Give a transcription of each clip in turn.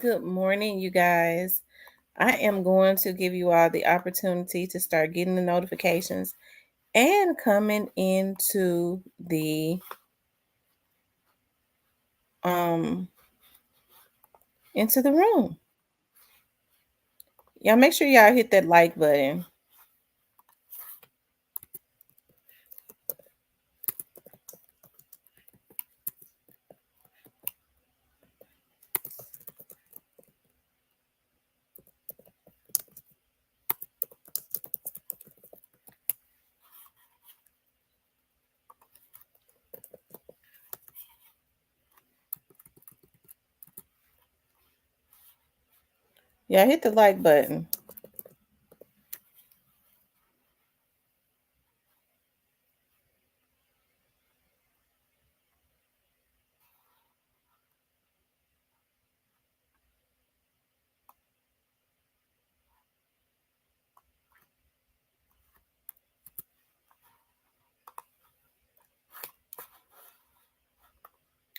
Good morning, you guys. I am going to give you all the opportunity to start getting the notifications and coming um into the room. Y'all make sure y'all hit that like button. Y'all hit the like button.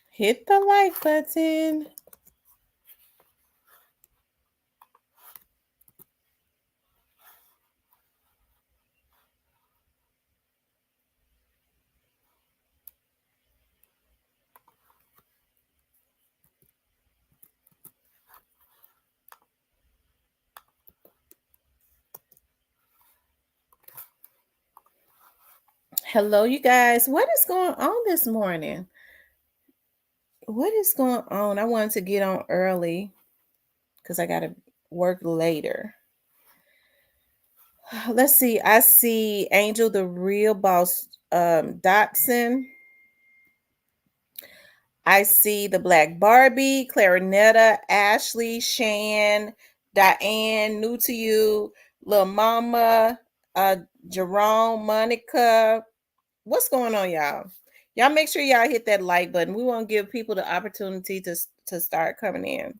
Hit the like button. Hello, you guys. What is going on this morning? What is going on? I wanted to get on early because I got to work later. Let's see. I see Angel the Real Boss Dotson. I see the Black Barbie, Clarinetta, Ashley, Shan, Diane, new to you, Lil Mama, Jerome, Monica. What's going on, y'all? Y'all make sure y'all hit that like button. We want to give people the opportunity to start coming in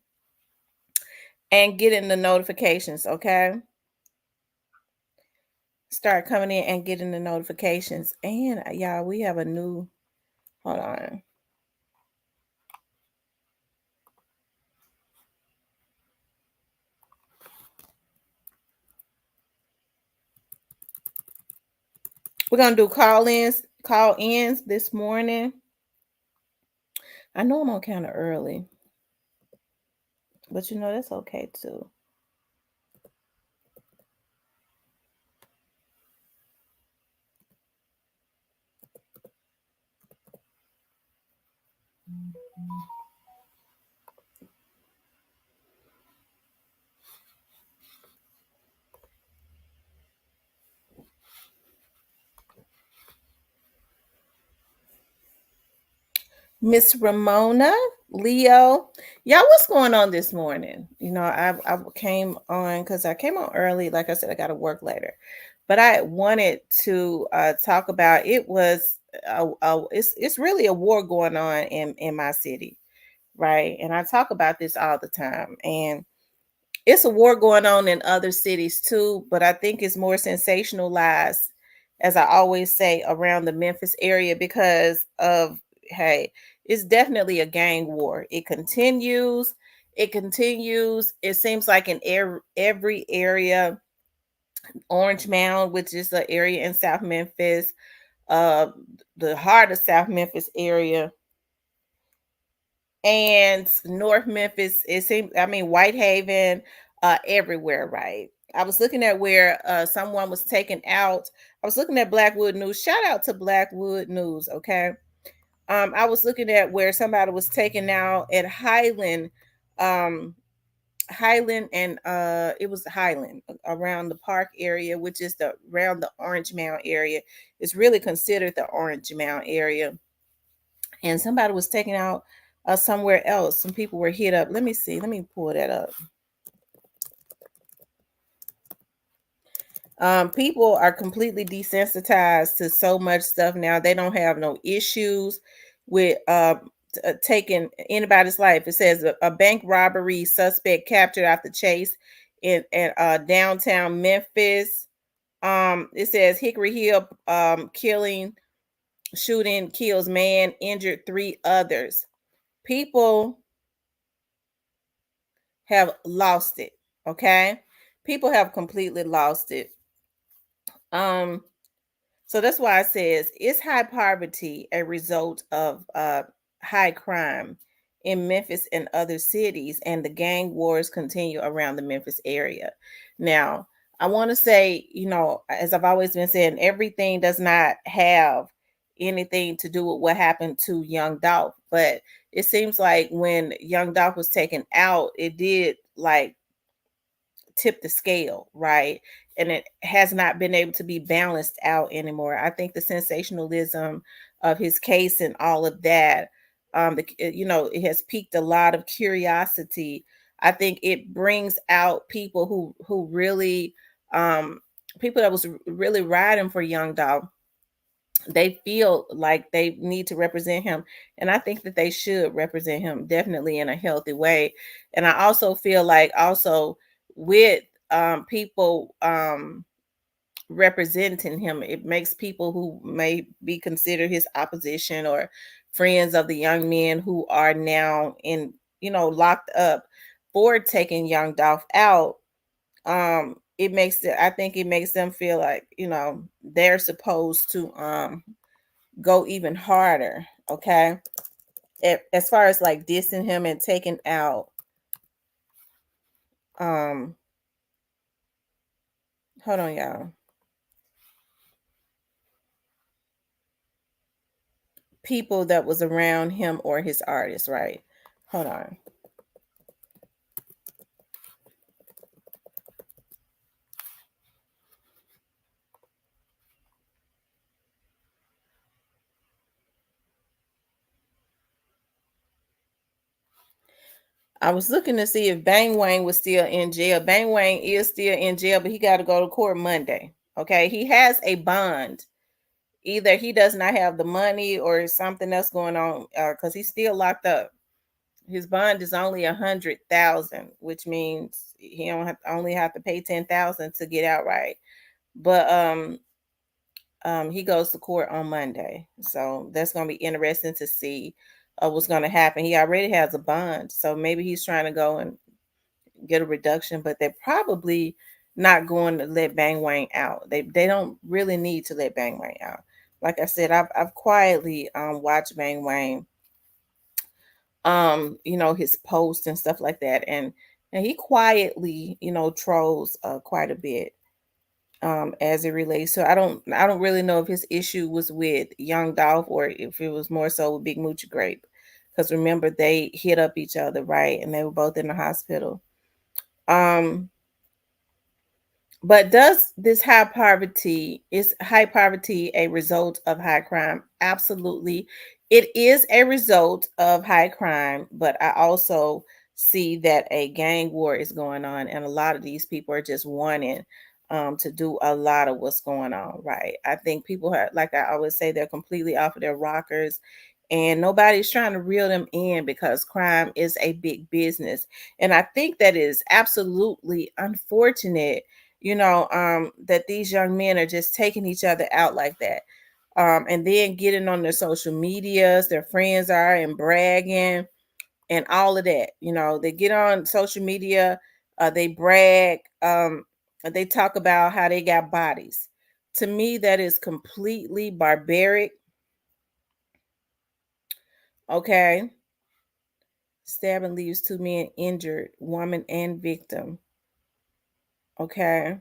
and getting the notifications, okay? Start coming in and getting the notifications. And y'all, we have a new, hold on. We're gonna do call-ins this morning. I know I'm on kind of early, but that's okay too. Miss Ramona, Leo, y'all, what's going on this morning? I came on because I came on early. Like I said, I got to work later, but I wanted to talk about it. It's really a war going on in my city, right? And I talk about this all the time, and it's a war going on in other cities too, but I think it's more sensationalized, as I always say, around the Memphis area because of, hey, it's definitely a gang war. It continues. It continues. It seems like in every area, Orange Mound, which is the area in South Memphis, uh, the heart of South Memphis area, and North Memphis, it seems, I mean, Whitehaven, everywhere, right? I was looking at where someone was taken out. I was looking at Blackwood News. Shout out to Blackwood News, okay? I was looking at where somebody was taken out at Highland, Highland, and it was Highland around the park area, which is around the Orange Mound area. It's really considered the Orange Mound area, and somebody was taken out somewhere else. Some people were hit up. Let me see. Let me pull that up. People are completely desensitized to so much stuff now. They don't have no issues with taking anybody's life. It says a bank robbery suspect captured after chase in downtown Memphis. It says Hickory Hill shooting kills man, injured 3 others. People have lost it. Okay, people have completely lost it. Um, so that's why it says, is high poverty a result of high crime in Memphis and other cities, and the gang wars continue around the Memphis area? Now, I want to say, as I've always been saying, everything does not have anything to do with what happened to Young Dolph, but it seems like when Young Dolph was taken out, it did like tip the scale, right? And it has not been able to be balanced out anymore. I think the sensationalism of his case and all of that, it has piqued a lot of curiosity. I think it brings out people who really, people that was really riding for Young Dog. They feel like they need to represent him, and I think that they should represent him definitely in a healthy way. And I also feel like also with people representing him, it makes people who may be considered his opposition or friends of the young men who are now in, locked up for taking Young Dolph out. It makes it, I think it makes them feel like, they're supposed to go even harder. Okay, as far as like dissing him and taking out um hold on, y'all, people that was around him or his artist, right? Hold on. I was looking to see if Bang Wang was still in jail. Bang Wang is still in jail, but he got to go to court Monday. Okay, he has a bond. Either he does not have the money or something else going on, because he's still locked up. His bond is only 100,000, which means he don't have, only have to pay 10,000 to get out, right? But he goes to court on Monday, so that's gonna be interesting to see what's gonna happen. He already has a bond, so maybe he's trying to go and get a reduction, but they're probably not going to let Bang Wang out. They don't really need to let Bang Wang out. Like I said, I've quietly watched Bang Wang, his posts and stuff like that, and he quietly, trolls quite a bit as it relates. So I don't really know if his issue was with Young Dolph or if it was more so with Big Moochie Grape. Because remember, they hit up each other, right? And they were both in the hospital. Um, but does this high poverty a result of high crime? Absolutely. It is a result of high crime, but I also see that a gang war is going on, and a lot of these people are just wanting to do a lot of what's going on, right? I think people have, like I always say, they're completely off of their rockers, and nobody's trying to reel them in because crime is a big business. And I think that is absolutely unfortunate, that these young men are just taking each other out like that. And then getting on their social medias, their friends are, and bragging and all of that. They get on social media, they brag, they talk about how they got bodies. To me, that is completely barbaric. Okay. Stabbing leaves two men injured, woman and victim. Okay.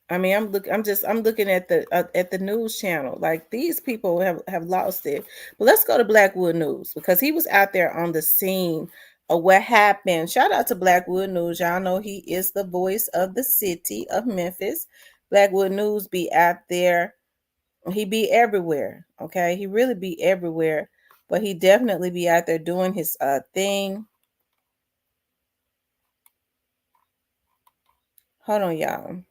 I mean, I'm looking at the news channel. Like these people have lost it. But let's go to Blackwood News because he was out there on the scene of what happened. Shout out to Blackwood News. Y'all know he is the voice of the city of Memphis. Blackwood News be out there. He be everywhere. Okay, he really be everywhere. But he definitely be out there doing his thing. Hold on, y'all.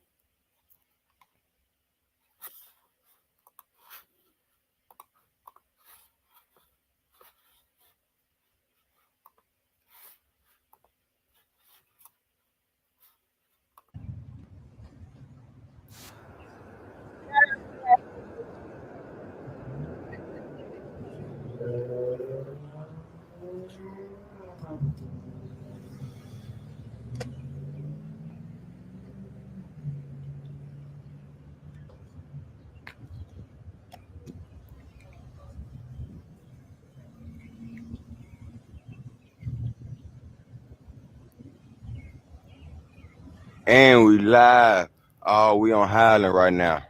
And we live. Oh, we on Highland right now.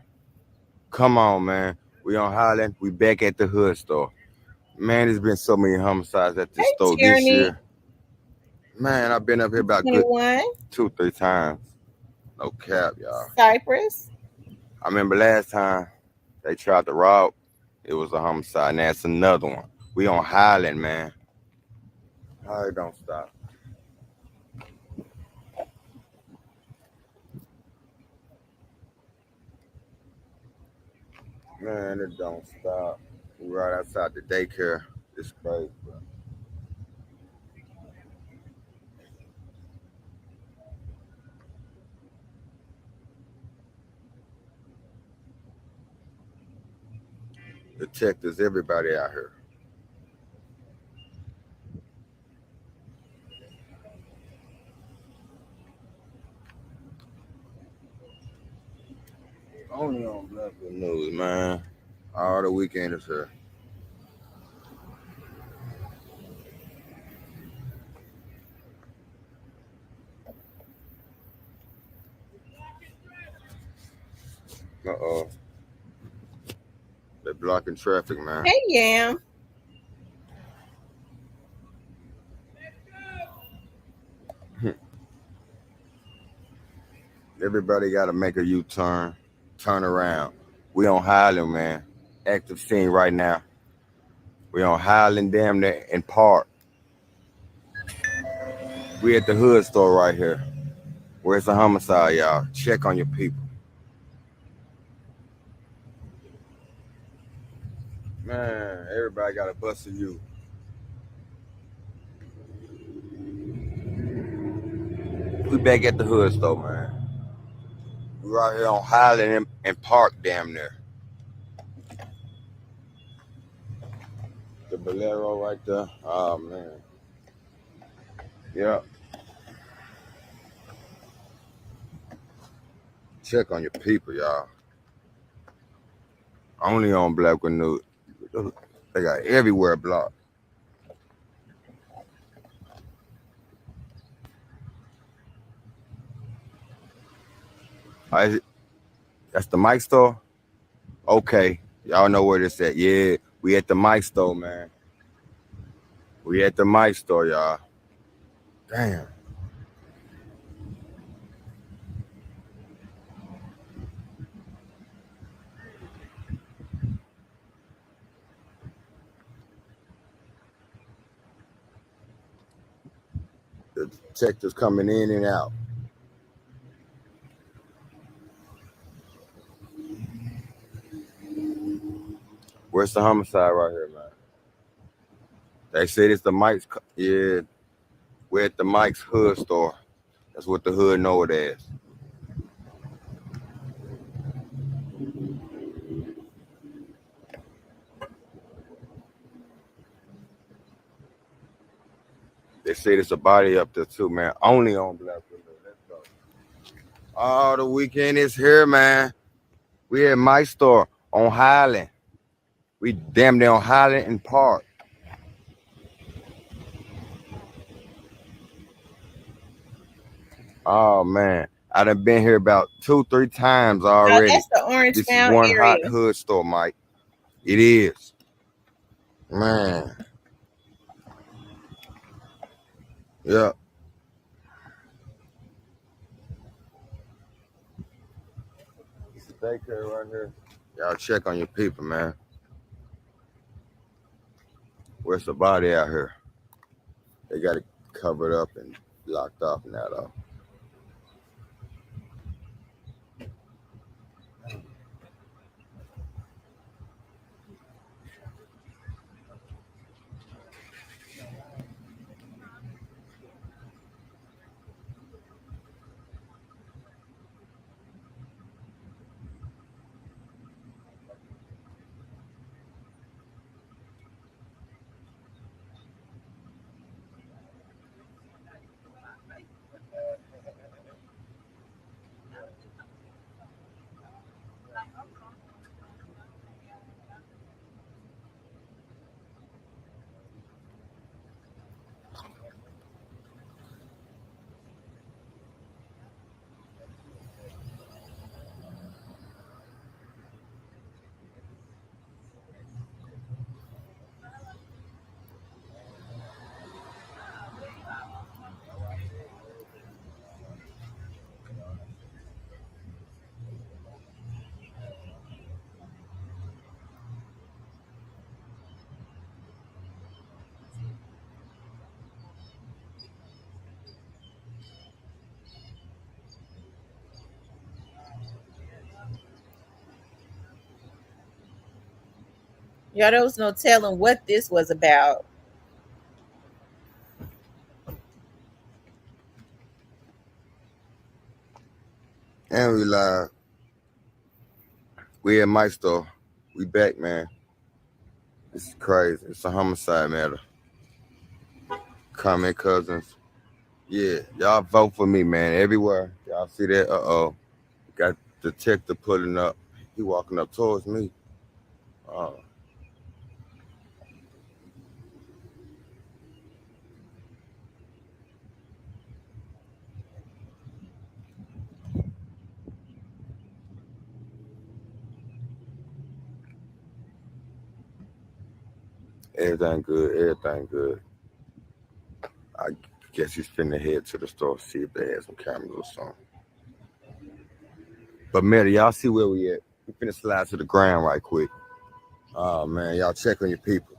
Come on, man. We on Highland. We back at the hood store. Man, there's been so many homicides at this Hey, store this Tierney, year. Man, I've been up here about good 21, 2, 3 times. No cap, y'all. Cypress. I remember last time they tried to rob. It was a homicide. Now it's another one. We on Highland, man. Highland don't stop. Man, it don't stop. We right outside the daycare. It's crazy, bro. Detectives, everybody out here. Only on Blackwood News, man. All the weekend is here. Uh-oh. They blocking traffic, man. Hey, Yam. Everybody got to make a U-turn, turn around. We on Highland, man. Active scene right now. We on Highland Dam there in Park. We at the hood store right here. Where's the homicide, y'all? Check on your people. Man, everybody got a bust of you. We back at the hood store, man. We right here on Highland and Park damn near. The Bolero right there. Oh, man. Yeah. Check on your people, y'all. Only on Blackwood News. They got everywhere blocked. That's the mic store? Okay. Y'all know where this at. Yeah, we at the mic store, man. We at the mic store, y'all. Damn. The detectives coming in and out. Where's the homicide right here, man? They said it's the Mike's. Yeah, we're at the Mike's hood store. That's what the hood know it as. They said it's a body up there too, man. Only on Blackwood. Let's go. Oh, the weekend is here, man. We at Mike's store on Highland. We damn near on Highland and Park. Oh man, I done been here about 2, 3 times Oh, already. that's the Orange This is Mound one hot area. hood store, Mike. It is, man. Yeah, it's a daycare right here. Y'all check on your people, man. Where's the body out here? They got it covered up and locked off now, though. Y'all, there was no telling what this was about. And we live. We at Mike store. We back, man. This is crazy. It's a homicide matter. Comment cousins. Yeah, y'all vote for me, man. Everywhere. Y'all see that? Got detective pulling up. He walking up towards me. Uh, everything good. Everything good. I guess he's finna head to the store, see if they had some cameras or something. But man, y'all see where we at? We finna slide to the ground right quick. Oh man, y'all check on your people.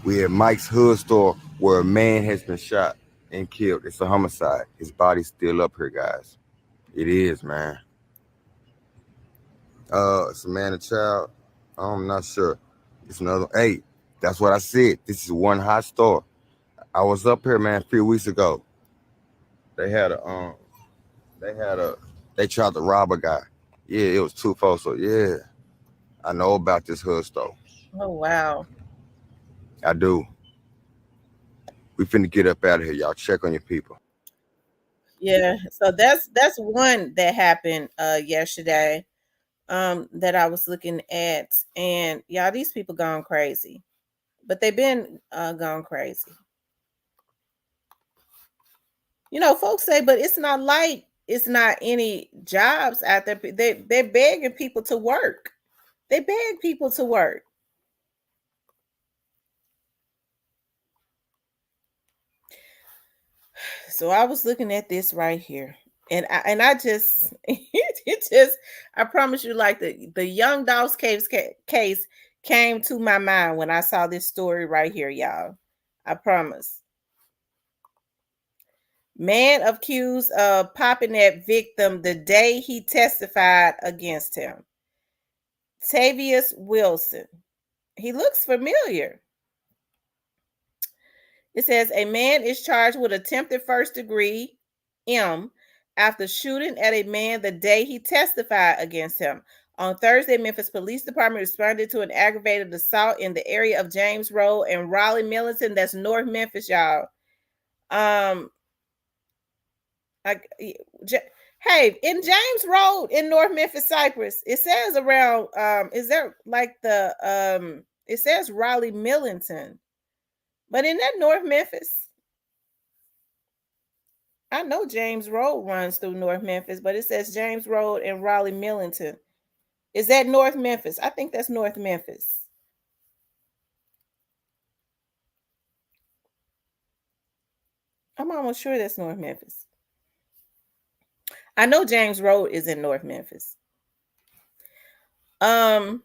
We at Mike's hood store where a man has been shot and killed. It's a homicide. His body's still up here, guys. It is, man. It's a man and child. I'm not sure. It's another. Hey, that's what I said. This is one hot store. I was up here, man, a few weeks ago. They had a they had a they tried to rob a guy. Yeah, it was two folks. So yeah, I know about this hood store. Oh wow. I do. We finna get up out of here. Y'all check on your people. Yeah. So that's one that happened yesterday. That I was looking at, and y'all, these people gone crazy. But they've been gone crazy. Folks say, but it's not like it's not any jobs out there. They're begging people to work. They beg people to work. So I was looking at this right here, and I just it just I promise you, like the Young Dogs case came to my mind when I saw this story right here, y'all. I promise. Man accused of popping at victim the day he testified against him. Tavius Wilson. He looks familiar. It says a man is charged with attempted first degree M after shooting at a man the day he testified against him. On Thursday, Memphis Police Department responded to an aggravated assault in the area of James Road and Raleigh Millington. That's North Memphis, y'all. Um, I, hey, in James Road in North Memphis, Cypress, it says around. Is there like the It says Raleigh Millington, but in that North Memphis. I know James Road runs through North Memphis, but it says James Road and Raleigh Millington. Is that North Memphis? I think that's North Memphis. I'm almost sure that's North Memphis. I know James Road is in North Memphis. Um,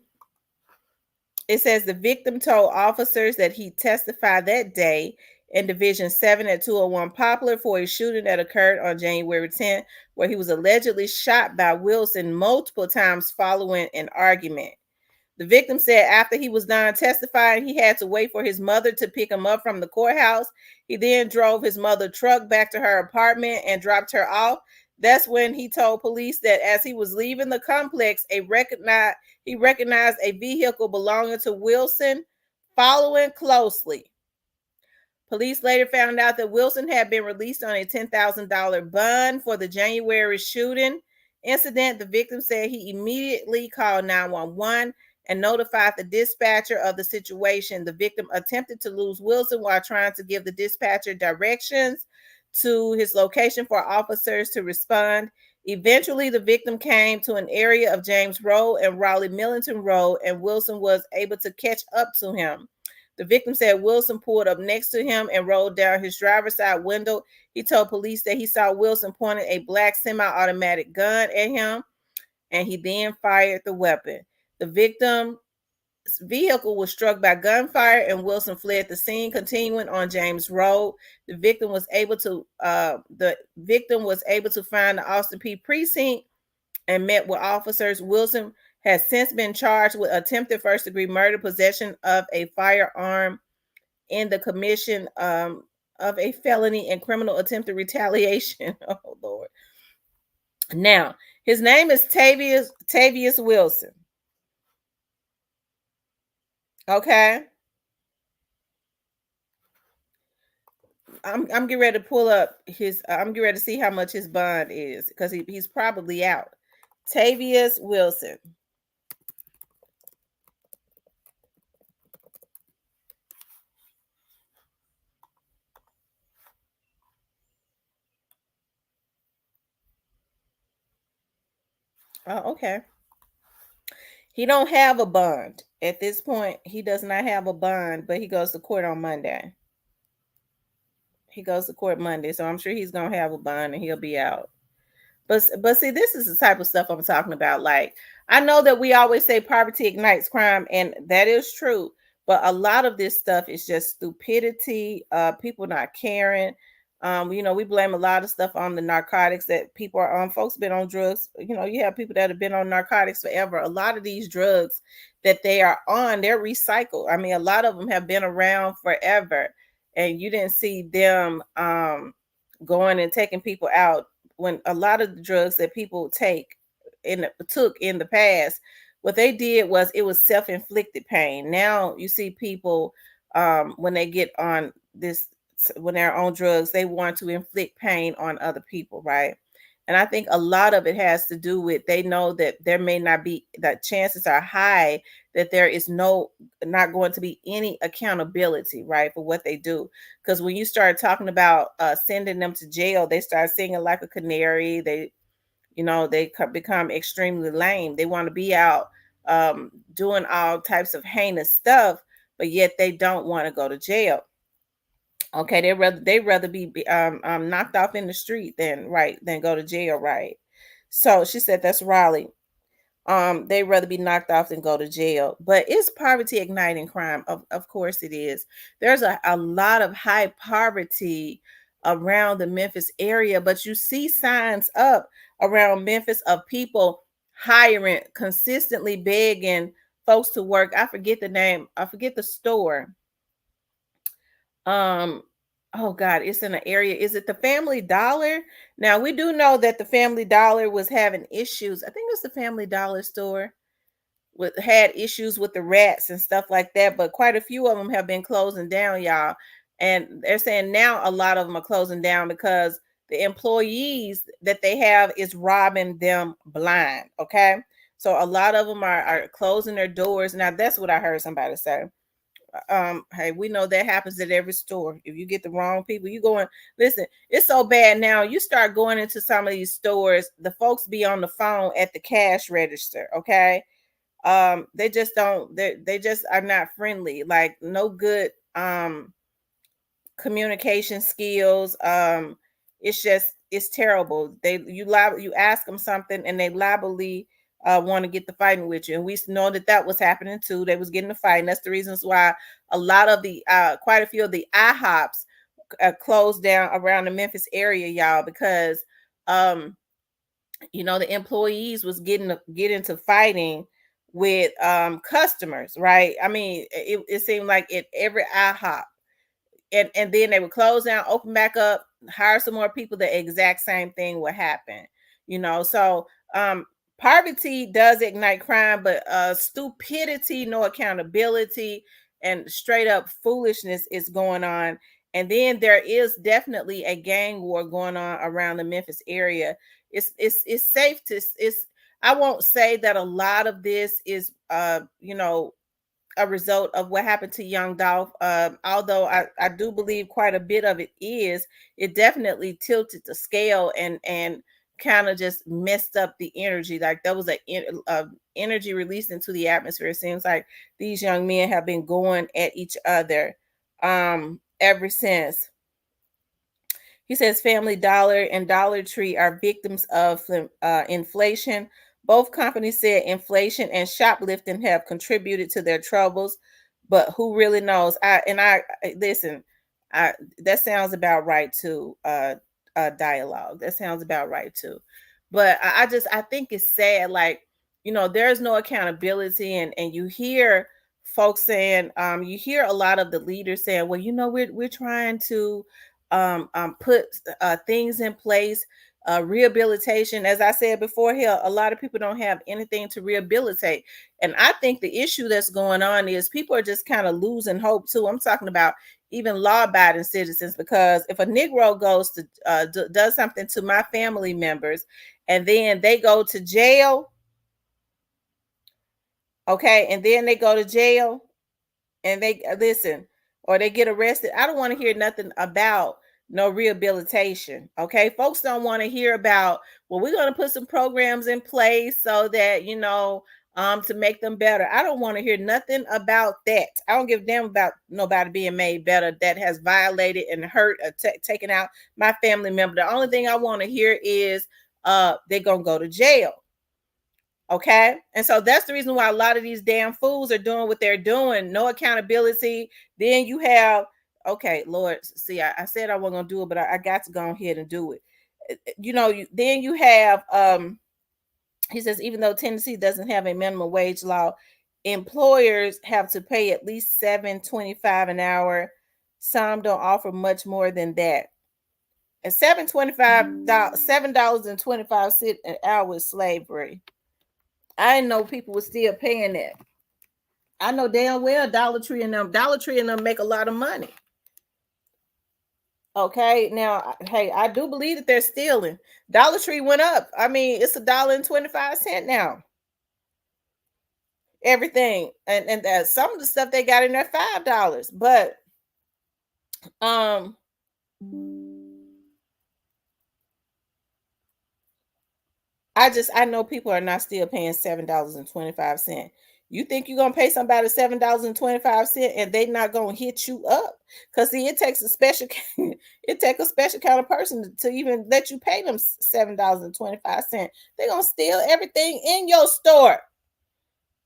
it says the victim told officers that he testified that day in Division 7 at 201 Poplar for a shooting that occurred on January 10th, where he was allegedly shot by Wilson multiple times following an argument. The victim said after he was done testifying, he had to wait for his mother to pick him up from the courthouse. He then drove his mother's truck back to her apartment and dropped her off. That's when he told police that as he was leaving the complex, he recognized a vehicle belonging to Wilson following closely. Police later found out that Wilson had been released on a $10,000 bond for the January shooting incident. The victim said he immediately called 911 and notified the dispatcher of the situation. The victim attempted to lose Wilson while trying to give the dispatcher directions to his location for officers to respond. Eventually, the victim came to an area of James Road and Raleigh Millington Road, and Wilson was able to catch up to him. The victim said Wilson pulled up next to him and rolled down his driver's side window. He told police that he saw Wilson pointing a black semi-automatic gun at him, and he then fired the weapon. The victim's vehicle was struck by gunfire, and Wilson fled the scene, continuing on James Road. The victim was able to find the Austin P precinct and met with officers. Wilson has since been charged with attempted first degree murder, possession of a firearm in the commission of a felony and criminal attempted retaliation. Oh Lord. Now, his name is Tavius Wilson. Okay. I'm getting ready to pull up his I'm getting ready to see how much his bond is because he's probably out. Tavius Wilson. Oh, okay. He don't have a bond. At this point, he does not have a bond, but he goes to court on Monday. He goes to court Monday, so I'm sure he's gonna have a bond and he'll be out. But see, this is the type of stuff I'm talking about. Like, I know that we always say poverty ignites crime, and that is true. But a lot of this stuff is just stupidity. People not caring. We blame a lot of stuff on the narcotics that people are on. Folks been on drugs. You have people that have been on narcotics forever. A lot of these drugs that they are on, they're recycled. I mean, a lot of them have been around forever, and you didn't see them going and taking people out when a lot of the drugs that people took in the past, what they did was it was self-inflicted pain. Now you see people when they get on this when they're on drugs, they want to inflict pain on other people, right? And I think a lot of it has to do with they know that there may not be that chances are high that there is not going to be any accountability, right, for what they do. Because when you start talking about sending them to jail, they start singing like a canary. They become extremely lame. They want to be out doing all types of heinous stuff, but yet they don't want to go to jail. Okay, they rather be knocked off in the street than go to jail, right? So she said that's Raleigh. They'd rather be knocked off than go to jail. But it's poverty igniting crime. Of course it is. There's a lot of high poverty around the Memphis area, but you see signs up around Memphis of people hiring, consistently begging folks to work. I forget the name, I forget the store. Um, oh God, it's in an area. Is it the Family Dollar? Now we do know that the Family Dollar was having issues. I think it was the Family Dollar store had issues with the rats and stuff like that, but quite a few of them have been closing down, y'all. And they're saying now a lot of them are closing down because the employees that they have is robbing them blind. Okay. So a lot of them are closing their doors. Now that's what I heard somebody say. Hey, we know that happens at every store. If you get the wrong people, you going, listen, it's so bad now. You start going into some of these stores, the folks be on the phone at the cash register. Okay. They just don't, they just are not friendly, like no good communication skills. It's terrible. You ask them something and they liably want to get the fighting with you, and we know that was happening too. They was getting the fight, and that's the reasons why a lot of the quite a few of the IHOPs closed down around the Memphis area, y'all, because the employees was get into fighting with customers, right? I mean, it seemed like at every IHOP, and then they would close down, open back up, hire some more people. The exact same thing would happen, So poverty does ignite crime, but stupidity, no accountability, and straight up foolishness is going on. And then there is definitely a gang war going on around the Memphis area. It's safe to it's I won't say that a lot of this is a result of what happened to young Dolph. Although I do believe quite a bit of it is, it definitely tilted the scale and kind of just messed up the energy. Like there was a energy released into the atmosphere. It seems like these young men have been going at each other ever since. He says Family Dollar and Dollar Tree are victims of inflation. Both companies said inflation and shoplifting have contributed to their troubles, but who really knows? I listen. That sounds about right too. Dialogue. That sounds about right too. But I think it's sad. Like there's no accountability, and you hear folks saying, you hear a lot of the leaders saying, well, we're trying to put things in place, rehabilitation. As I said before, here a lot of people don't have anything to rehabilitate, and I think the issue that's going on is people are just kind of losing hope too. I'm talking about even law-abiding citizens, because if a Negro goes to does something to my family members, and then they go to jail, okay, and then they go to jail, and they listen, or they get arrested, I don't want to hear nothing about no rehabilitation. Okay, folks don't want to hear about, well, we're going to put some programs in place so that to make them better. I don't want to hear nothing about that. I don't give a damn about nobody being made better that has violated and hurt or taken out my family member. The only thing I want to hear is they're going to go to jail. Okay. And so that's the reason why a lot of these damn fools are doing what they're doing. No accountability. Then you have, okay, Lord, see, I said I wasn't going to do it, but I got to go ahead and do it. Then you have, he says, even though Tennessee doesn't have a minimum wage law, employers have to pay at least $7.25 an hour. Some don't offer much more than that. And $7.25 an hour is slavery. I didn't know people were still paying that. I know damn well Dollar Tree and them make a lot of money. Okay, now, hey, I do believe that they're stealing. Dollar Tree went up. I mean, it's $1.25 now. Everything, and some of the stuff they got in there $5, but I know people are not still paying $7.25. You think you're gonna pay somebody $7.25 and they not gonna hit you up? Cause see, it takes a special kind of person to even let you pay them $7.25. They're gonna steal everything in your store.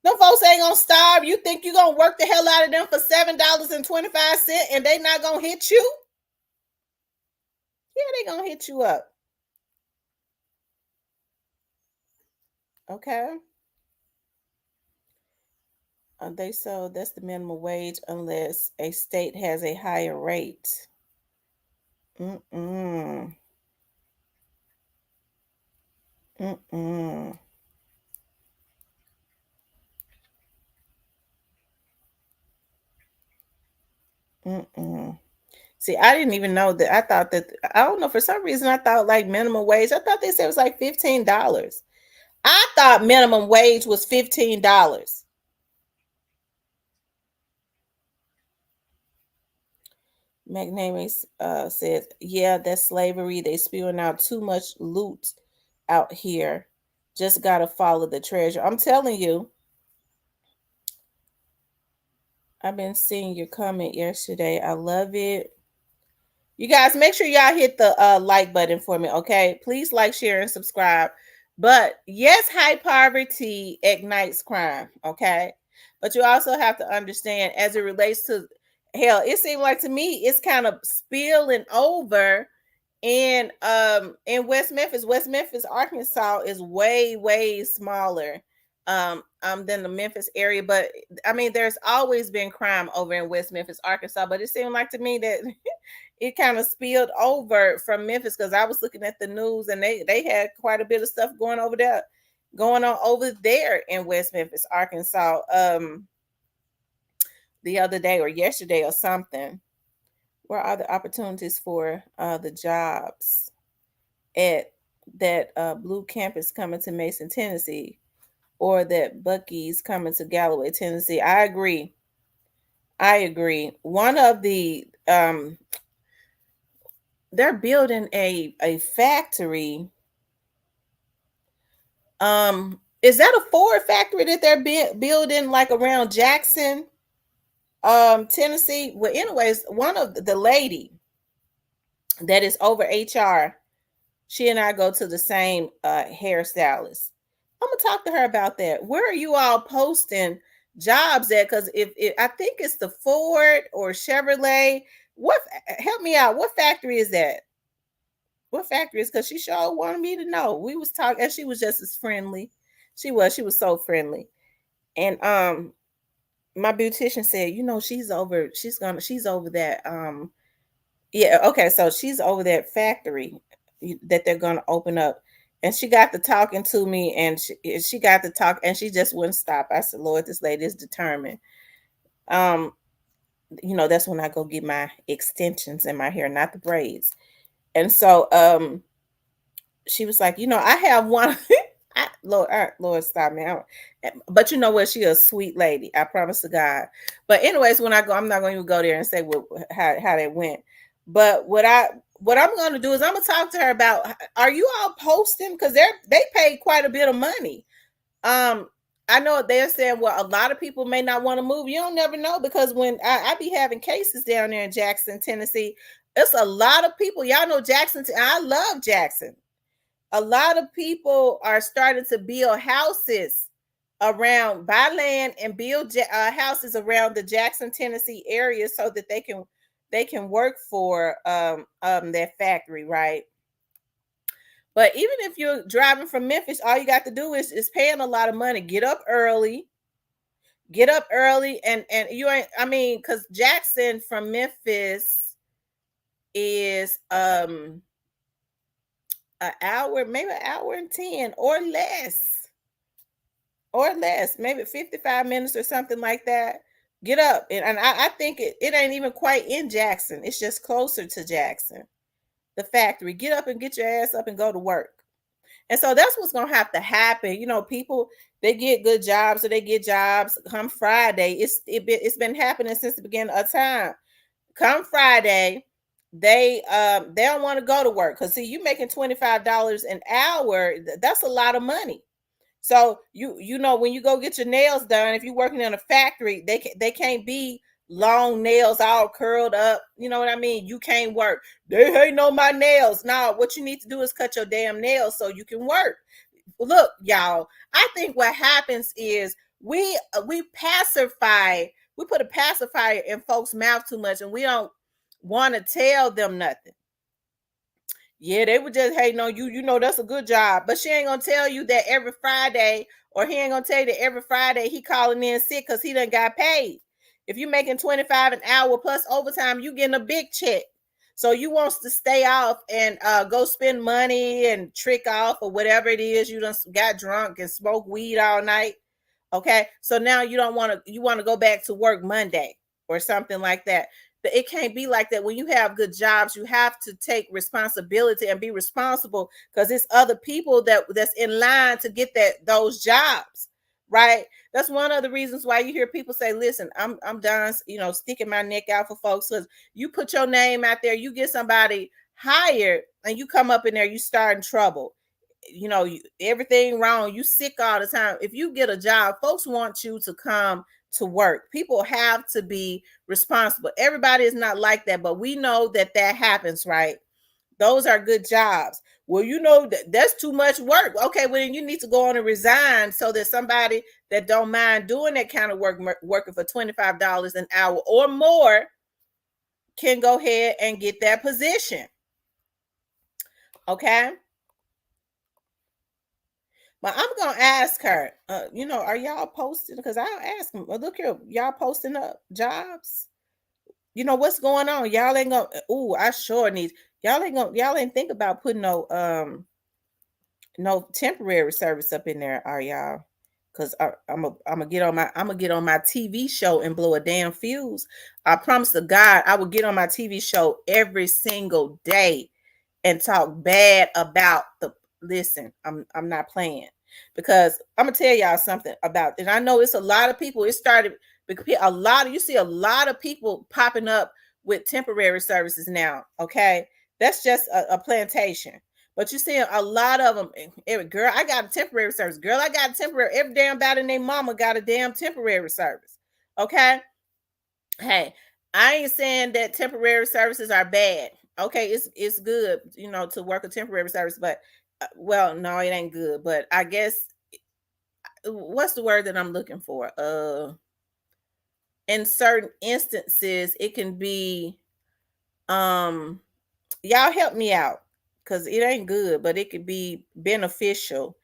Them folks ain't gonna starve. You think you're gonna work the hell out of them for $7.25 and they not gonna hit you? Yeah, they gonna hit you up. Okay. That's the minimum wage unless a state has a higher rate. Mm-mm. Mm-mm. Mm-mm. See, I didn't even know that. I thought that, I don't know, for some reason I thought like minimum wage. I thought they said it was like $15. I thought minimum wage was $15. McNamee says, yeah, that's slavery. They spewing out too much loot out here. Just gotta follow the treasure. I'm telling you. I've been seeing your comment yesterday. I love it. You guys, make sure y'all hit the like button for me, okay? Please like, share, and subscribe. But yes, high poverty ignites crime, okay? But you also have to understand, as it relates to, hell, it seemed like to me it's kind of spilling over in West Memphis. West Memphis, Arkansas is way smaller than the Memphis area. But I mean, there's always been crime over in West Memphis, Arkansas. But it seemed like to me that it kind of spilled over from Memphis, because I was looking at the news and they had quite a bit of stuff going on over there in West Memphis, Arkansas, the other day or yesterday or something. Where are the opportunities for the jobs at that Blue Campus coming to Mason, Tennessee, or that Bucky's coming to Galloway, Tennessee? I agree. One of the they're building a factory. Is that a Ford factory that they're building like around Jackson, Tennessee? Well, anyways, one of the lady that is over HR, she and I go to the same hairstylist. I'm gonna talk to her about that. Where are you all posting jobs at? Because if I think it's the Ford or Chevrolet. What, help me out? What factory is that? What factory is? Because she sure wanted me to know. We was talking, and she was just as friendly. She was so friendly. And my beautician said, she's over that yeah, okay, so she's over that factory that they're gonna open up. And she got to talking to me, and she got to talk, and she just wouldn't stop. I said, Lord, this lady is determined. Um, that's when I go get my extensions in my hair, not the braids. And so she was like, I have one. Lord, stop me. But you know what? She a sweet lady. I promise to God. But anyways, when I go, I'm not going to go there and say how that went. But what I'm going to do is I'm going to talk to her about, are you all posting? Because they paid quite a bit of money. Um, I know they're saying, well, a lot of people may not want to move. You don't never know, because when I be having cases down there in Jackson, Tennessee, it's a lot of people. Y'all know Jackson. I love Jackson. A lot of people are starting to build houses around, buy land and build houses around the Jackson, Tennessee area, so that they can work for that factory, right? But even if you're driving from Memphis, all you got to do is paying a lot of money. Get up early, and you ain't. I mean, because Jackson from Memphis is an hour, maybe an hour and 10 or less, maybe 55 minutes or something like that. Get up. And I think it ain't even quite in Jackson. It's just closer to Jackson, the factory. Get up and get your ass up and go to work. And so that's what's going to have to happen. People, they get good jobs, or they get jobs come Friday. It's been happening since the beginning of time. Come Friday, they don't want to go to work, because see, you making $25 an hour. That's a lot of money. So when you go get your nails done, if you're working in a factory, they can't be long nails all curled up. You know what I mean? You can't work. They hating on my nails. No, what you need to do is cut your damn nails so you can work. Look, y'all, I think what happens is we pacify, we put a pacifier in folks' mouth too much, and we don't want to tell them nothing. Yeah, they were just hating on you. That's a good job. But she ain't gonna tell you that every Friday, or he ain't gonna tell you that every Friday he calling in sick because he done got paid. If you're making 25 an hour plus overtime, you getting a big check. So you wants to stay off and go spend money and trick off, or whatever it is. You done got drunk and smoke weed all night. Okay. So now you want to go back to work Monday or something like that. But it can't be like that. When you have good jobs, you have to take responsibility and be responsible, because it's other people that's in line to get those jobs, right? That's one of the reasons why you hear people say, listen, I'm done, sticking my neck out for folks, because you put your name out there, you get somebody hired, and you come up in there, you start in trouble. Everything wrong, you sick all the time. If you get a job, folks want you to come to work. People have to be responsible. Everybody is not like that, but we know that happens, right? Those are good jobs. Well, that's too much work. Okay, well, then you need to go on and resign, so that somebody that don't mind doing that kind of work, working for $25 an hour or more, can go ahead and get that position. Okay. But I'm gonna ask her, are y'all posting? Because I'll ask them, well, look here, y'all posting up jobs? What's going on? Y'all ain't gonna, I sure need, y'all ain't think about putting no temporary service up in there, are y'all? Because I'm gonna get on my TV show and blow a damn fuse. I promise to God, I will get on my TV show every single day and talk bad about the. Listen, I'm not playing, because I'm gonna tell y'all something about, and I know it's a lot of people. It started because you see a lot of people popping up with temporary services now. Okay, that's just a plantation. But you see a lot of them. Girl, I got a temporary service. Girl, I got a temporary. Every damn body named mama got a damn temporary service. Okay. Hey, I ain't saying that temporary services are bad. Okay, it's good, to work a temporary service, but well, no, it ain't good. But I guess, what's the word that I'm looking for? In certain instances, it can be, y'all help me out, because it ain't good, but it could be beneficial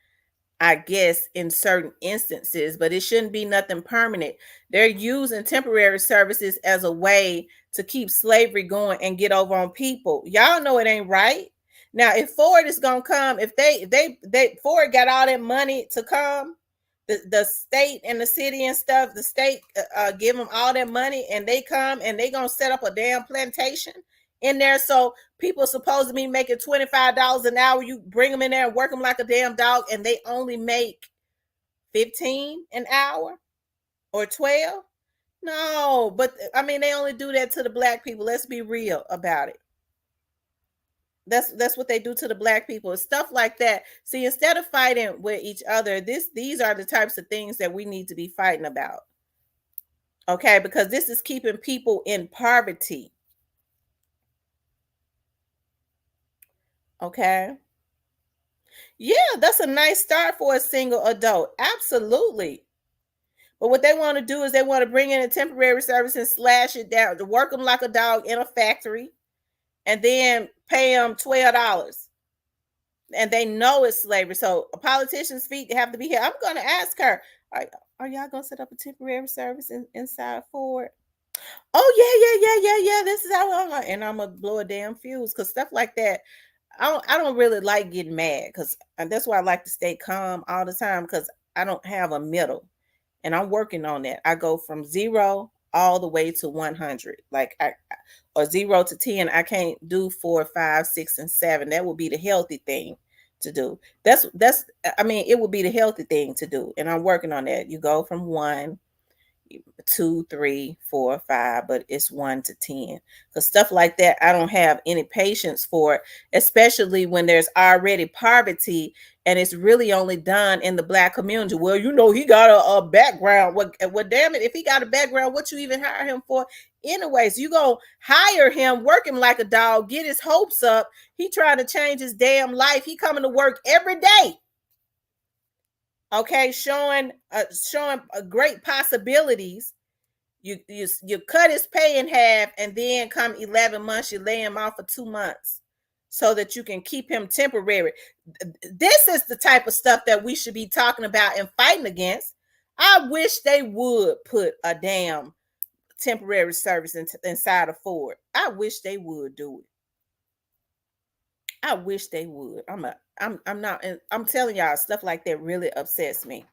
I guess, in certain instances, but it shouldn't be nothing permanent. They're using temporary services as a way to keep slavery going and get over on people. Y'all know it ain't right. Now, if Ford is gonna come, if they Ford got all that money to come, the state and the city and stuff, the state give them all that money, and they come and they gonna set up a damn plantation in there. So people supposed to be making $25 an hour. You bring them in there and work them like a damn dog, and they only make 15 an hour or 12. No, but I mean they only do that to the black people. Let's be real about it. That's what they do to the black people. Stuff like that. See, instead of fighting with each other, these are the types of things that we need to be fighting about. Okay, because this is keeping people in poverty. Okay. Yeah, that's a nice start for a single adult. Absolutely. But what they want to do is they want to bring in a temporary service and slash it down, to work them like a dog in a factory, and then pay them $12. And they know it's slavery. So a politician's feet have to be here. I'm going to ask her, are y'all going to set up a temporary service inside Ford? Oh, yeah. This is how I'm going to, and I'm going to blow a damn fuse, because stuff like that, I don't really like getting mad, because that's why I like to stay calm all the time, because I don't have a middle, and I'm working on that. I go from 0 all the way to 100, like or 0 to 10. I can't do 4, 5, 6, and 7. That would be the healthy thing to do. That's I mean, it would be the healthy thing to do, and I'm working on that. You go from 1, 2, 3, 4, 5, but it's 1 to 10. Because stuff like that, I don't have any patience for, especially when there's already poverty and it's really only done in the black community. Well, he got a background. What, damn it, if he got a background, what you even hire him for? Anyways, you go hire him, work him like a dog, get his hopes up. He trying to change his damn life. He coming to work every day. Okay, showing great possibilities. You cut his pay in half, and then come 11 months, you lay him off for 2 months so that you can keep him temporary. This is the type of stuff that we should be talking about and fighting against. I wish they would put a damn temporary service inside of Ford. I wish they would do it. I wish they would. I'm not. I'm telling y'all, stuff like that really upsets me.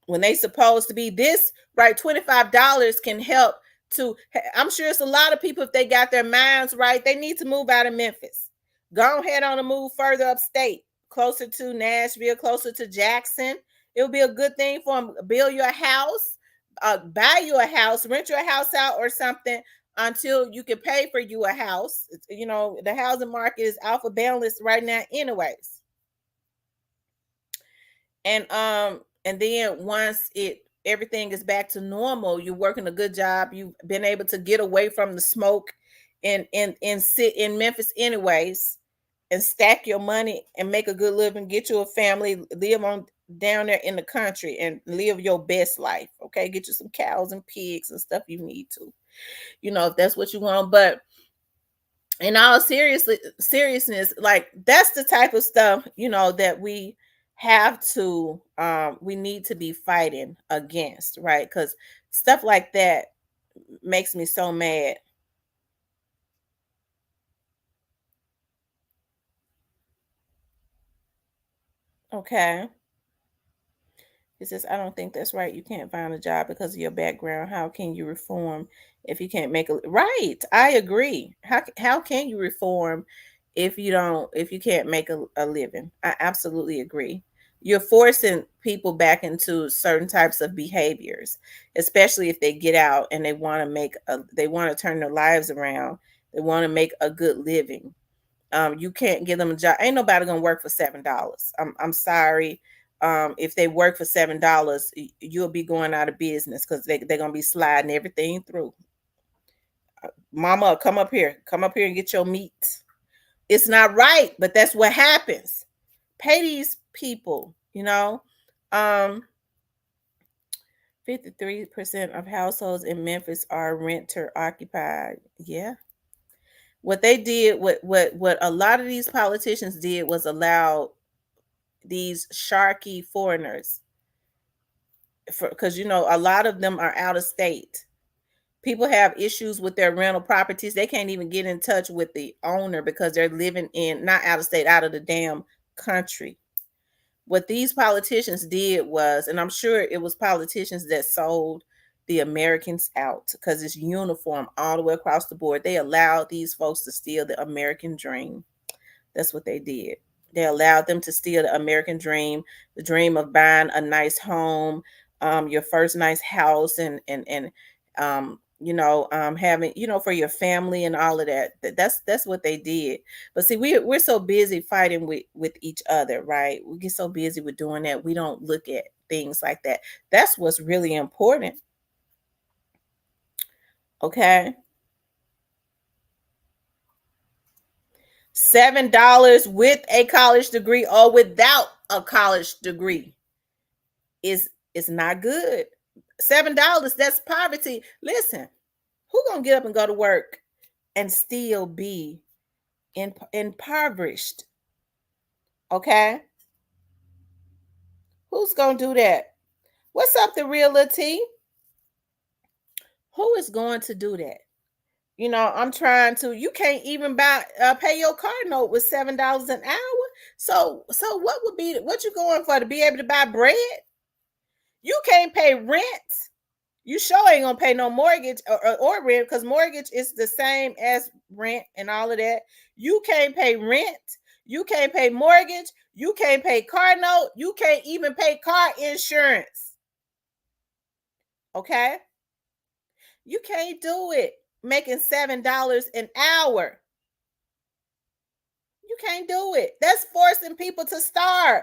When they supposed to be this, right, $25 can help to, I'm sure it's a lot of people, if they got their minds right, they need to move out of Memphis. Go ahead on a move further upstate, closer to Nashville, closer to Jackson. It would be a good thing for them. Build you a house, buy you a house, rent your house out or something until you can pay for you a house. The housing market is off of balance right now anyways. And then once everything is back to normal, you're working a good job, you've been able to get away from the smoke and sit in Memphis anyways, and stack your money and make a good living, get you a family, live on down there in the country and live your best life. Okay, get you some cows and pigs and stuff you need to, if that's what you want. But in all seriousness, like, that's the type of stuff that we need to be fighting against, right? Because stuff like that makes me so mad. Okay. He says, I don't think that's right. You can't find a job because of your background. How can you reform if you can't make a right? I agree. How can you reform if you can't make a living? I absolutely agree. You're forcing people back into certain types of behaviors, especially if they get out and they want to turn their lives around. They want to make a good living. You can't give them a job. Ain't nobody gonna work for $7. I'm sorry. If they work for $7, you'll be going out of business, because they're gonna be sliding everything through. Mama, come up here and get your meat. It's not right, but that's what happens. Pay these people. 53% of households in Memphis are renter occupied. Yeah. What they did, what a lot of these politicians did, was allow these sharky foreigners, because a lot of them are out of state. People have issues with their rental properties. They can't even get in touch with the owner because they're living in, not out of state, out of the damn country. What these politicians did was, and I'm sure it was politicians that sold the Americans out, because it's uniform all the way across the board. They allowed these folks to steal the American dream. That's what they did. They allowed them to steal the American dream, the dream of buying a nice home, your first nice house, and having, for your family and all of that. That's what they did. But see, we're so busy fighting with each other, right? We get so busy with doing that, we don't look at things like that. That's what's really important. Okay. $7 with a college degree or without a college degree is not good. $7, that's poverty. Listen, who gonna get up and go to work and still be impoverished? Okay, who's gonna do that? What's up, the realty? Who is going to do that? I'm trying to. You can't even pay your car note with $7 an hour. So what you going for, to be able to buy bread? You can't pay rent. You sure ain't gonna pay no mortgage or rent, because mortgage is the same as rent and all of that. You can't pay rent. You can't pay mortgage. You can't pay car note. You can't even pay car insurance. Okay? You can't do it making $7 an hour. You can't do it. That's forcing people to starve.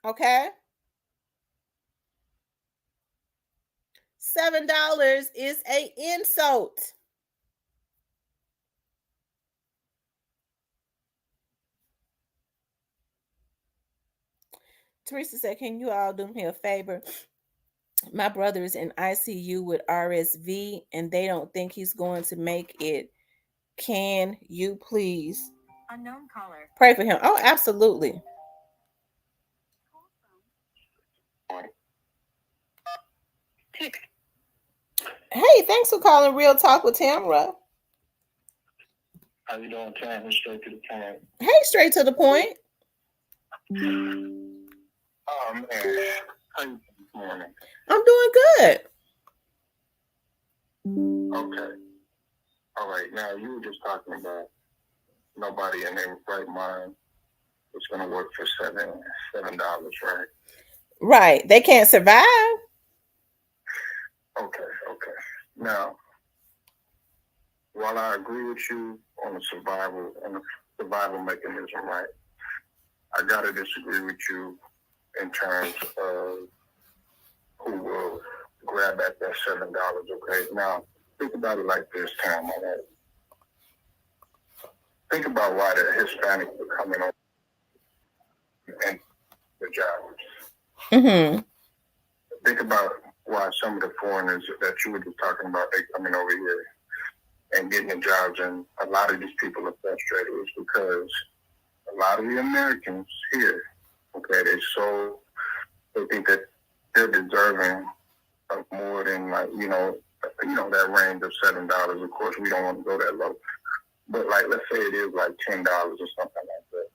Okay? $7 is an insult. Teresa said, can you all do me a favor? My brother is in ICU with RSV and they don't think he's going to make it. Can you please? Unknown caller. Pray for him. Oh, absolutely. Hey, thanks for calling Real Talk with Tamra. How you doing, Tam? Straight to the point. Hey, straight to the point. Oh, man. How you doing this morning? I'm doing good. Okay. All right. Now, you were just talking about nobody in their right mind is going to work for $7, right? Right. They can't survive. Okay. Now, while I agree with you on the survival mechanism, right, I got to disagree with you in terms of who will grab at that $7. Okay, now think about it like this, Tom. All right? Think about why the Hispanics are coming over and the jobs. Mm-hmm. Think about why some of the foreigners that you were just talking about, they coming over here and getting the jobs, and a lot of these people are frustrated. It's because a lot of the Americans here, okay, they think that they're deserving of more than, like, that range of $7. Of course, we don't want to go that low, but like, let's say it is like $10 or something like that.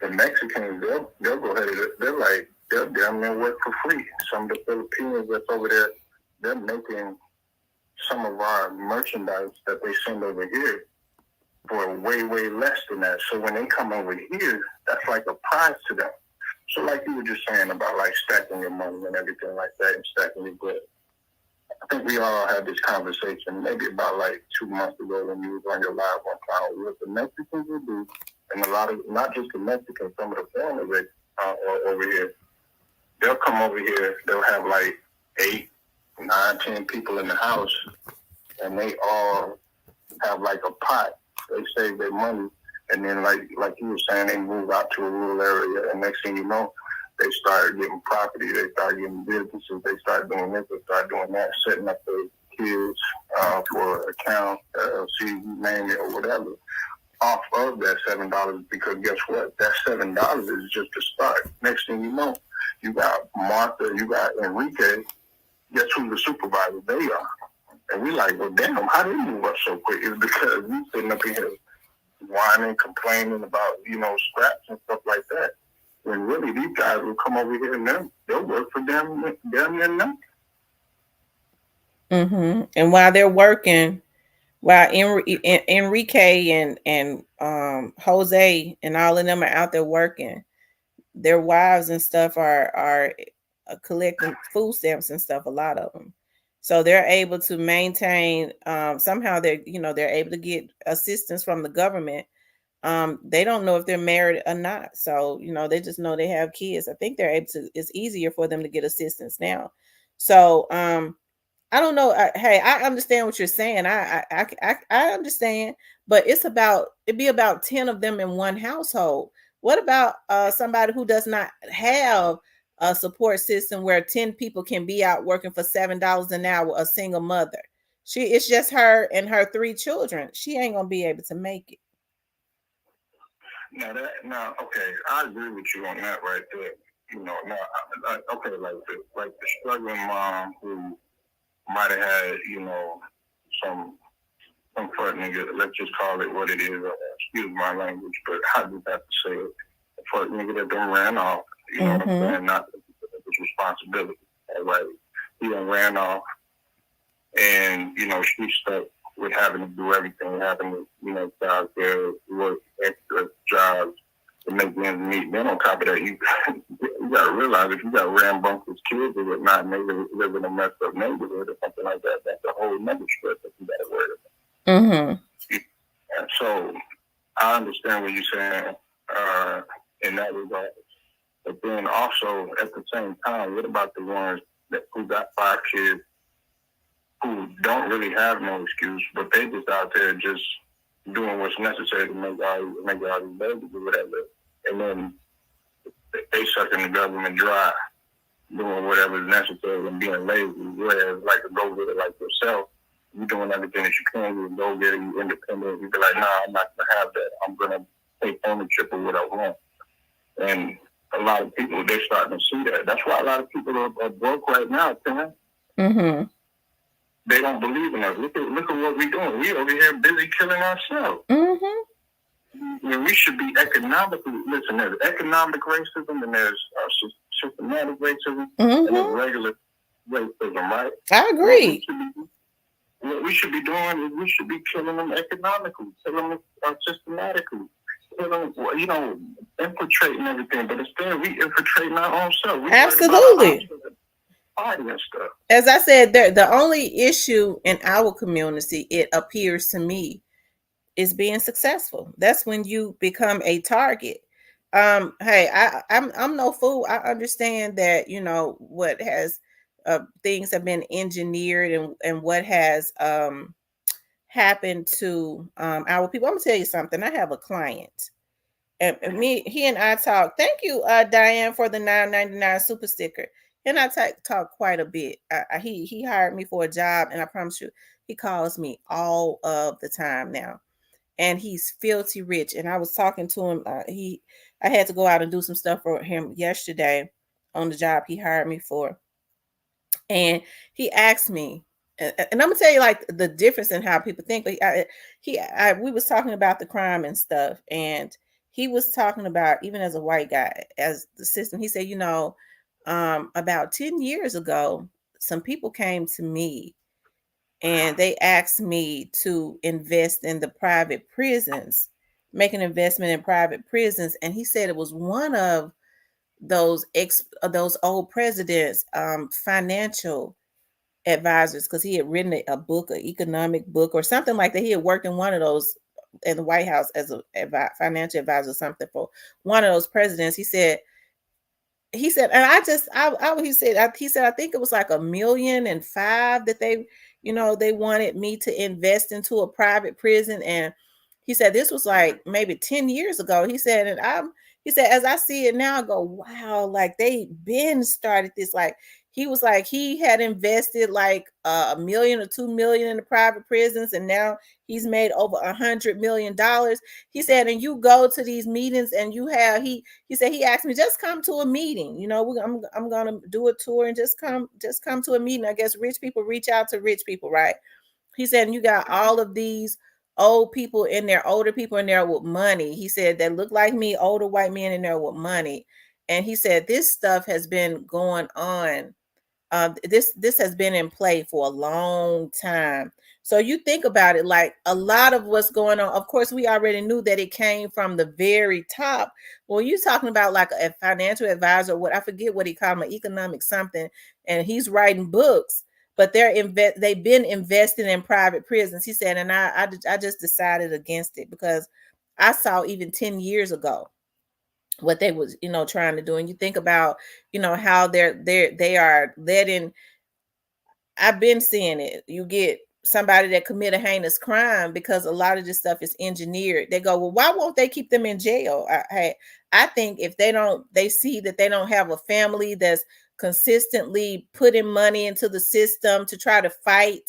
The Mexicans, they'll go ahead and they'll damn near work for free. Some of the Filipinos that's over there, they're making some of our merchandise that they send over here for way, way less than that. So when they come over here, that's like a prize to them. So like you were just saying about like stacking your money and everything like that, and stacking your bread. I think we all had this conversation maybe about like 2 months ago when you was on your live one time. What the Mexicans will do, and a lot of, not just the Mexicans, some of the foreigners over here, they'll come over here, they'll have like 8, 9, 10 people in the house, and they all have like a pot. They save their money, and then like you were saying, they move out to a rural area, and next thing you know, they start getting property, they start getting businesses, they start doing this, they start doing that, setting up their kids for account, LLC, you name it, or whatever. off of that $7 because guess what? That $7 is just the start. Next thing you know, you got Martha, you got Enrique. Guess who the supervisor they are? And we like, well, damn, how did you move up so quick? It's because we sitting up here whining, complaining about, scraps and stuff like that. When really these guys will come over here and they'll work for them near nothing. And while they're working, while Enrique and Jose and all of them are out there working, their wives and stuff are collecting food stamps and stuff. A lot of them, so they're able to maintain. Somehow they're able to get assistance from the government. They don't know if they're married or not, so they just know they have kids. I think they're able to. It's easier for them to get assistance now. So I don't know. Hey, I understand what you're saying. I understand, but it'd be about 10 of them in one household. What about somebody who does not have a support system where 10 people can be out working for $7 an hour, a single mother? It's just her and her 3 children. She ain't gonna be able to make it. Now, okay, I agree with you on that right there. Okay, like the struggling mom who might have had, some fuck nigga, let's just call it what it is, excuse my language, but I just have to say it. A fuck nigga that done ran off, you know what I'm saying? Not his responsibility, right? He done ran off, and, she's stuck with having to do everything, having to, jobs there, work extra jobs to make ends meet. Then on top of that, you got to realize if you got rambunctious kids or whatnot, maybe live in a messed up neighborhood or something like that, that's a whole nother stress that you got to worry about. And so I understand what you're saying in that regard. But then also at the same time, what about the ones who got 5 kids who don't really have no excuse, but they just out there just doing what's necessary to make all these babies or whatever, and then they sucking the government dry, doing whatever is necessary and being lazy. Whereas, like a go getter like yourself, you doing everything that you can. You go getter, you independent. You be like, nah, I'm not gonna have that. I'm gonna take ownership of what I want. And a lot of people, they're starting to see that. That's why a lot of people are broke right now, Tim. They don't believe in us. Look at what we're doing. We over here busy killing ourselves. When we should be economically, listen, there's economic racism and there's systematic racism and there's regular racism, right? I agree. What we should be doing is we should be killing them economically, killing them systematically, killing them, infiltrating everything. But instead, we infiltrating our own self. Absolutely. Stuff. As I said, the only issue in our community, it appears to me, is being successful. That's when you become a target. Hey, I'm no fool. I understand that what has things have been engineered and what has happened to our people. I'm gonna tell you something. I have a client. And he and I talk. Thank you, Diane, for the $9.99 super sticker. And I talk quite a bit. He hired me for a job, and I promise you, he calls me all of the time now. And he's filthy rich. And I was talking to him. I had to go out and do some stuff for him yesterday on the job he hired me for. And he asked me, and I'm gonna tell you like the difference in how people think. But we was talking about the crime and stuff, and he was talking about, even as a white guy, as the system. He said, about 10 years ago, some people came to me and they asked me to invest in the private prisons, make an investment in private prisons. And he said it was one of those old presidents' financial advisors, because he had written a book, an economic book or something like that. He had worked in one of those in the White House as a financial advisor or something for one of those presidents. He said, and he said, I think it was like $1.5 million that they wanted me to invest into a private prison. And he said, this was like maybe 10 years ago. He said, as I see it now, I go, wow, like they been started this. Like He was like he had invested like $1 million or $2 million in the private prisons, and now he's made over $100 million. He said, and you go to these meetings, and you have he said he asked me, just come to a meeting. I'm gonna do a tour, and just come to a meeting. I guess rich people reach out to rich people, right? He said, and you got all of these old people in there, older people in there with money. He said that look like me, older white men in there with money. And he said this stuff has been going on. This has been in play for a long time. So you think about it, like a lot of what's going on. Of course, we already knew that it came from the very top. Well, you're talking about like a financial advisor, what I forget what he called him, economic something, and he's writing books. But they've been investing in private prisons. He said, and I just decided against it because I saw even 10 years ago what they was trying to do. And you think about how they are letting, I've been seeing it. You get somebody that commit a heinous crime because a lot of this stuff is engineered. They go, well, why won't they keep them in jail? I think if they see that they don't have a family that's consistently putting money into the system to try to fight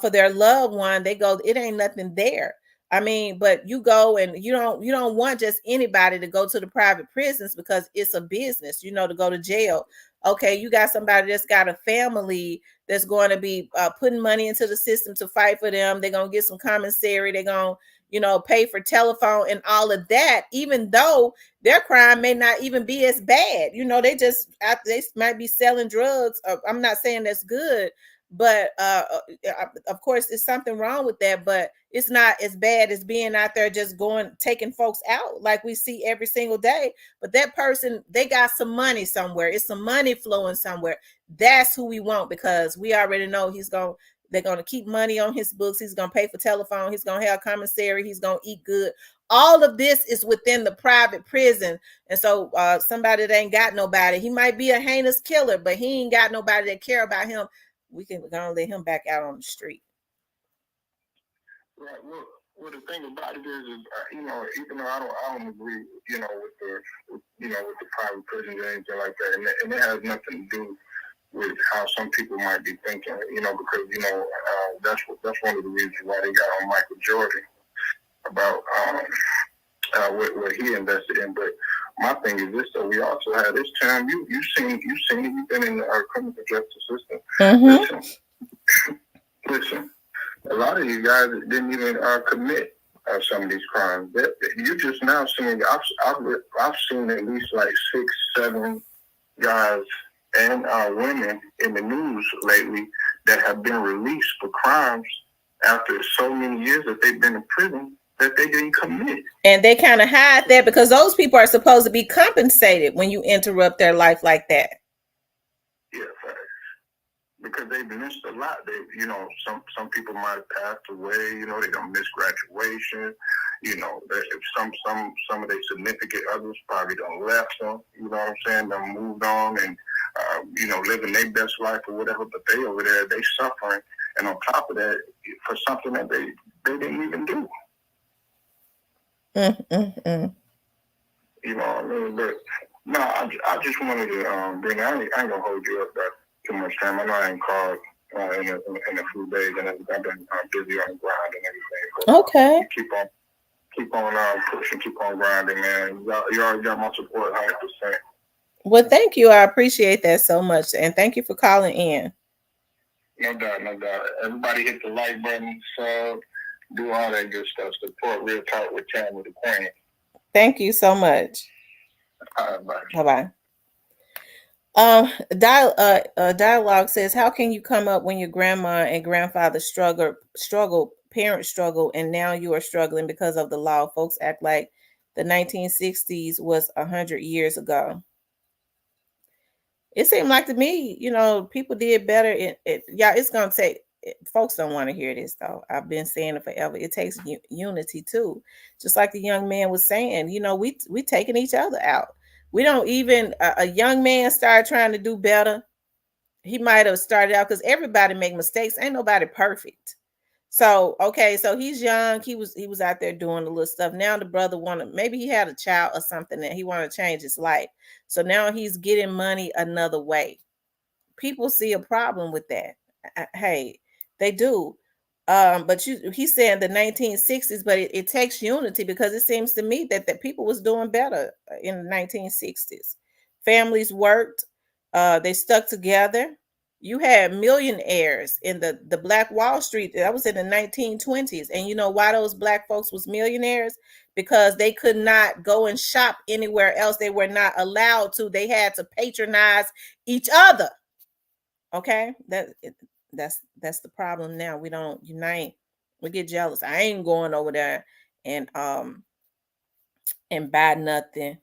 for their loved one, they go, it ain't nothing there. I mean, but you go and you don't want just anybody to go to the private prisons because it's a business, to go to jail. Okay, you got somebody that's got a family that's going to be putting money into the system to fight for them. They're going to get some commissary. They're going to, pay for telephone and all of that, even though their crime may not even be as bad. They might be selling drugs. I'm not saying that's good, but of course, there's something wrong with that. But it's not as bad as being out there just taking folks out like we see every single day. But that person, they got some money somewhere. It's some money flowing somewhere. That's who we want, because we already know they're going to keep money on his books. He's going to pay for telephone. He's going to have commissary. He's going to eat good. All of this is within the private prison. And so somebody that ain't got nobody, he might be a heinous killer, but he ain't got nobody that care about him. We're going to let him back out on the street. Right. Well, the thing about it is even though I don't agree, with the private prisons or anything like that, and it has nothing to do with how some people might be thinking, because that's one of the reasons why they got on Michael Jordan about what he invested in. But my thing is this: though, we also had this time. You've seen it. You've been in our criminal justice system. Mm-hmm. Listen. A lot of you guys didn't even commit some of these crimes. You just now seeing. I've seen at least like 6, 7 guys and women in the news lately that have been released for crimes after so many years that they've been in prison that they didn't commit. And they kind of hide that because those people are supposed to be compensated when you interrupt their life like that. Yeah, facts. Because they've missed a lot. Some people might have passed away. They don't miss graduation. Some of their significant others probably don't left them. You know what I'm saying? They moved on and living their best life or whatever. But they over there, they suffering, and on top of that, for something that they didn't even do. Mm-mm-mm. You know what I mean? But no, I just wanted to bring. I ain't gonna hold you up that too much time. I know I ain't called in a few days, and I've been busy on the grind and everything. But, okay. Keep on pushing, keep on grinding, man. You already got my support 100%. Well, thank you. I appreciate that so much, and thank you for calling in. No doubt. Everybody hit the like button, sub, do all that good stuff. Support Real Talk with Tam with the Queen. Thank you so much. All right, bye. Bye-bye. Dialogue says, how can you come up when your grandma and grandfather parents struggle, and now you are struggling because of the law? Folks act like the 1960s was 100 years ago. It seemed like to me, people did better. It's going to take, folks don't want to hear this though. I've been saying it forever. It takes unity too. Just like the young man was saying, we taking each other out. We don't even, a young man started trying to do better. He might have started out, because everybody make mistakes. Ain't nobody perfect. So, okay, so he's young. He was out there doing the little stuff. Now the brother maybe he had a child or something that he wanted to change his life. So now he's getting money another way. people see a problem with that. Hey, they do. But he's saying the 1960s, but it takes unity, because it seems to me that people was doing better in the 1960s. Families worked, they stuck together. You had millionaires in the Black Wall Street. That was in the 1920s. And you know why those black folks was millionaires? Because they could not go and shop anywhere else. They were not allowed to. They had to patronize each other. Okay? That's the problem now. We don't unite. We get jealous. I ain't going over there and buy nothing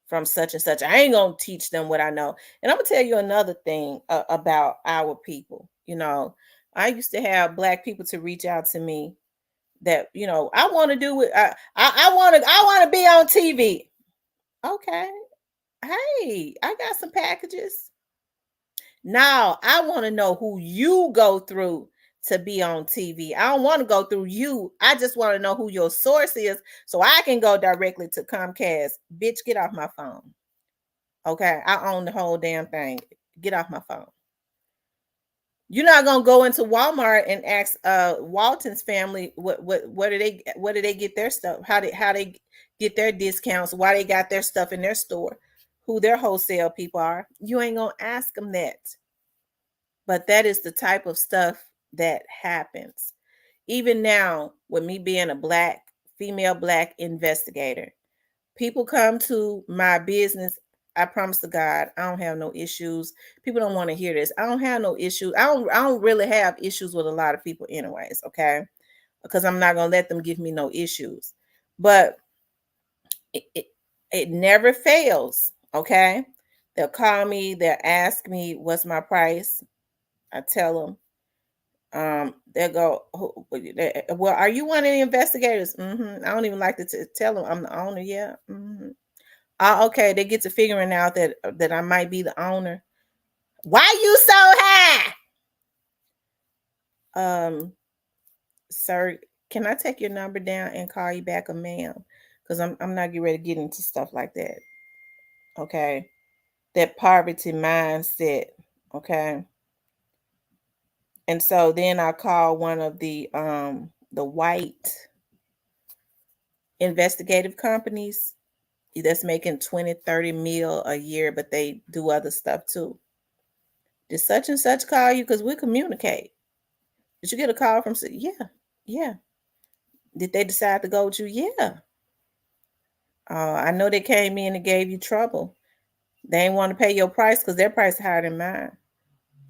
from such and such. I ain't gonna teach them what I know. And I'm gonna tell you another thing about our people. You know, I used to have black people to reach out to me that, you know, I want to do it. I want to be on TV. Okay, hey, I got some packages. Now I want to know who you go through to be on TV. I don't want to go through you. I just want to know who your source is so I can go directly to Comcast. Bitch, get off my phone. Okay, I own the whole damn thing. Get off my phone. You're not gonna go into Walmart and ask Walton's family what do they get their stuff? How they get their discounts? Why they got their stuff in their store? Who their wholesale people are? You ain't gonna ask them that. But that is the type of stuff that happens. Even now, with me being a female black investigator, people come to my business. I promise to God, I don't have no issues. People don't want to hear this. I don't have no issues. I don't really have issues with a lot of people anyways, okay? Because I'm not going to let them give me no issues. But it never fails, okay? They'll call me, they'll ask me what's my price. I tell them, they'll go, well, are you one of the investigators? I don't even like to tell them I'm the owner. Yeah. Okay, they get to figuring out that I might be the owner. Why you so high? Sir, can I take your number down and call you back a ma'am? Because I'm not getting ready to get into stuff like that. Okay. That poverty mindset. Okay. And so then I call one of the white investigative companies that's making 20-30 mil a year, but they do other stuff too. Did such and such call you? Because we communicate. Did you get a call from? Yeah. Did they decide to go with you? Yeah. I know they came in and gave you trouble. They ain't want to pay your price because their price is higher than mine.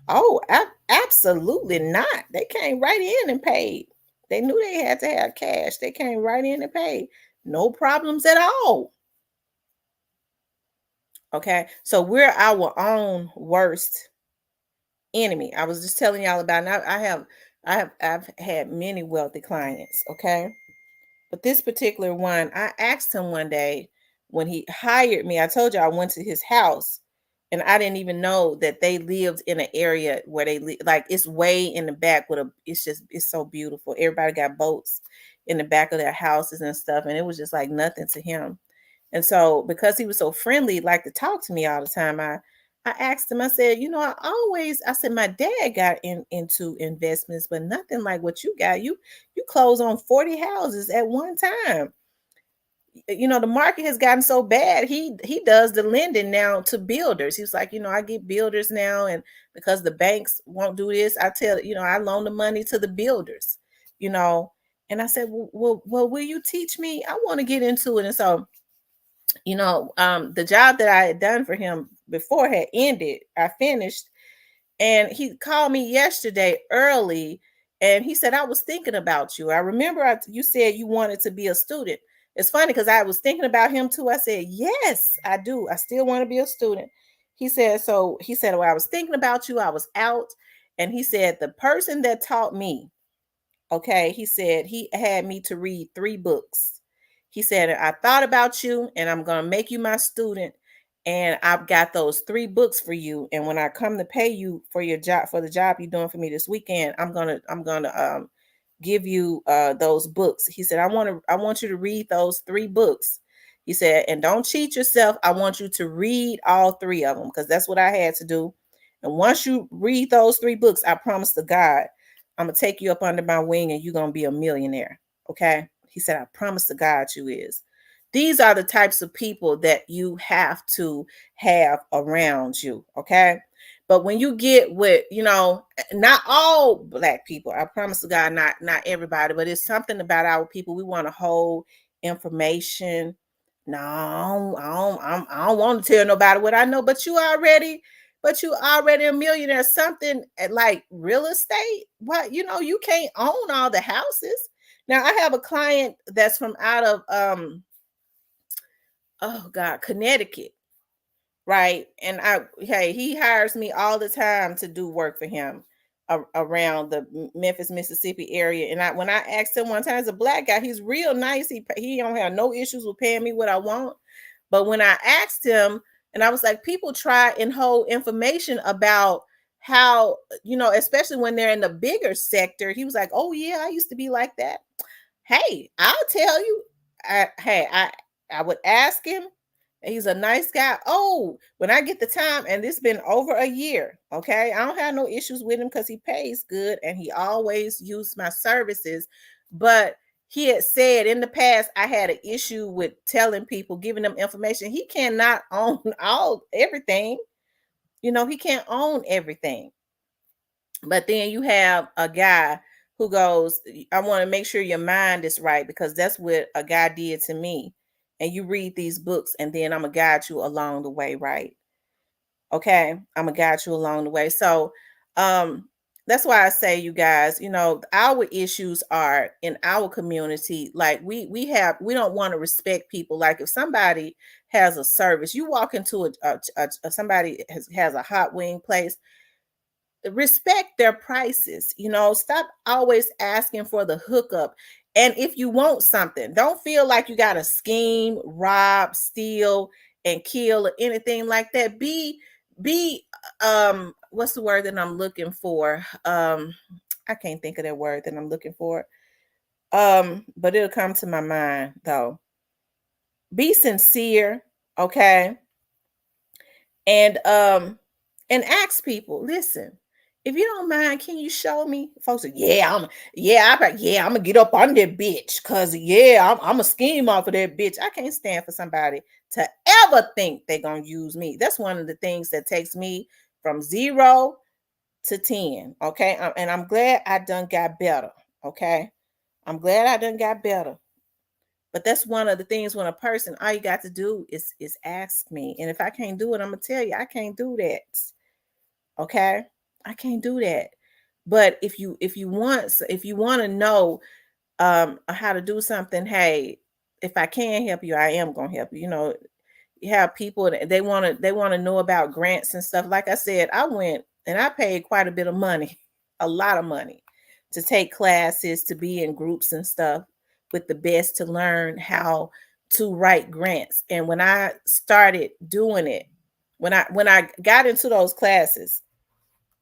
Oh, absolutely not. They came right in and paid. They knew they had to have cash. They came right in and paid. No problems at all. Okay, so we're our own worst enemy. I was just telling y'all about. Now I've had many wealthy clients. Okay, but this particular one, I asked him one day when he hired me. I told you I went to his house, and I didn't even know that they lived in an area where they live. Like it's way in the back with a. It's so beautiful. Everybody got boats in the back of their houses and stuff, and it was just like nothing to him. And so because he was so friendly, like to talk to me all the time, I asked him, I said, you know, I said, my dad got into investments, but nothing like what you got. You close on 40 houses at one time. You know, the market has gotten so bad. He does the lending now to builders. He was like, you know, I get builders now, and because the banks won't do this, I loan the money to the builders, you know. And I said, well, will you teach me? I want to get into it. And so the job that I had done for him before had ended. I finished, and he called me yesterday early, and he said, I was thinking about you. I remember you said you wanted to be a student. It's funny because I was thinking about him too. I said, yes, I do. I still want to be a student. He said, well, I was thinking about you. I was out. And he said, the person that taught me, okay, he said he had me to read 3 books. He said, I thought about you and I'm going to make you my student. And I've got those 3 books for you. And when I come to pay you for your job, for the job you're doing for me this weekend, I'm going to give you those books. He said, I want you to read those 3 books. He said, and don't cheat yourself. I want you to read all 3 of them because that's what I had to do. And once you read those 3 books, I promise to God, I'm gonna take you up under my wing and you're gonna be a millionaire. Okay. He said, I promise to God you is. These are the types of people that you have to have around you. Okay. But when you get with, not all Black people, I promise to God, not everybody, but it's something about our people. We want to hold information. No, I don't want to tell nobody what I know, but you already a millionaire. Something like real estate. What, you can't own all the houses. Now I have a client that's from out of oh God, Connecticut, right? And he hires me all the time to do work for him around the Memphis, Mississippi area. And when I asked him one time, as a Black guy, he's real nice. He don't have no issues with paying me what I want. But when I asked him, and I was like, people try and hold information about how, especially when they're in the bigger sector. He was like, oh yeah, I used to be like that. Hey, I'll tell you. I would ask him. He's a nice guy. Oh, when I get the time, and this been over a year, okay, I don't have no issues with him because he pays good and he always used my services. But he had said in the past I had an issue with telling people, giving them information. He cannot own everything. He can't own everything. But then you have a guy who goes, I want to make sure your mind is right, because that's what a guy did to me. And you read these books, and then I'm going to guide you along the way, right? Okay. I'm going to guide you along the way. So that's why I say, you guys, our issues are in our community. Like we don't want to respect people. Like if somebody has a service, you walk into somebody has a hot wing place, respect their prices. Stop always asking for the hookup. And if you want something, don't feel like you got to scheme, rob, steal, and kill or anything like that. Be what's the word that I'm looking for? I can't think of that word that I'm looking for. But it'll come to my mind though. Be sincere, okay? And ask people, listen, if you don't mind, can you show me? Folks say, I'm gonna get up on that bitch, cause I'm a scheme off of that bitch. I can't stand for somebody to ever think they're gonna use me. That's one of the things that takes me from 0 to 10. Okay. And I'm glad I done got better. Okay. I'm glad I done got better. But that's one of the things, when a person, all you got to do is ask me. And if I can't do it, I'm gonna tell you I can't do that. Okay, I can't do that. But if you want to know how to do something, hey, if I can help you, I am gonna help you. You have people that they want to know about grants and stuff. Like I said, I went and I paid quite a bit of money, a lot of money, to take classes, to be in groups and stuff with the best, to learn how to write grants. And when I started doing it, when I got into those classes,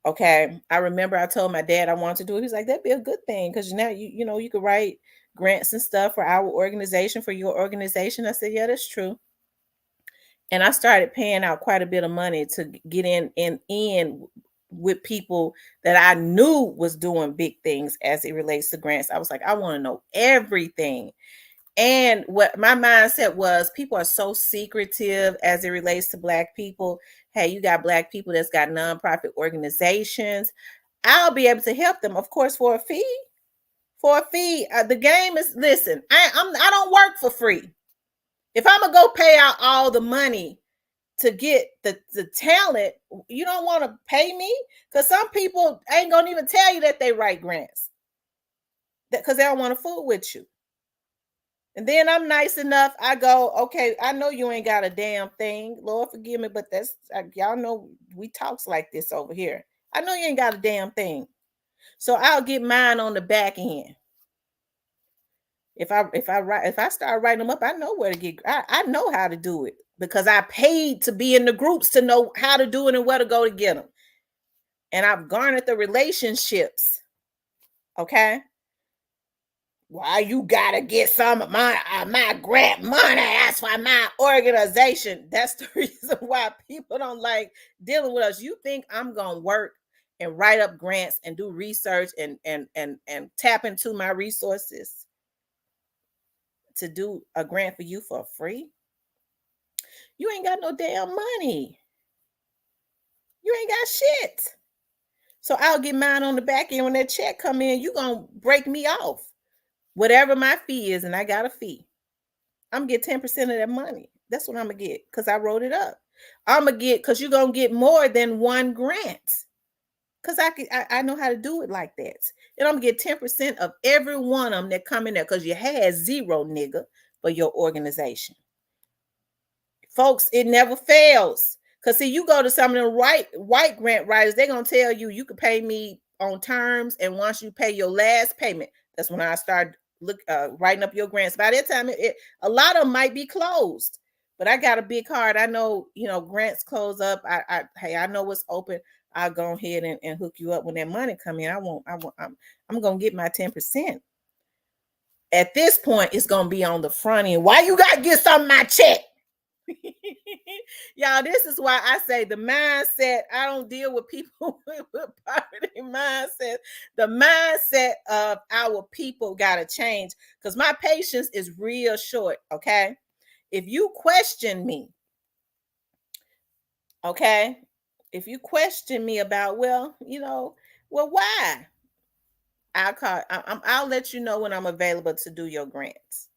okay, I remember I told my dad I wanted to do it. He's like, that'd be a good thing, because now you could write grants and stuff for our organization, for your organization. I said, yeah, that's true. And I started paying out quite a bit of money to get in with people that I knew was doing big things as it relates to grants. I was like, I want to know everything. And what my mindset was, people are so secretive as it relates to Black people. Hey, you got Black people that's got nonprofit organizations. I'll be able to help them, of course, for a fee. For a fee. The game is, listen, I don't work for free. If I'm gonna go pay out all the money to get the talent, you don't want to pay me, because some people ain't gonna even tell you that they write grants, because they don't want to fool with you. And then I'm nice enough. I go, okay, I know you ain't got a damn thing. Lord forgive me, but that's, y'all know we talks like this over here. I know you ain't got a damn thing. So I'll get mine on the back end. If I start writing them up, I know where to get. I know how to do it, because I paid to be in the groups to know how to do it and where to go to get them. And I've garnered the relationships. Okay. Why you gotta get some of my grant money? That's why my organization. That's the reason why people don't like dealing with us. You think I'm gonna work and write up grants and do research and tap into my resources to do a grant for you for free? You ain't got no damn money. You ain't got shit. So I'll get mine on the back end when that check come in. You gonna break me off. Whatever my fee is, and I got a fee. I'm gonna get 10% of that money. That's what I'm gonna get because I wrote it up. I'm gonna get because you're gonna get more than one grant. Cause I know how to do it like that. And I'm gonna get 10% of every one of them that come in there because you had zero, nigga, for your organization. Folks, it never fails. Cause see, you go to some of the white grant writers, they're gonna tell you you can pay me on terms, and once you pay your last payment, that's when I start writing up your grants. By that time, a lot of them might be closed. But I got a big heart. I know, grants close up. I know what's open. I'll go ahead and hook you up when that money come in. I'm gonna get my 10%. At this point, it's gonna be on the front end. Why you gotta get some of my check? Y'all, this is why I say the mindset. I don't deal with people with poverty mindset. The mindset of our people got to change because my patience is real short. Okay, if you question me, okay, if you question me about, well, why? I'll let you know when I'm available to do your grants.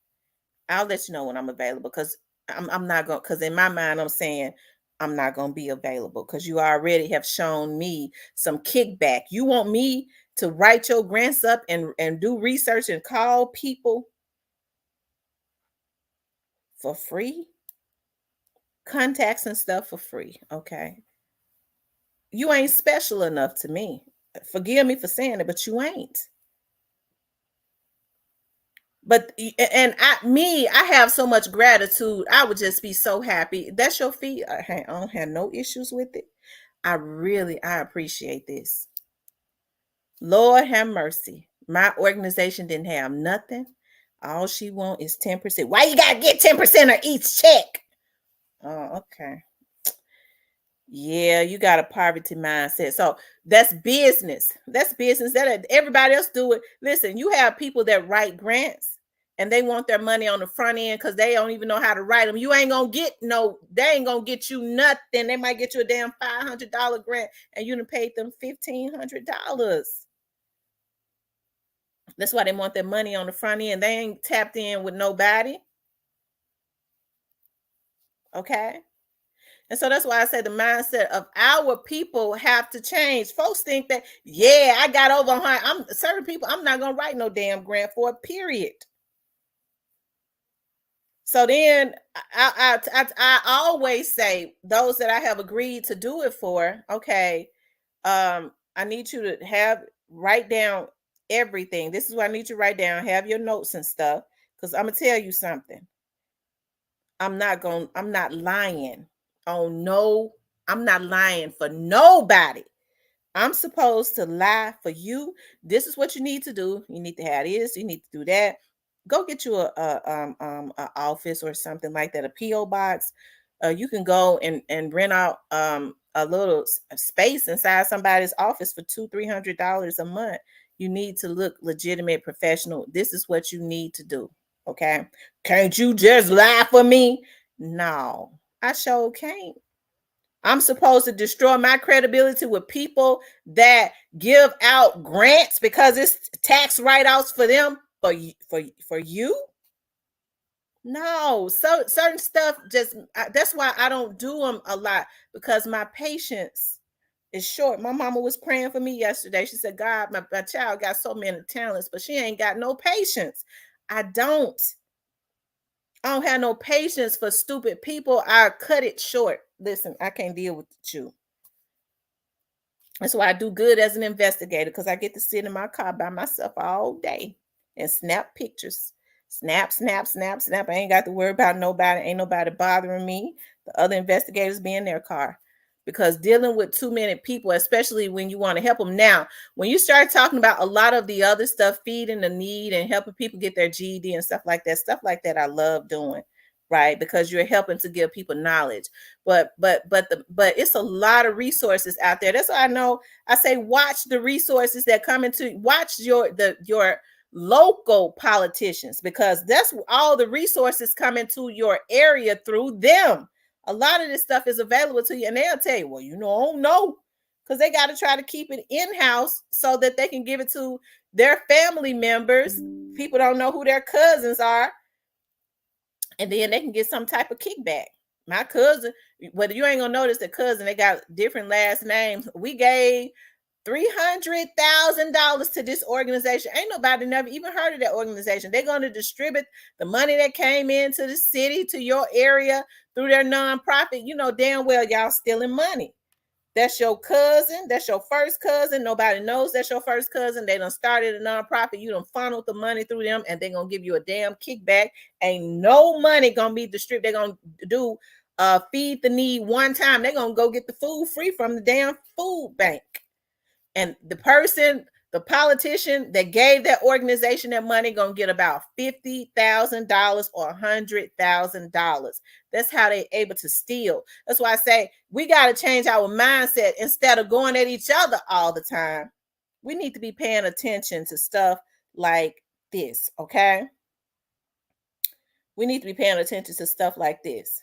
I'll let you know when I'm available because I'm not going, because in my mind I'm saying I'm not going to be available because you already have shown me some kickback. You want me to write your grants up and do research and call people for free, contacts and stuff for free. Okay, you ain't special enough to me. Forgive me for saying it, but you ain't. But I have so much gratitude. I would just be so happy. That's your fee. I don't have no issues with it. I appreciate this. Lord have mercy. My organization didn't have nothing. All she want is 10%. Why you gotta get 10% of each check? Oh, okay. Yeah, you got a poverty mindset. So that's business. That's business. That everybody else do it. Listen, you have people that write grants and they want their money on the front end because they don't even know how to write them. You ain't gonna get they ain't gonna get you nothing. They might get you a damn $500 grant and you done paid them $1,500. That's why they want their money on the front end. They ain't tapped in with nobody. Okay. And so that's why I say the mindset of our people have to change. Folks think that, yeah, I got over 100. I'm certain people, I'm not gonna write no damn grant for, period. So then I always say those that I have agreed to do it for, okay, I need you to write down everything. This is what I need you to write down, have your notes and stuff. Because I'm gonna tell you something. I'm not lying on no, I'm not lying for nobody. I'm supposed to lie for you. This is what you need to do. You need to have this. You need to do that. Go get you a office or something like that, a PO box. You can go and rent out a little space inside somebody's office for $200-$300 a month. You need to look legitimate, professional. This is what you need to do. Okay, can't you just lie for me? No, I sure can't. I'm supposed to destroy my credibility with people that give out grants because it's tax write-offs for them for you? No, so certain stuff that's why I don't do them a lot because my patience is short. My mama was praying for me yesterday. She said, God, my child got so many talents, but she ain't got no patience. I don't have no patience for stupid people. I cut it short. Listen, I can't deal with you. That's why I do good as an investigator because I get to sit in my car by myself all day and snap pictures. Snap, snap, snap, snap. I ain't got to worry about nobody. Ain't nobody bothering me. The other investigators be in their car. because dealing with too many people, especially when you want to help them. Now, when you start talking about a lot of the other stuff, feeding the need and helping people get their GED and stuff like that, I love doing, right? Because you're helping to give people knowledge. But it's a lot of resources out there. That's why I know I say watch the resources that come into, watch your local politicians, because that's all the resources come into your area through them. A lot of this stuff is available to you, and they'll tell you, well, I don't know, because they got to try to keep it in-house so that they can give it to their family members. People don't know who their cousins are, and then they can get some type of kickback. My cousin, whether you ain't gonna notice the cousin, they got different last names. We gave $300,000 to this organization. Ain't nobody never even heard of that organization. They're going to distribute the money that came into the city to your area through their nonprofit. You know damn well y'all stealing money. That's your cousin. That's your first cousin. Nobody knows that's your first cousin. They done started a nonprofit. You done funneled the money through them, and they're going to give you a damn kickback. Ain't no money going to be distributed. They're going to do feed the need one time. They're going to go get the food free from the damn food bank. And the politician that gave that organization that money gonna get about $50,000 or $100,000. That's how they able to steal. That's why I say we got to change our mindset. Instead of going at each other all the time, we need to be paying attention to stuff like this, okay? We need to be paying attention to stuff like this,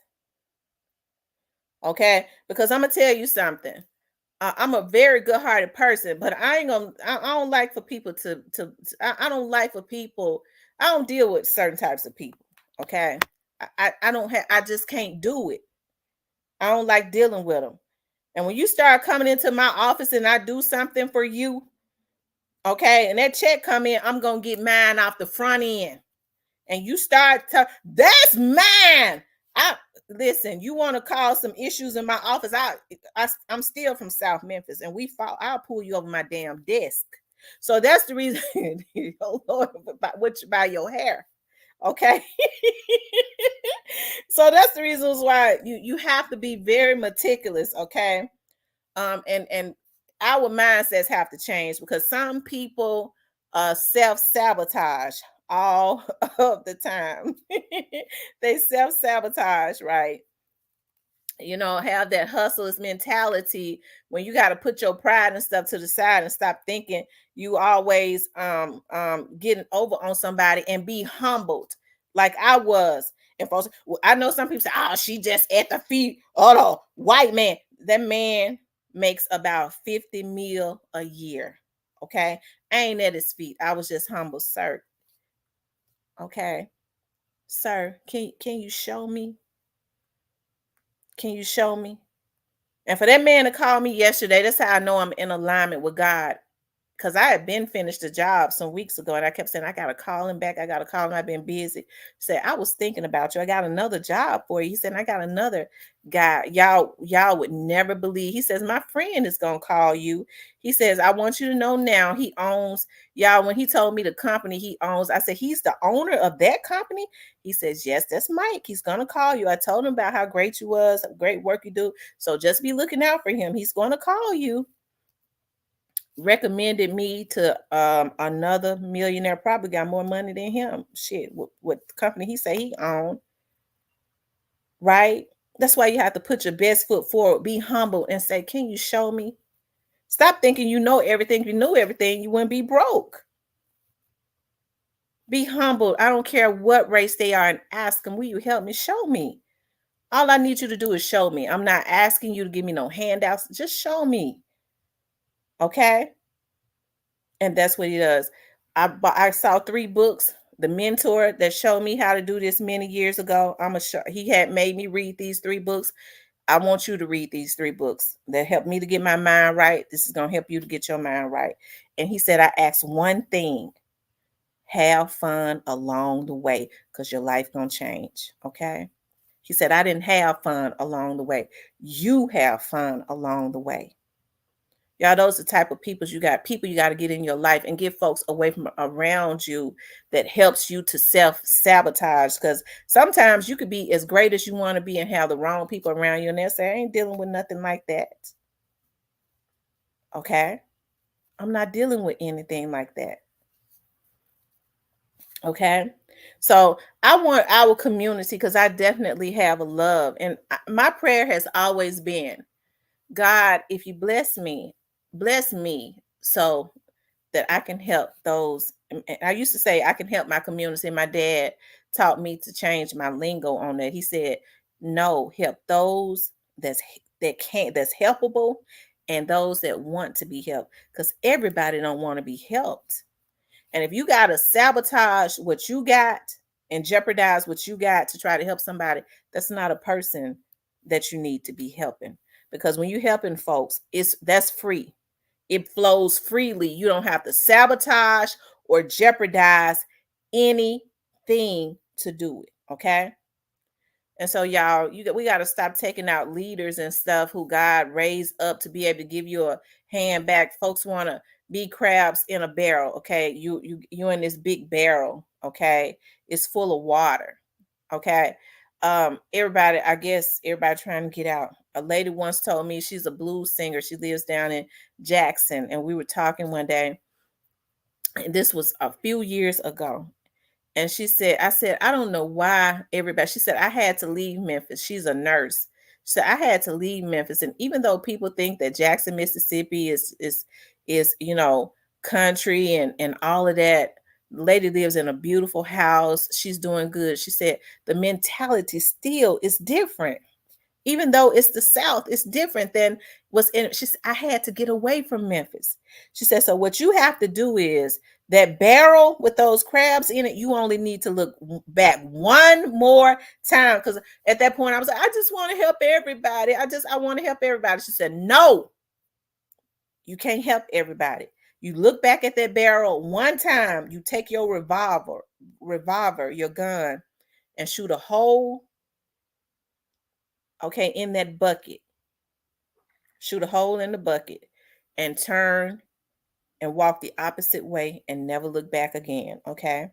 okay? Because I'm gonna tell you something. I'm a very good-hearted person, but I don't like for people I don't like for people. I don't deal with certain types of people. Okay, I just can't do it. I don't like dealing with them. And when you start coming into my office and I do something for you, okay, and that check come in, I'm gonna get mine off the front end. And you start to, that's mine. Listen, you want to cause some issues in my office, I'm still from South Memphis, and I'll pull you over my damn desk. So that's the reason. Oh Lord, by your hair, okay? So that's the reasons why you have to be very meticulous, okay? And our mindsets have to change, because some people self-sabotage all of the time. They self-sabotage, right? Have that hustlers mentality when you got to put your pride and stuff to the side and stop thinking you always getting over on somebody, and be humbled like I was. And folks, I know some people say, oh, she just at the feet of the white man. That man makes about 50 mil a year. Okay, I ain't at his feet. I was just humble, sir. Okay, sir, can you show me? Can you show me? And for that man to call me yesterday, that's how I know I'm in alignment with God. Because I had been finished the job some weeks ago, and I kept saying, I got to call him back. I got to call him. I've been busy. He said, I was thinking about you. I got another job for you. He said, I got another guy. Y'all would never believe. He says, my friend is going to call you. He says, I want you to know now he owns, y'all, when he told me the company he owns, I said, he's the owner of that company? He says, yes, that's Mike. He's going to call you. I told him about how great you was, great work you do. So just be looking out for him. He's going to call you. Recommended me to another millionaire, probably got more money than him. Shit, what company he say he owned, right? That's why you have to put your best foot forward. Be humble and say, can you show me? Stop thinking you know everything. If you knew everything, you wouldn't be broke. Be humble. I don't care what race they are, and ask them, will you help me? Show me. All I need you to do is show me. I'm not asking you to give me no handouts. Just show me. Okay? And that's what he does. I saw 3 books. The mentor that showed me how to do this many years ago. He had made me read these 3 books. I want you to read these 3 books that helped me to get my mind right. This is going to help you to get your mind right. And he said, I asked one thing: have fun along the way, because your life going to change. Okay. He said, I didn't have fun along the way. You have fun along the way. Y'all, those are the type of people you got to get in your life and get folks away from around you that helps you to self-sabotage. Because sometimes you could be as great as you want to be and have the wrong people around you, and they'll say, I ain't dealing with nothing like that. Okay? I'm not dealing with anything like that. Okay? So I want our community, because I definitely have a love. And my prayer has always been, God, if you bless me so that I can help those. And I used to say I can help my community. My dad taught me to change my lingo on that. He said, no, help those that's helpable, and those that want to be helped. Because everybody don't want to be helped. And if you gotta sabotage what you got and jeopardize what you got to try to help somebody, that's not a person that you need to be helping. Because when you're helping folks, that's free. It flows freely. You don't have to sabotage or jeopardize anything to do it. Okay. And so, y'all, we got to stop taking out leaders and stuff who God raised up to be able to give you a hand back. Folks want to be crabs in a barrel. Okay, you in this big barrel. Okay, it's full of water. Okay, everybody, I guess everybody trying to get out. A lady once told me she's a blues singer. She lives down in Jackson, and we were talking one day. And this was a few years ago, and she said, I said, I don't know why everybody, she said, I had to leave Memphis. She's a nurse. She said, I had to leave Memphis. And even though people think that Jackson, Mississippi is, country and all of that, the lady lives in a beautiful house. She's doing good. She said, the mentality still is different. Even though it's the South, it's different than what's in it. She said, I had to get away from Memphis. She said, so what you have to do is that barrel with those crabs in it, you only need to look back one more time. Because at that point, I was like, I just want to help everybody. I want to help everybody. She said, no, you can't help everybody. You look back at that barrel one time, you take your revolver, your gun, and shoot a hole, okay, in that bucket. Shoot a hole in the bucket and turn and walk the opposite way and never look back again. Okay.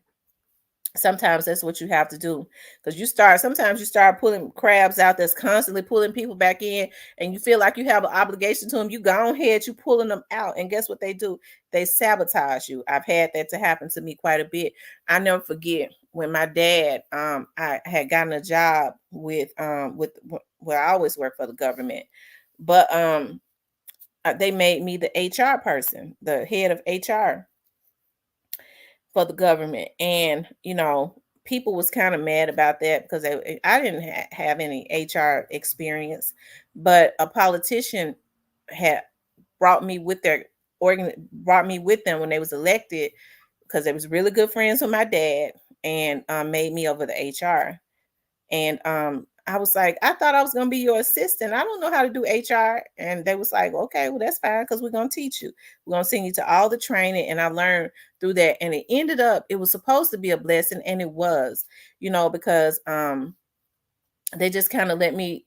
Sometimes that's what you have to do, because sometimes you start pulling crabs out that's constantly pulling people back in, and you feel like you have an obligation to them. You go ahead, you pulling them out, and guess what they do? They sabotage you. I've had that to happen to me quite a bit. I never forget when my dad, I had gotten a job with where I always work for the government, but they made me the HR person, the head of HR for the government. And people was kind of mad about that because I didn't have any HR experience, but a politician had brought me with brought me with them when they was elected, because they was really good friends with my dad, and made me over the HR. And I was like, I thought I was gonna be your assistant. I don't know how to do HR. And they was like, okay, well, that's fine, because we're gonna teach you. We're gonna send you to all the training. And I learned through that. And it ended up, it was supposed to be a blessing, and it was, because they just kind of let me,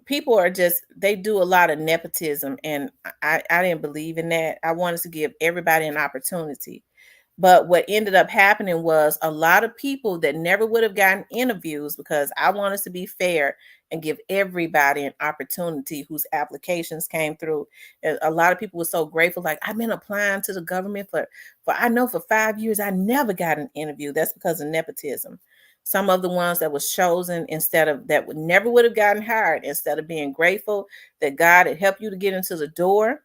people are just, they do a lot of nepotism, and I didn't believe in that. I wanted to give everybody an opportunity. But what ended up happening was a lot of people that never would have gotten interviews, because I wanted to be fair and give everybody an opportunity whose applications came through. And a lot of people were so grateful. Like, I've been applying to the government for I know for 5 years, I never got an interview. That's because of nepotism. Some of the ones that was chosen that would never would have gotten hired, instead of being grateful that God had helped you to get into the door,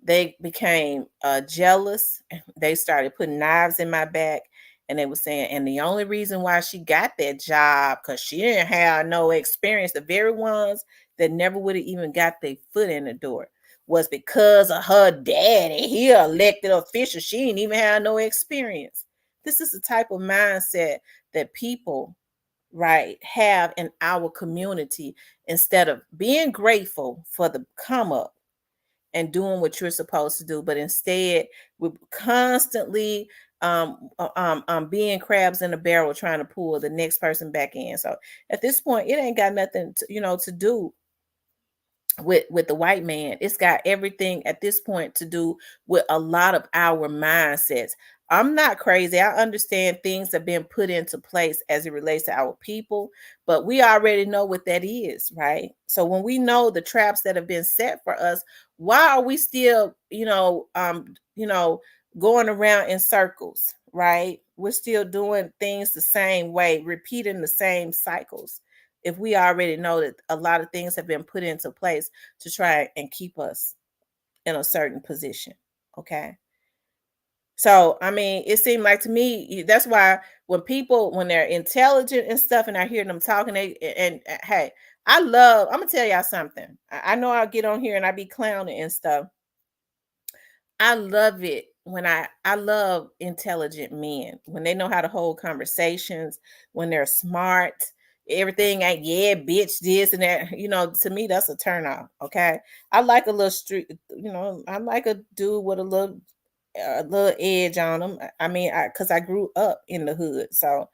they became jealous. They started putting knives in my back, and they were saying, and the only reason why she got that job, because she didn't have no experience. The very ones that never would have even got their foot in the door was because of her daddy. He elected official. She didn't even have no experience. This is the type of mindset that people, right, have in our community, instead of being grateful for the come up and doing what you're supposed to do, but instead we're constantly being crabs in a barrel, trying to pull the next person back in. So at this point, it ain't got nothing to do with the white man. It's got everything at this point to do with a lot of our mindsets. I'm not crazy. I understand things have been put into place as it relates to our people, but we already know what that is, right? So when we know the traps that have been set for us, why are we still, going around in circles, right? We're still doing things the same way, repeating the same cycles, if we already know that a lot of things have been put into place to try and keep us in a certain position. Okay. So, I mean, it seemed like to me, that's why when they're intelligent and stuff, and I hear them talking, hey, I'm going to tell y'all something. I know I'll get on here and I be clowning and stuff. I love it when I love intelligent men when they know how to hold conversations, when they're smart. Everything ain't yeah, bitch, this and that. To me, that's a turn off. Okay, I like a little street. I like a dude with a little edge on him. I mean, because I grew up in the hood, so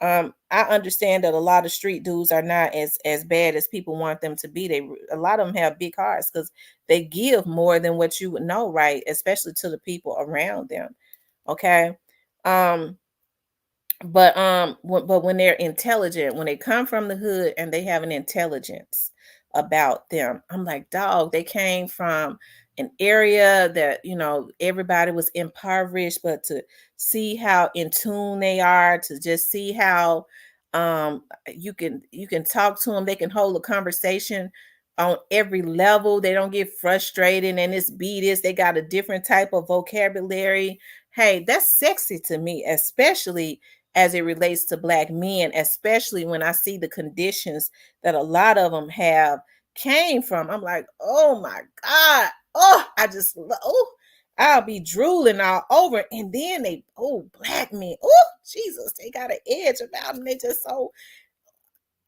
I understand that a lot of street dudes are not as bad as people want them to be. A lot of them have big hearts because they give more than what you would know, right? Especially to the people around them. Okay. Um, but when they're intelligent, when they come from the hood and they have an intelligence about them, I'm like, dog, they came from an area that everybody was impoverished, but to see how in tune they are, to just see how you can talk to them, they can hold a conversation on every level. They don't get frustrated and it's beat is they got a different type of vocabulary. Hey, that's sexy to me, especially as it relates to Black men, especially when I see the conditions that a lot of them have came from. I'm like, oh my God. Oh, I'll be drooling all over. And then Black men. Oh, Jesus, they got an edge about them. They just so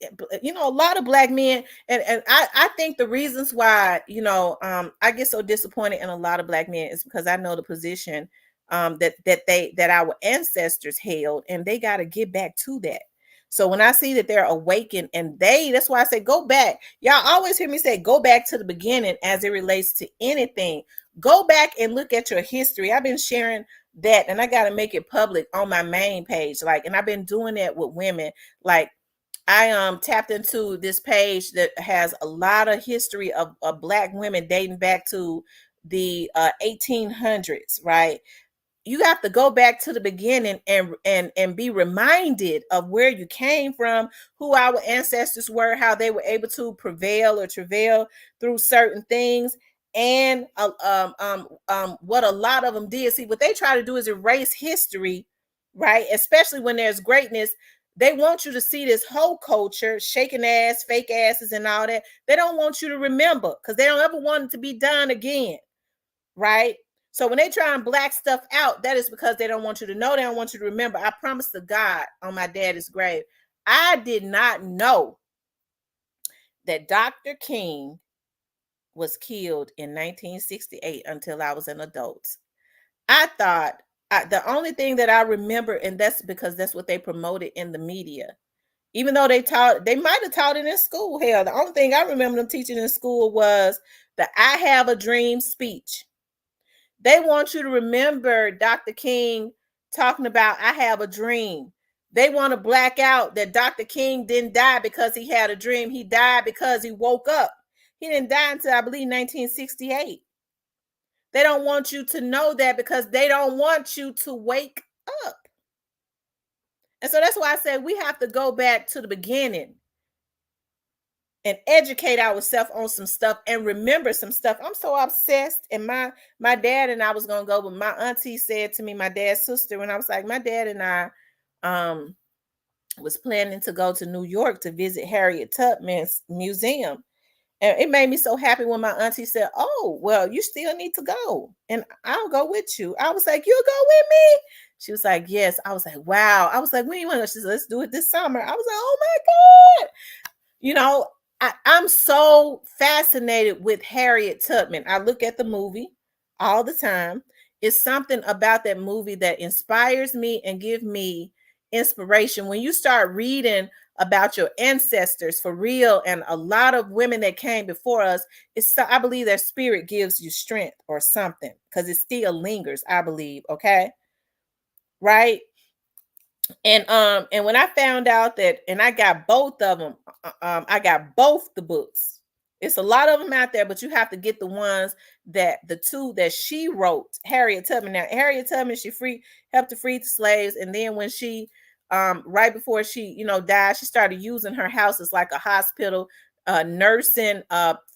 a lot of Black men, and I think the reasons why I get so disappointed in a lot of Black men is because I know the position that our ancestors held, and they got to get back to that. So when I see that they're awakened, and that's why I say go back. Y'all always hear me say go back to the beginning as it relates to anything. Go back and look at your history. I've been sharing that, and I got to make it public on my main page, and I've been doing that with women. I tapped into this page that has a lot of history of Black women dating back to the 1800s, right? You have to go back to the beginning and be reminded of where you came from, who our ancestors were, how they were able to prevail or travail through certain things, and what a lot of them did. See, what they try to do is erase history, right? Especially when there's greatness. They want you to see this whole culture, shaking ass, fake asses, and all that. They don't want you to remember because they don't ever want it to be done again, right? So when they try and black stuff out, that is because they don't want you to know. They don't want you to remember. I promise to God on my daddy's grave, I did not know that Dr. King was killed in 1968 until I was an adult. I thought the only thing that I remember, and that's because that's what they promoted in the media. Even though they might have taught it in school. Hell, the only thing I remember them teaching in school was the I Have a Dream speech. They want you to remember Dr. King talking about I have a dream. They want to black out that Dr. King didn't die because he had a dream. He died because he woke up. He didn't die until I believe 1968. They don't want you to know that because they don't want you to wake up. And so that's why I said we have to go back to the beginning and educate ourselves on some stuff and remember some stuff. I'm so obsessed. And my dad and I was gonna go, but my auntie said to me, my dad's sister, when I was like, my dad and I was planning to go to New York to visit Harriet Tubman's museum. And it made me so happy when my auntie said, oh, well, you still need to go. And I'll go with you. I was like, you'll go with me? She was like, yes. I was like, wow. I was like, when you want to go? She said, let's do it this summer. I was like, oh my God. I'm so fascinated with Harriet Tubman. I look at the movie all the time. It's something about that movie that inspires me and give me inspiration. When you start reading about your ancestors for real, and a lot of women that came before us, I believe their spirit gives you strength or something, because it still lingers, I believe. Okay. Right. And when I found out that, and I got both of them, I got both the books. It's a lot of them out there, but you have to get the ones the two that she wrote, Harriet Tubman. Now, Harriet Tubman, she helped to free the slaves, and then when she, right before she, died, she started using her house as like a hospital, nursing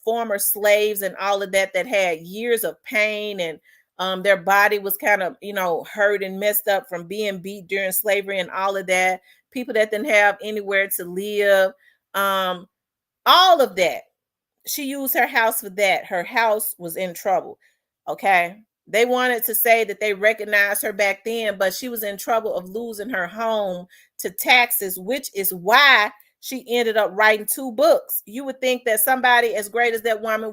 former slaves and all of that had years of pain, and their body was kind of, hurt and messed up from being beat during slavery and all of that. People that didn't have anywhere to live, all of that. She used her house for that. Her house was in trouble. Okay. They wanted to say that they recognized her back then, but she was in trouble of losing her home to taxes, which is why she ended up writing 2 books. You would think that somebody as great as that woman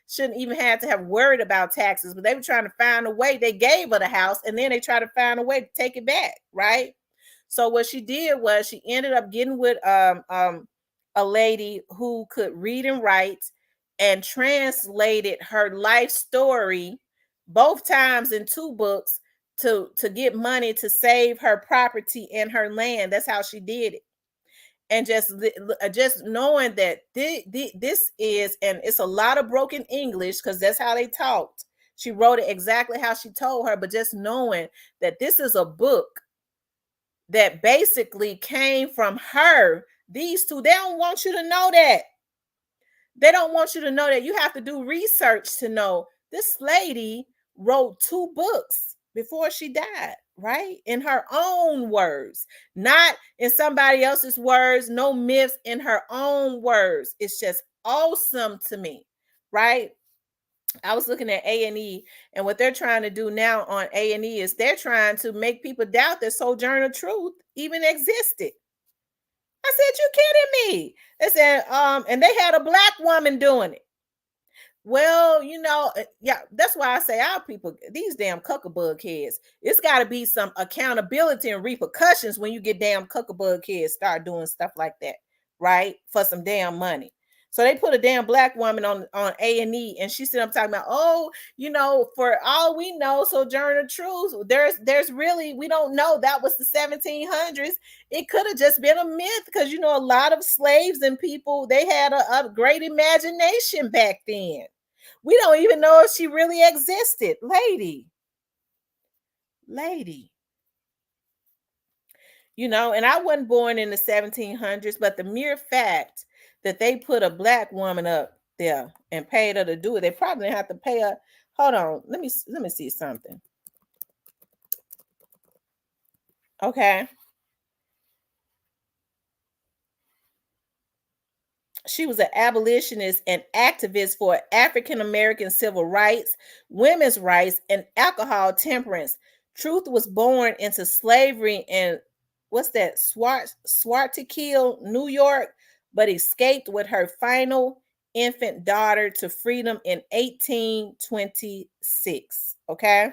shouldn't even have to have worried about taxes, but they were trying to find a way. They gave her the house, and then they tried to find a way to take it back, right? So what she did was she ended up getting with a lady who could read and write, and translated her life story both times in 2 books to get money to save her property and her land. That's how she did it. And just knowing that this is, and it's a lot of broken English because that's how they talked. She wrote it exactly how she told her, but just knowing that this is a book that basically came from her. These 2, they don't want you to know that. They don't want you to know that. You have to do research to know this lady wrote 2 books before she died, right? In her own words, not in somebody else's words, no myths, in her own words. It's just awesome to me, right? I was looking at A&E, and what they're trying to do now on A&E is they're trying to make people doubt that Sojourner Truth even existed. I said, you kidding me? They said, and they had a Black woman doing it. Well, yeah, that's why I say our people, these damn cuckabug heads, it's got to be some accountability and repercussions when you get damn cuckabug heads start doing stuff like that, right? For some damn money. So they put a damn Black woman on A&E, and she said, I'm talking about, for all we know, Sojourner Truth, there's really, we don't know. That was the 1700s. It could have just been a myth, because a lot of slaves and people, they had a great imagination back then. We don't even know if she really existed. Lady. And I wasn't born in the 1700s, but the mere fact that they put a Black woman up there and paid her to do it, they probably didn't have to pay her. Hold on. Let me see something. Okay. She was an abolitionist and activist for African American civil rights, women's rights, and alcohol temperance. Truth was born into slavery in Swartikill, New York, but escaped with her final infant daughter to freedom in 1826. Okay.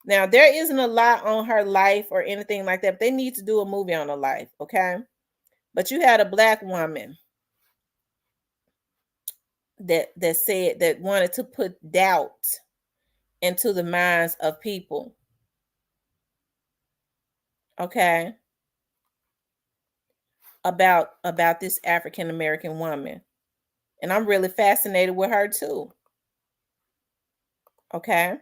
Now, there isn't a lot on her life or anything like that, but they need to do a movie on her life. Okay. But you had a Black woman that said, that wanted to put doubt into the minds of people. Okay. About this African American woman. And I'm really fascinated with her too. Okay.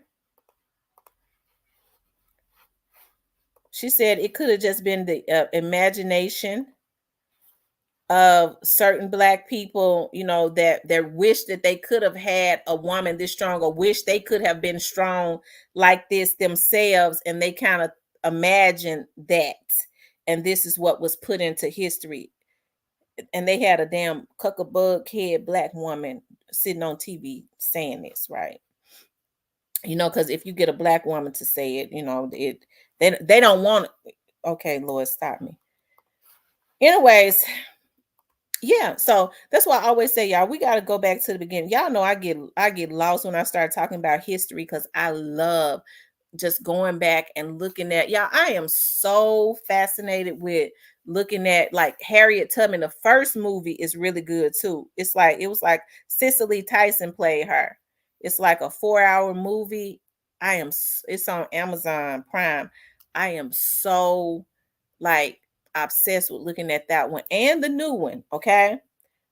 She said it could have just been the imagination of certain Black people, that wish that they could have had a woman this strong, or wish they could have been strong like this themselves, and they kind of imagine that, and this is what was put into history. And they had a damn cuckabug head Black woman sitting on TV saying this, right? Because if you get a Black woman to say it, they don't want it. Okay, Lord, stop me. Anyways, yeah, so that's why I always say, y'all, we got to go back to the beginning. Y'all know I get lost when I start talking about history, because I love just going back and looking at, y'all, I am so fascinated with looking at like Harriet Tubman. The first movie is really good too. It's like, it was like Cicely Tyson played her. It's like a 4-hour movie. It's on Amazon Prime. I am so like obsessed with looking at that one and the new one. Okay.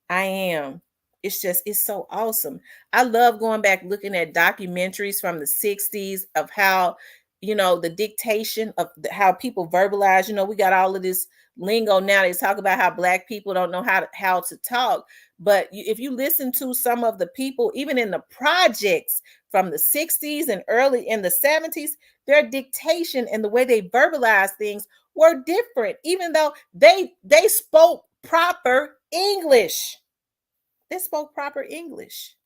I am. It's so awesome. I love going back looking at documentaries from the 60s of how, the dictation of how people verbalize. We got all of this lingo now. They talk about how black people don't know how to talk. But if you listen to some of the people, even in the projects from the 60s and early in the 70s, their dictation and the way they verbalize things were different, even though they spoke proper English. They spoke proper English.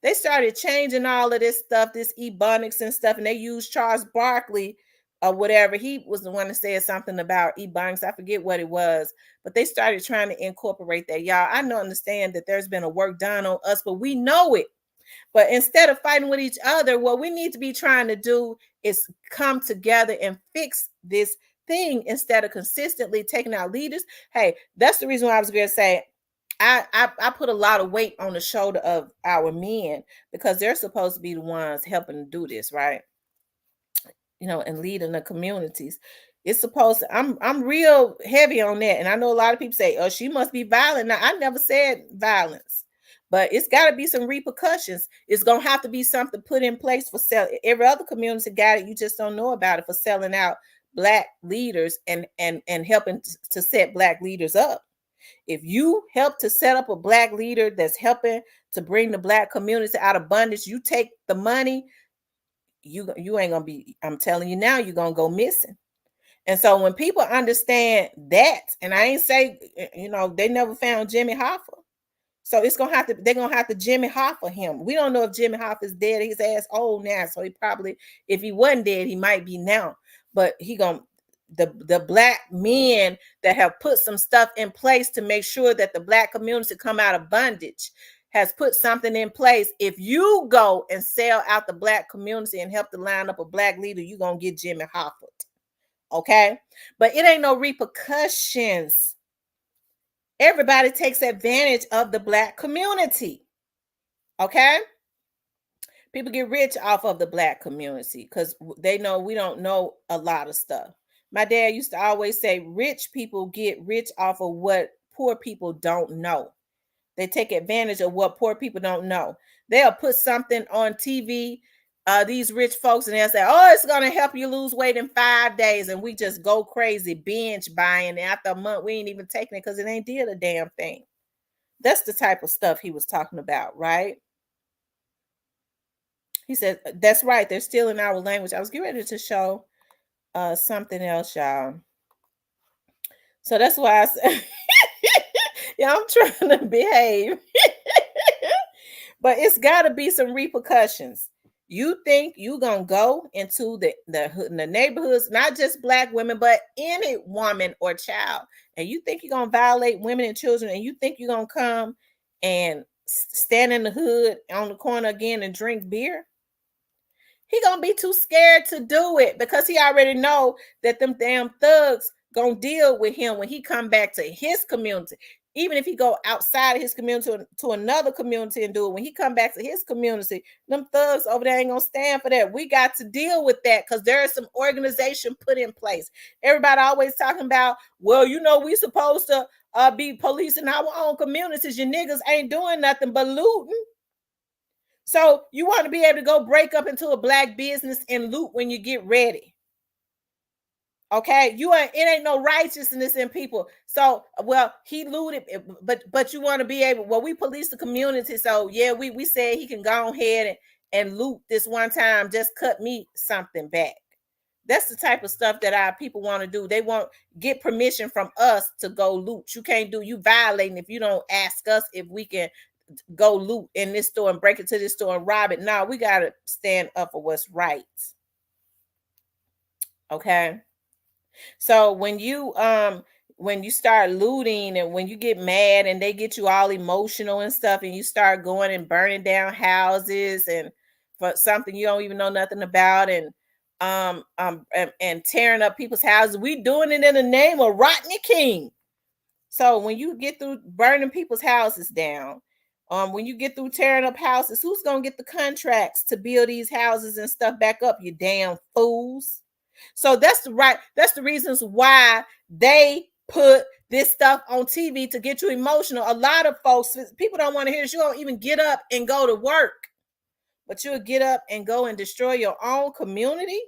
They started changing all of this stuff, this ebonics and stuff, and they used Charles Barkley or whatever. He was the one that said something about ebonics. I forget what it was, but they started trying to incorporate that. Y'all, I don't understand that there's been a work done on us, but we know it. But instead of fighting with each other, what we need to be trying to do is come together and fix this thing instead of consistently taking out leaders. Hey, that's the reason why I was going to say I put a lot of weight on the shoulder of our men because they're supposed to be the ones helping to do this, right? And leading the communities. It's supposed to, I'm real heavy on that. And I know a lot of people say, oh, she must be violent. Now, I never said violence, but it's got to be some repercussions. It's going to have to be something put in place for selling. Every other community got it. You just don't know about it, for selling out black leaders and helping to set black leaders up. If you help to set up a black leader that's helping to bring the black community out of bondage, you take the money, you ain't gonna be, I'm telling you now, you're gonna go missing. And so when people understand that, and I ain't say, they never found Jimmy Hoffa. So they're gonna have to Jimmy Hoffa him. We don't know if Jimmy Hoffa is dead. His ass old now. So he probably, if he wasn't dead, he might be now. But the black men that have put some stuff in place to make sure that the black community come out of bondage has put something in place. If you go and sell out the black community and help to line up a black leader, you're gonna get Jimmy Hoffa. Okay, but it ain't no repercussions. Everybody takes advantage of the black community. Okay, people get rich off of the black community because they know we don't know a lot of stuff. My dad used to always say rich people get rich off of what poor people don't know. They take advantage of what poor people don't know. They'll put something on TV, these rich folks, and they'll say, oh, it's going to help you lose weight in 5 days. And we just go crazy, binge buying. And after a month, we ain't even taking it because it ain't did a damn thing. That's the type of stuff he was talking about, right? He said, that's right. They're still in our language. I was getting ready to show something else, y'all. So that's why I said, yeah, I'm trying to behave. But it's got to be some repercussions. You think you're going to go into the neighborhoods, not just black women, but any woman or child, and you think you're going to violate women and children, and you think you're going to come and stand in the hood on the corner again and drink beer? He gonna be too scared to do it because he already know that them damn thugs gonna deal with him when he come back to his community. Even if he go outside of his community to another community and do it, when he come back to his community, them thugs over there ain't gonna stand for that. We got to deal with that because there is some organization put in place. Everybody always talking about, well, we supposed to be policing our own communities. You niggas ain't doing nothing but looting. So you want to be able to go break up into a black business and loot when you get ready. Okay, it ain't no righteousness in people. So, well, he looted, but you want to be able, well, we police the community. So yeah, we said he can go ahead and loot this one time, just cut me something back. That's the type of stuff that our people want to do. They won't get permission from us to go loot. You can't you violating if you don't ask us if we can go loot in this store and break into this store and rob it. No, we got to stand up for what's right. Okay. So when you start looting and when you get mad and they get you all emotional and stuff and you start going and burning down houses and for something you don't even know nothing about and and tearing up people's houses. We doing it in the name of Rodney King. So when you get through burning people's houses down, when you get through tearing up houses, who's gonna get the contracts to build these houses and stuff back up? You damn fools. So that's the reasons why they put this stuff on TV to get you emotional. A lot of folks, people don't want to hear this. You don't even get up and go to work, but you'll get up and go and destroy your own community.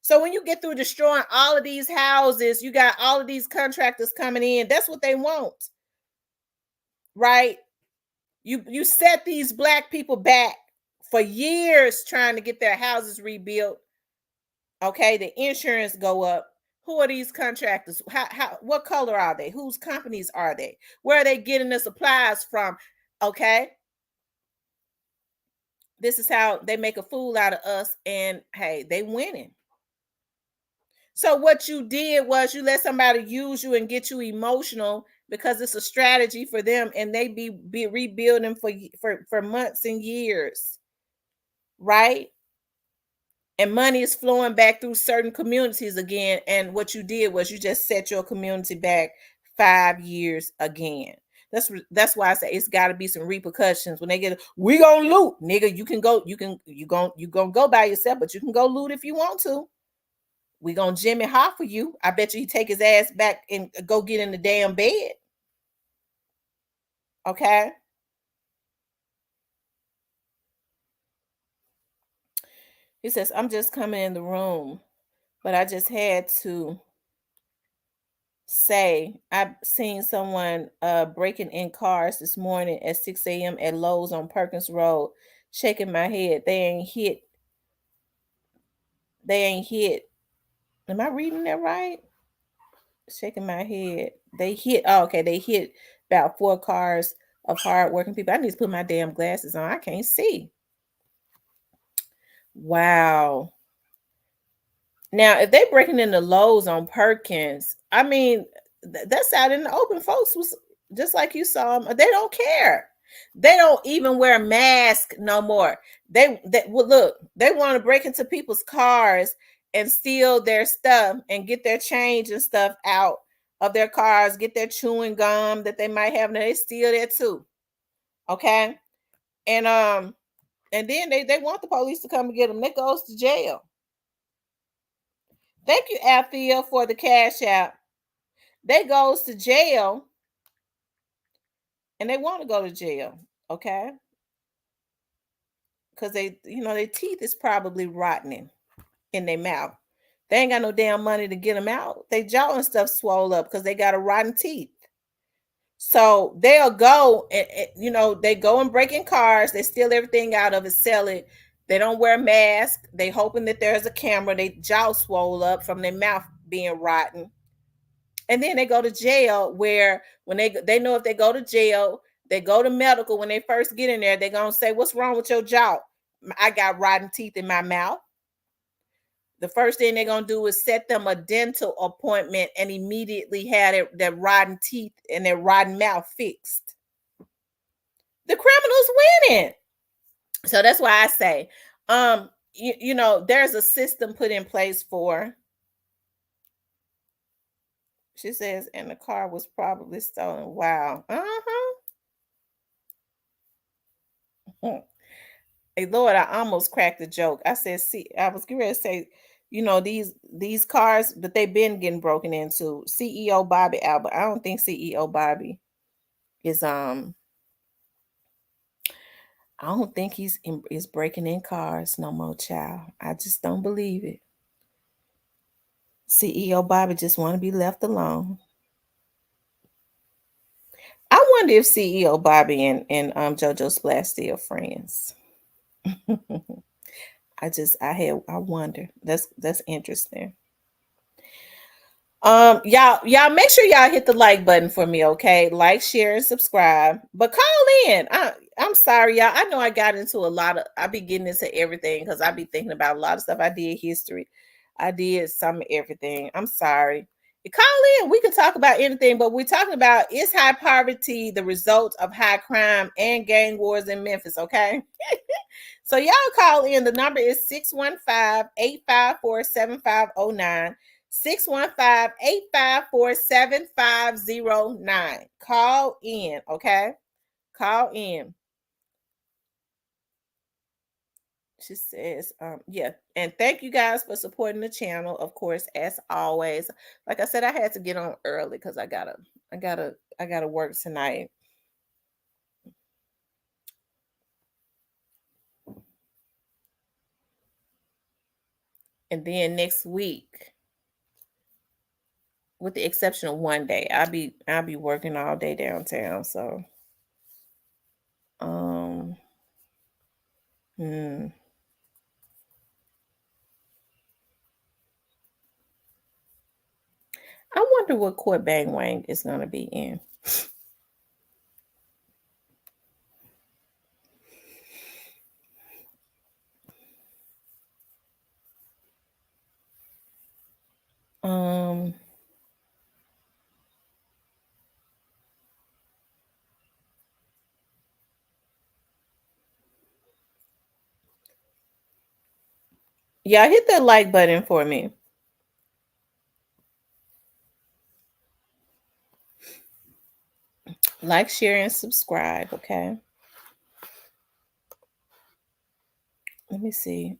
So when you get through destroying all of these houses, you got all of these contractors coming in. That's what they want, right? You set these black people back for years trying to get their houses rebuilt. Okay, the insurance go up. Who are these contractors? What color are they? Whose companies are they? Where are they getting the supplies from? Okay, this is how they make a fool out of us, and hey, they winning. So what you did was you let somebody use you and get you emotional because it's a strategy for them, and they be rebuilding for months and years, right? And money is flowing back through certain communities again. And what you did was you just set your community back 5 years again. That's why I say it's got to be some repercussions when they get. We gonna loot, nigga. You can go. You gonna go by yourself, but you can go loot if you want to. We gonna Jimmy Hoffa for you. I bet you he take his ass back and go get in the damn bed. Okay. He says, I'm just coming in the room, but I just had to say I've seen someone breaking in cars this morning at 6 a.m. at Lowe's on Perkins Road, shaking my head. They ain't hit. Am I reading that right? Shaking my head. They hit. Oh, okay. They hit about 4 cars of hardworking people. I need to put my damn glasses on. I can't see. Wow. Now, if they breaking into Lowe's on Perkins, I mean, that's out in the open. Folks was just like you saw them. They don't care. They don't even wear a mask no more. Well, look, they want to break into people's cars and steal their stuff and get their change and stuff out of their cars, get their chewing gum that they might have. Now they steal that too. Okay. And then they want the police to come and get them. That goes to jail. Thank you, Althea, for the cash app. They goes to jail, and they want to go to jail, okay? Because their teeth is probably rotting in their mouth. They ain't got no damn money to get them out. They jaw and stuff swole up because they got a rotten teeth. So they'll go and they go and break in cars. They steal everything out of it, sell it. They don't wear a mask. They hoping that there's a camera. They jaw swole up from their mouth being rotten. And then they go to jail where when they know if they go to jail, they go to medical. When they first get in there, they're going to say, what's wrong with your jaw? I got rotten teeth in my mouth. The first thing they're going to do is set them a dental appointment and immediately have their rotten teeth and their rotten mouth fixed. The criminals winning. So that's why I say, there's a system put in place for. She says, and the car was probably stolen. Wow. Hey, Lord, I almost cracked a joke. I said, see, I was going to say, these cars, but they've been getting broken into. CEO Bobby Albert. I don't think CEO Bobby is, I don't think is breaking in cars no more, child. I just don't believe it. CEO Bobby just want to be left alone. I wonder if CEO Bobby and JoJo Splash still friends. I wonder. That's interesting. Y'all make sure y'all hit the like button for me, okay? Like, share, and subscribe. But call in. I'm sorry, y'all. I know I got into a lot of. I be getting into everything because I be thinking about a lot of stuff. I did history. I did some of everything. I'm sorry. Call in. We can talk about anything, but we're talking about is high poverty the result of high crime and gang wars in Memphis, okay? So y'all call in. The number is 615-854-7509. 615-854-7509. Call in, okay? Call in. She says, yeah. And thank you guys for supporting the channel, of course, as always. Like I said, I had to get on early because I gotta work tonight. And then next week, with the exception of one day, I'll be working all day downtown. So um hmm. I wonder what court Bang Wang is gonna be in. Um yeah, hit that like button for me. Like, share, and subscribe, okay? Let me see.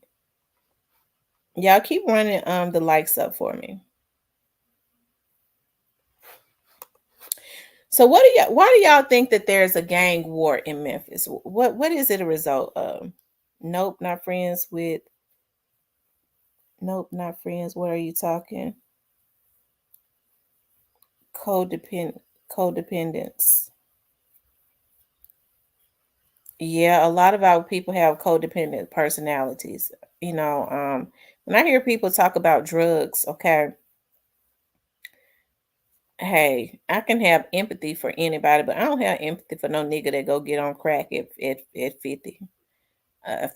Y'all keep running the likes up for me. So why do y'all think that there's a gang war in Memphis? What is it a result of? Nope, not friends with. Nope, not friends. What are you talking? Codependence. Yeah, a lot of our people have codependent personalities. When I hear people talk about drugs, okay, hey, I can have empathy for anybody, but I don't have empathy for no nigga that go get on crack at 50.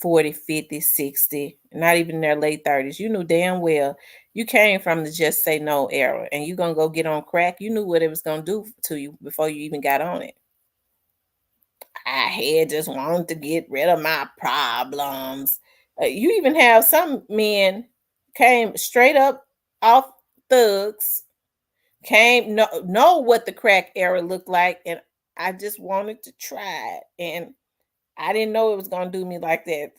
40, 50, 60, not even in their late 30s. You knew damn well you came from the just say no era and you gonna go get on crack. You knew what it was gonna do to you before you even got on it. I had just wanted to get rid of my problems. You even have some men came straight up off thugs, came know what the crack era looked like, and I just wanted to try it, and I didn't know it was gonna do me like that.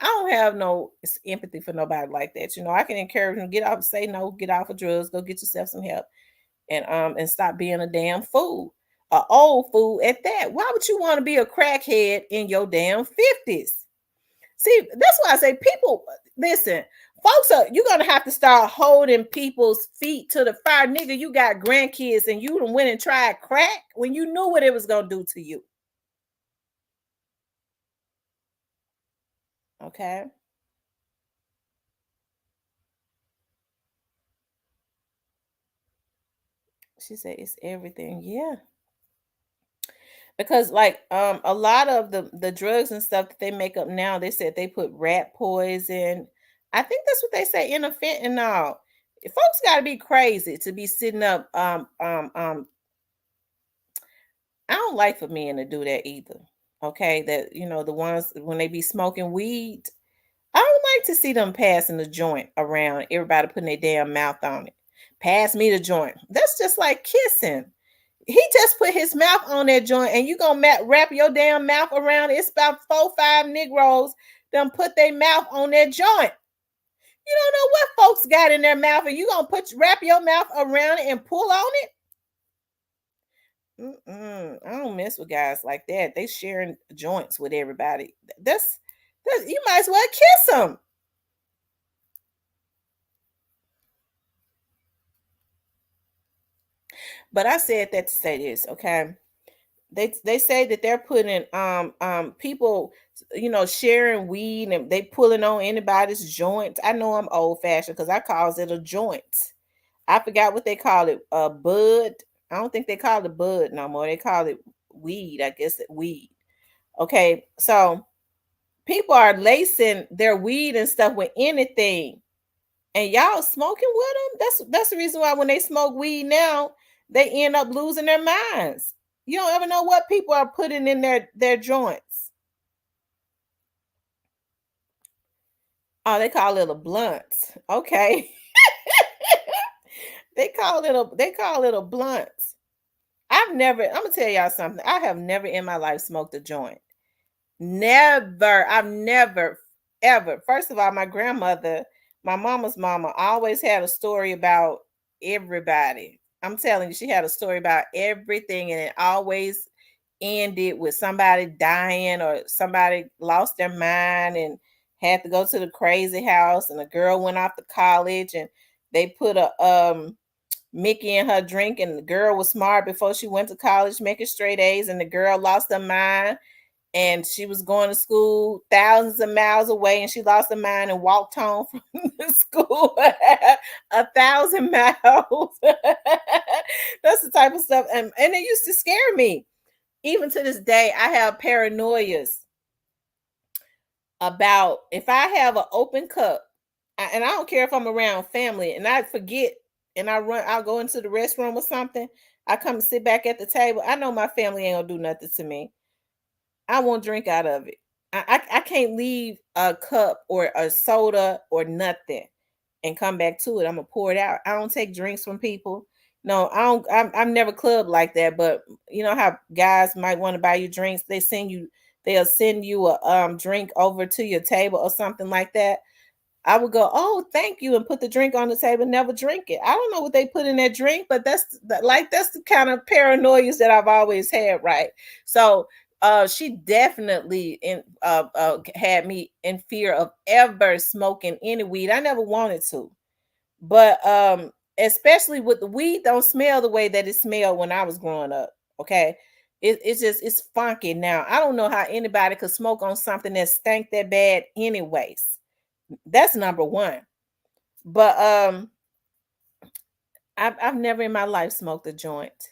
I don't have no empathy for nobody like that. I can encourage them, get off, say no, get off of drugs, go get yourself some help, and stop being a damn fool, a old fool at that. Why would you want to be a crackhead in your damn 50s? See, that's why I say people listen. Folks, you're gonna have to start holding people's feet to the fire, nigga. You got grandkids and you done went and tried crack when you knew what it was gonna do to you. Okay. She said it's everything. Yeah. Because like a lot of the drugs and stuff that they make up now, they said they put rat poison. I think that's what they say in a fentanyl. Folks gotta be crazy to be sitting up. I don't like for men to do that either. Okay. That the ones when they be smoking weed. I don't like to see them passing the joint around, everybody putting their damn mouth on it. Pass me the joint. That's just like kissing. He just put his mouth on that joint, and you gonna wrap your damn mouth around it. It's about 4-5 Negroes them put their mouth on that joint. You don't know what folks got in their mouth, and you gonna wrap your mouth around it and pull on it. I don't mess with guys like that. They sharing joints with everybody. That's you might as well kiss them. But I said that to say this, okay? They say that they're putting people sharing weed and they pulling on anybody's joints. I know I'm old fashioned because I calls it a joint. I forgot what they call it, bud. I don't think they call it bud no more. They call it weed. I guess it weed. Okay, so people are lacing their weed and stuff with anything, and y'all smoking with them. That's the reason why when they smoke weed now, they end up losing their minds. You don't ever know what people are putting in their joints. Oh, they call it a blunt. Okay. They call it a blunt. I'm gonna tell y'all something. I have never in my life smoked a joint. Never. I've never ever. First of all, my grandmother, my mama's mama, always had a story about everybody. I'm telling you, she had a story about everything, and it always ended with somebody dying or somebody lost their mind and had to go to the crazy house, and a girl went off to college, and they put a Mickey in her drink, and the girl was smart before she went to college, making straight A's, and the girl lost her mind, and she was going to school thousands of miles away, and she lost her mind and walked home from the school 1,000 miles. That's the type of stuff, and it used to scare me. Even to this day, I have paranoias about if I have an open cup, and I don't care if I'm around family, and I forget, and I'll go into the restroom or something. I come and sit back at the table. I know my family ain't gonna do nothing to me. I won't drink out of it. I can't leave a cup or a soda or nothing and come back to it. I'm gonna pour it out. I don't take drinks from people. No, I don't. I'm never clubbed like that. But you know how guys might want to buy you drinks. They'll send you a drink over to your table or something like that. I would go, oh, thank you, and put the drink on the table, never drink it. I don't know what they put in that drink, but that's the kind of paranoias that I've always had, right? So she definitely had me in fear of ever smoking any weed. I never wanted to, but especially with the weed, don't smell the way that it smelled when I was growing up. Okay. It's funky now. I don't know how anybody could smoke on something that stank that bad anyways. That's number one. But I've never in my life smoked a joint,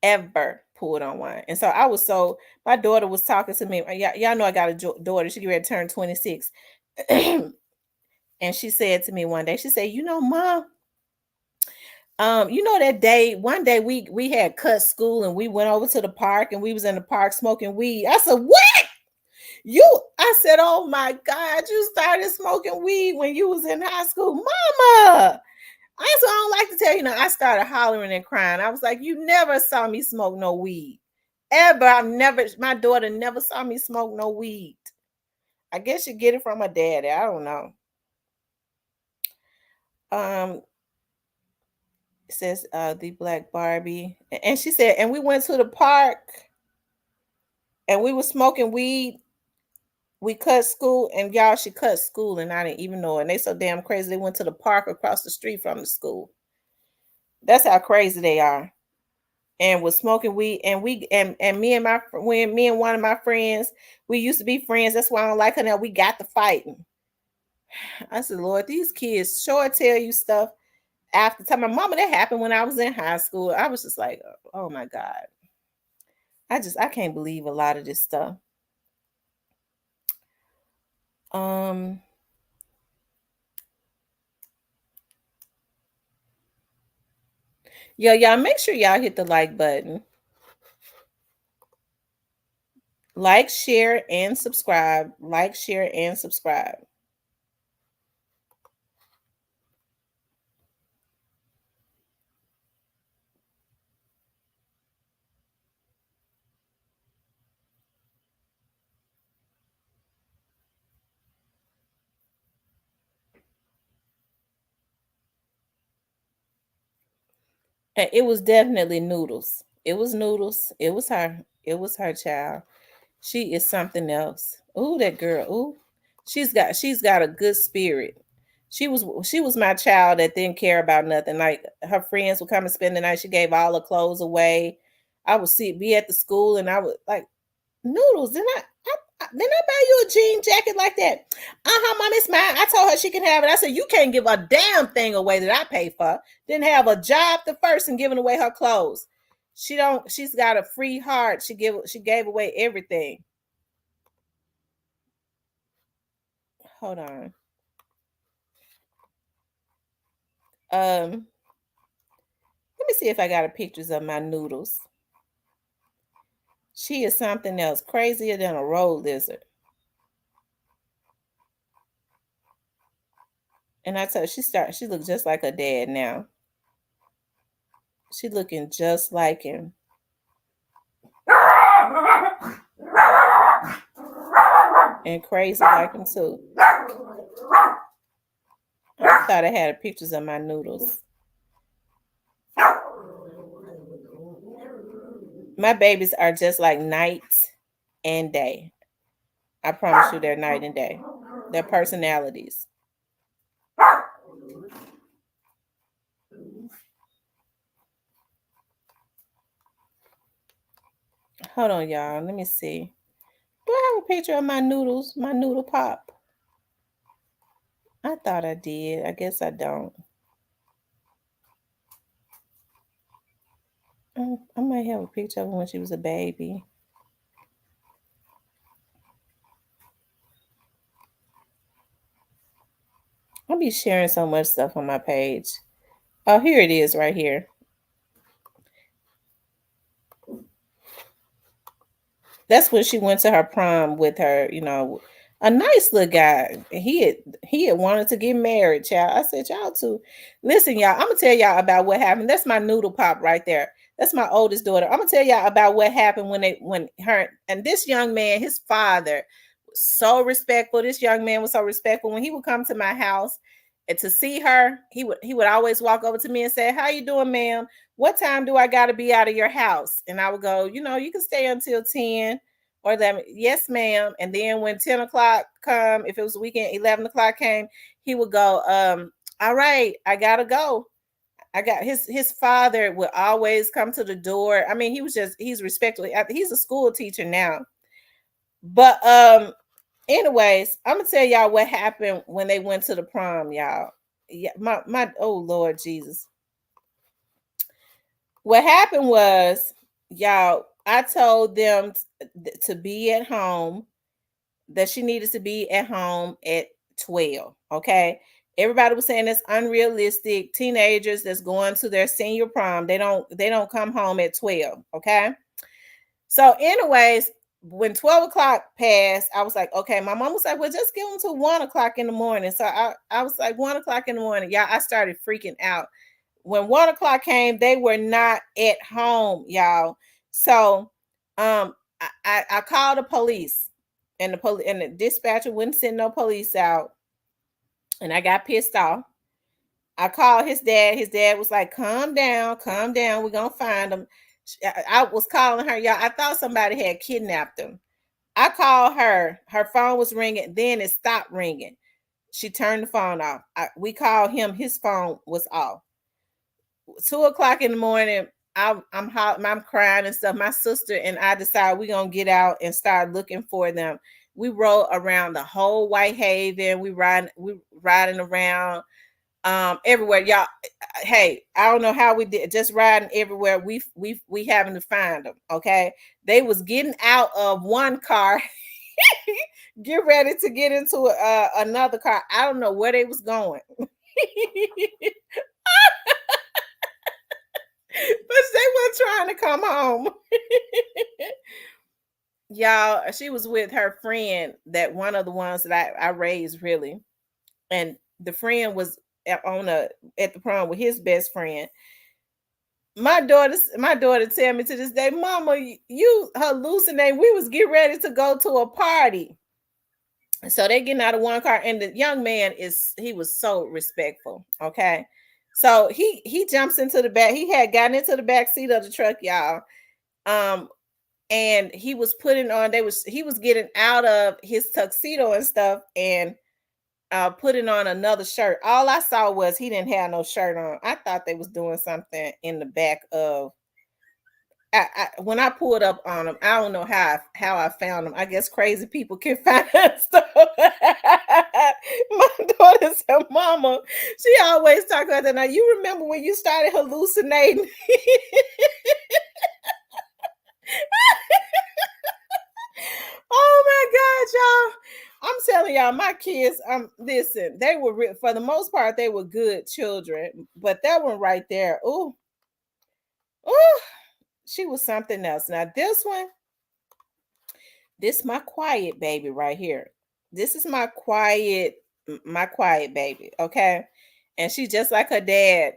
ever pulled on one. And so my daughter was talking to me. Y'all know I got a daughter. She get ready to turn 26. And she said to me one day, she said, Mom, that day, one day we had cut school and we went over to the park and we was in the park smoking weed. I said, what? I said, oh my God, you started smoking weed when you was in high school. Mama. I don't like to tell you, I started hollering and crying. I was like, you never saw me smoke no weed. Ever. My daughter never saw me smoke no weed. I guess you get it from her daddy. I don't know. It says the Black Barbie. And she said, and we went to the park and we were smoking weed. We cut school, and y'all, she cut school, and I didn't even know it. And they so damn crazy. They went to the park across the street from the school. That's how crazy they are. And was smoking weed, and me and one of my friends, we used to be friends. That's why I don't like her now. We got to fighting. I said, Lord, these kids sure tell you stuff after time. My mama, that happened when I was in high school. I was just like, oh my God. I can't believe a lot of this stuff. Y'all make sure y'all hit the like button. Like, share, and subscribe. Like, share, and subscribe. And it was definitely Noodles. It was Noodles. It was her. It was her child. She is something else. Ooh, that girl. Ooh, she's got a good spirit. She was my child that didn't care about nothing. Like her friends would come and spend the night. She gave all her clothes away. I would be at the school, and I would like, Noodles. Didn't I buy you a jean jacket like that? Mom, it's mine. I told her she can have it. I said, you can't give a damn thing away that I pay for. Didn't have a job the first and giving away her clothes. She's got a free heart. She gave away everything. Hold on. Let me see if I got a pictures of my noodles. She is something else, crazier than a road lizard. And I tell her, she looks just like her dad now. She looking just like him. And crazy like him too. I thought I had pictures of my noodles. My babies are just like night and day. I promise you, they're night and day. Their personalities. Hold on, y'all. Let me see. Do I have a picture of my noodles? My noodle pop? I thought I did. I guess I don't. I might have a picture of her when she was a baby. I'll be sharing so much stuff on my page. Oh, here it is right here. That's when she went to her prom with her, a nice little guy. He had wanted to get married, child. I said, y'all too. Listen, y'all, I'm gonna tell y'all about what happened. That's my noodle pop right there. That's my oldest daughter. I'm gonna tell y'all about what happened when her and this young man, his father, was so respectful. This young man was so respectful. When he would come to my house and to see her, he would always walk over to me and say, "How you doing, ma'am? What time do I got to be out of your house?" And I would go, you can stay until 10 or 11. Yes, ma'am. And then when 10 o'clock come, if it was a weekend, 11 o'clock came, he would go, all right, I got to go. I got his father would always come to the door. I mean, he's respectful. He's a school teacher now. But anyways, I'm gonna tell y'all what happened when they went to the prom, y'all. Yeah, my oh Lord Jesus. What happened was, y'all, I told them to be at home, that she needed to be at home at 12. Okay. Everybody was saying it's unrealistic. Teenagers that's going to their senior prom, they don't come home at 12. Okay. So, anyways, when 12 o'clock passed, I was like, okay, my mom was like, well, just give them to 1 o'clock in the morning. So I was like, 1 o'clock in the morning. Yeah, I started freaking out. When 1 o'clock came, they were not at home, y'all. So I called the police, and the dispatcher wouldn't send no police out. And I got pissed off. I called his dad. His dad was like, calm down, calm down. We're gonna find him. I was calling her, y'all. I thought somebody had kidnapped him. I called her. Her phone was ringing. Then it stopped ringing. She turned the phone off. We called him. His phone was off. 2 o'clock in the morning, I'm crying and stuff. My sister and I decided we're gonna get out and start looking for them. We rode around the whole Whitehaven. We riding around everywhere, y'all. Hey, I don't know how we did, just riding everywhere. We having to find them. Okay, they was getting out of one car, get ready to get into another car. I don't know where they was going. But they weren't trying to come home. Y'all, she was with her friend, that one of the ones that I raised, really. And the friend was at the prom with his best friend. My daughter tell me to this day, Mama, you hallucinate. We was getting ready to go to a party. So they getting out of one car, and the young man he was so respectful. Okay. So he jumps into the back. He had gotten into the back seat of the truck, y'all. And he was putting on, he was getting out of his tuxedo and stuff, and putting on another shirt. All I saw was he didn't have no shirt on. I thought they was doing something in the back of. When I pulled up on them, I don't know how I found them. I guess crazy people can find stuff. My daughter said, "Mama," she always talk about that. Now you remember when you started hallucinating? Oh my God, y'all. I'm telling y'all, my kids, listen, they were for the most part, they were good children, but that one right there, ooh, ooh, she was something else. Now this my quiet baby right here. This is my quiet baby, okay? And she's just like her dad.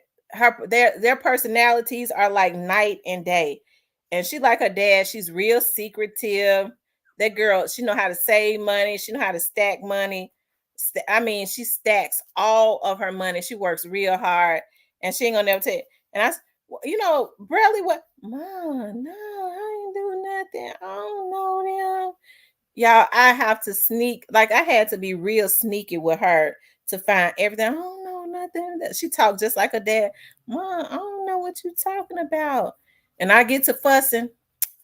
Their personalities are like night and day. And she like her dad, she's real secretive. That girl, she know how to save money, she know how to stack money. I mean, she stacks all of her money. She works real hard and she ain't gonna never tell you. And Bradley, what? Mom, no, I ain't do nothing. I don't know them. Y'all, I have to sneak, like I had to be real sneaky with her to find everything. I don't know nothing. She talked just like her dad. Mom, I don't know what you talking about. And I get to fussing.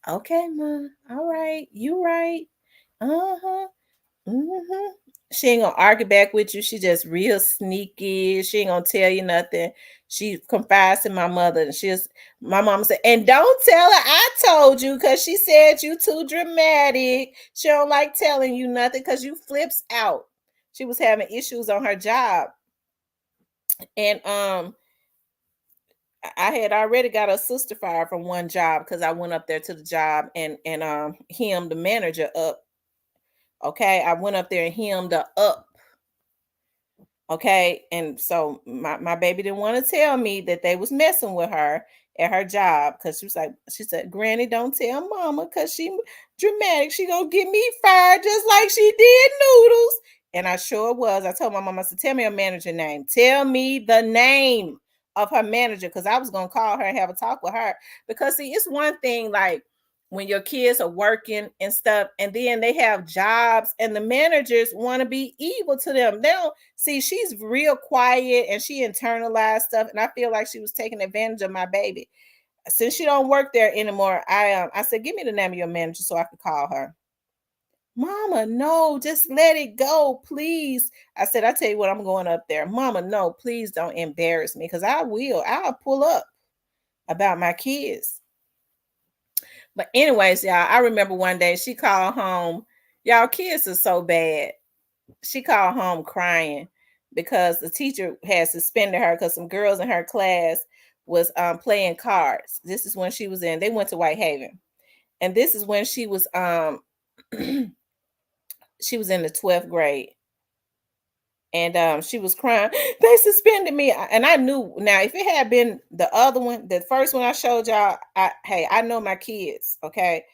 Okay, Mom. All right. You right. Uh-huh. Mm-hmm. She ain't gonna argue back with you. She just real sneaky. She ain't gonna tell you nothing. She confides in my mother, and my mom said, and don't tell her I told you, because she said you too dramatic. She don't like telling you nothing because you flips out. She was having issues on her job, and I had already got a sister fired from one job because I went up there to the job and him the manager up. Okay, I went up there and hemmed her up. Okay. And so my baby didn't want to tell me that they was messing with her at her job, because she said, Granny, don't tell mama because she dramatic. She gonna get me fired just like she did Noodles. And I sure was. I told my mama, I said, tell me her manager name. Tell me the name of her manager, because I was gonna call her and have a talk with her. Because see, it's one thing like when your kids are working and stuff, and then they have jobs and the managers want to be evil to them. They don't see, she's real quiet and she internalized stuff. And I feel like she was taking advantage of my baby. Since she don't work there anymore, I said, give me the name of your manager so I could call her. Mama, no, just let it go, please. I said, I tell you what, I'm going up there. Mama, no, please don't embarrass me, because I'll pull up about my kids. But anyways, y'all, I remember one day she called home. Y'all, kids are so bad. She called home crying because the teacher had suspended her because some girls in her class was playing cards. This is when they went to Whitehaven. And this is when she was she was in the 12th grade. And she was crying, they suspended me. And I knew, now if it had been the other one, the first one I showed y'all, I know my kids, okay?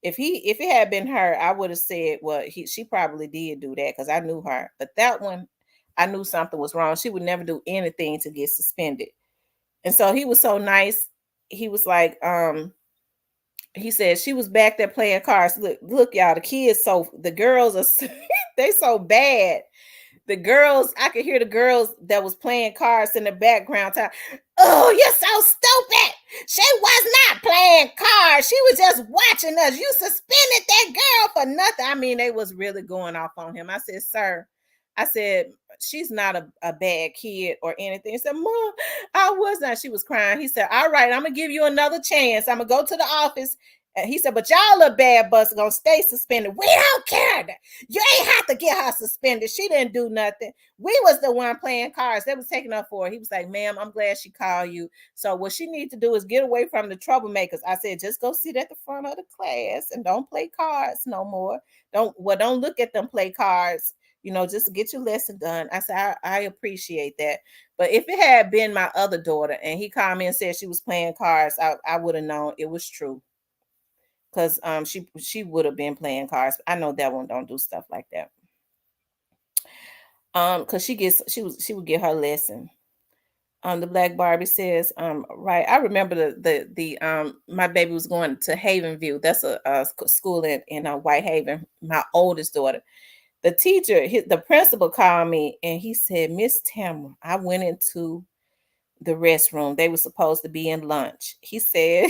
If it had been her, I would have said, well, she probably did do that because I knew her. But that one, I knew something was wrong. She would never do anything to get suspended. And so he was so nice. He was like, he said she was back there playing cards. Look, y'all, the girls are they so bad. The girls, I could hear the girls that was playing cards in the background talking, oh, you're so stupid. She was not playing cards. She was just watching us. You suspended that girl for nothing. I mean, they was really going off on him. I said, sir, I said, she's not a bad kid or anything. He said, Mom, I was not. She was crying. He said, all right, I'm going to give you another chance. I'm going to go to the office. And he said, but y'all little bad bus gonna stay suspended. We don't care. You ain't have to get her suspended. She didn't do nothing. We was the one playing cards. They was taking up for her. He was like, ma'am, I'm glad she called you. So what she needs to do is get away from the troublemakers. I said, just go sit at the front of the class and don't play cards no more. Don't look at them play cards. Just get your lesson done. I said, I appreciate that. But if it had been my other daughter and he called me and said she was playing cards, I would have known it was true. Because she would have been playing cards. I know that one don't do stuff like that. Because she would get her lesson. The Black Barbie says, right. I remember the my baby was going to Havenview. That's a school in Whitehaven. My oldest daughter. The teacher, the principal called me and he said, Miss Tamara, I went into the restroom. They were supposed to be in lunch. He said.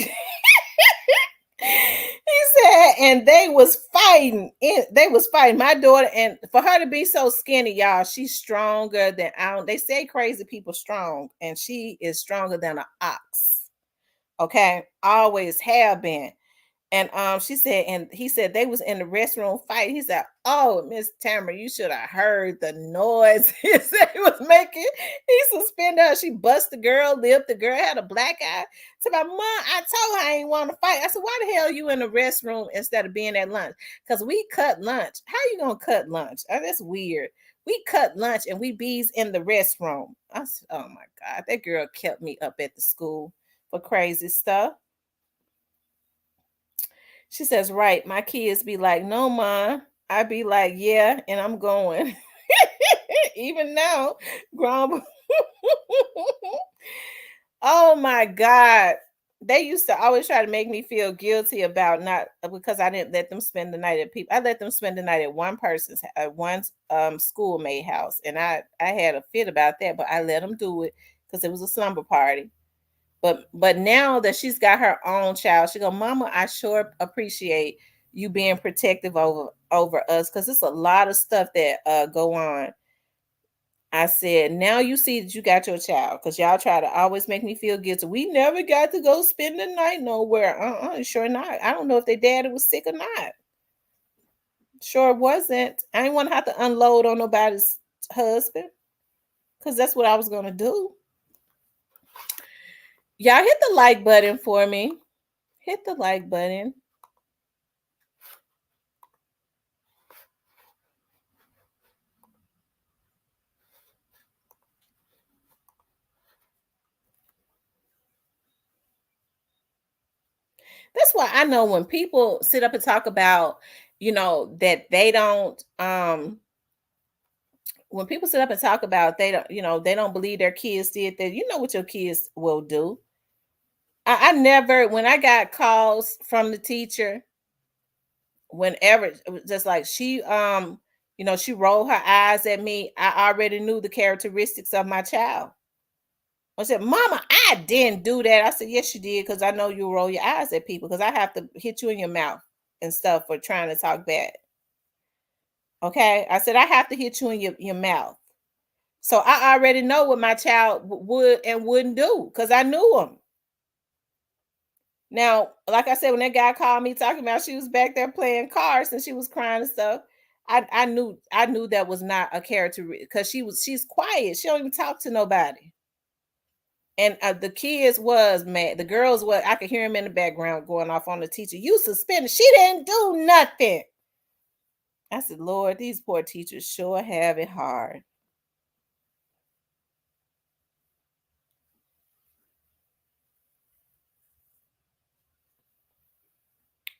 He said, and they was fighting. They was fighting my daughter, and for her to be so skinny, y'all, she's stronger than they say crazy people strong, and she is stronger than an ox. Okay, always have been. And she said, and he said they was in the restroom fighting. He said, "Oh, Miss Tamara, you should have heard the noise he said he was making." He suspended her. She bust the girl lip. The girl had a black eye. So my mom, I told her I ain't want to fight. I said, "Why the hell you in the restroom instead of being at lunch?" Because we cut lunch. How you gonna cut lunch? Oh, that's weird. We cut lunch and we bees in the restroom. I said, "Oh my God, that girl kept me up at the school for crazy stuff." She says, "Right, my kids be like, no, ma." I be like, "Yeah, and I'm going." Even now, grown. Oh my God. They used to always try to make me feel guilty about not because I didn't let them spend the night at people. I let them spend the night at one person's one schoolmate house, and I had a fit about that, but I let them do it because it was a slumber party. But now that she's got her own child, she go, "Mama, I sure appreciate you being protective over us because it's a lot of stuff that go on." I said, "Now you see that you got your child because y'all try to always make me feel guilty. We never got to go spend the night nowhere. Sure not. I don't know if their daddy was sick or not. Sure wasn't. I didn't want to have to unload on nobody's husband because that's what I was going to do." Y'all hit the like button for me. Hit the like button. That's why I know when people sit up and talk about, that they don't when people sit up and talk about they don't believe their kids did that, you know what your kids will do. I never, when I got calls from the teacher, whenever it was just like she rolled her eyes at me, I already knew the characteristics of my child. I said, "Mama, I didn't do that." I said, "Yes, you did, because I know you roll your eyes at people because I have to hit you in your mouth and stuff for trying to talk bad." Okay. I said, "I have to hit you in your mouth." So I already know what my child would and wouldn't do because I knew him. Now, like I said, when that guy called me talking about she was back there playing cards and she was crying and stuff, I knew that was not a character because she's quiet. She don't even talk to nobody. And the kids was mad. The girls were. I could hear him in the background going off on the teacher. "You suspended. She didn't do nothing." I said, "Lord, these poor teachers sure have it hard."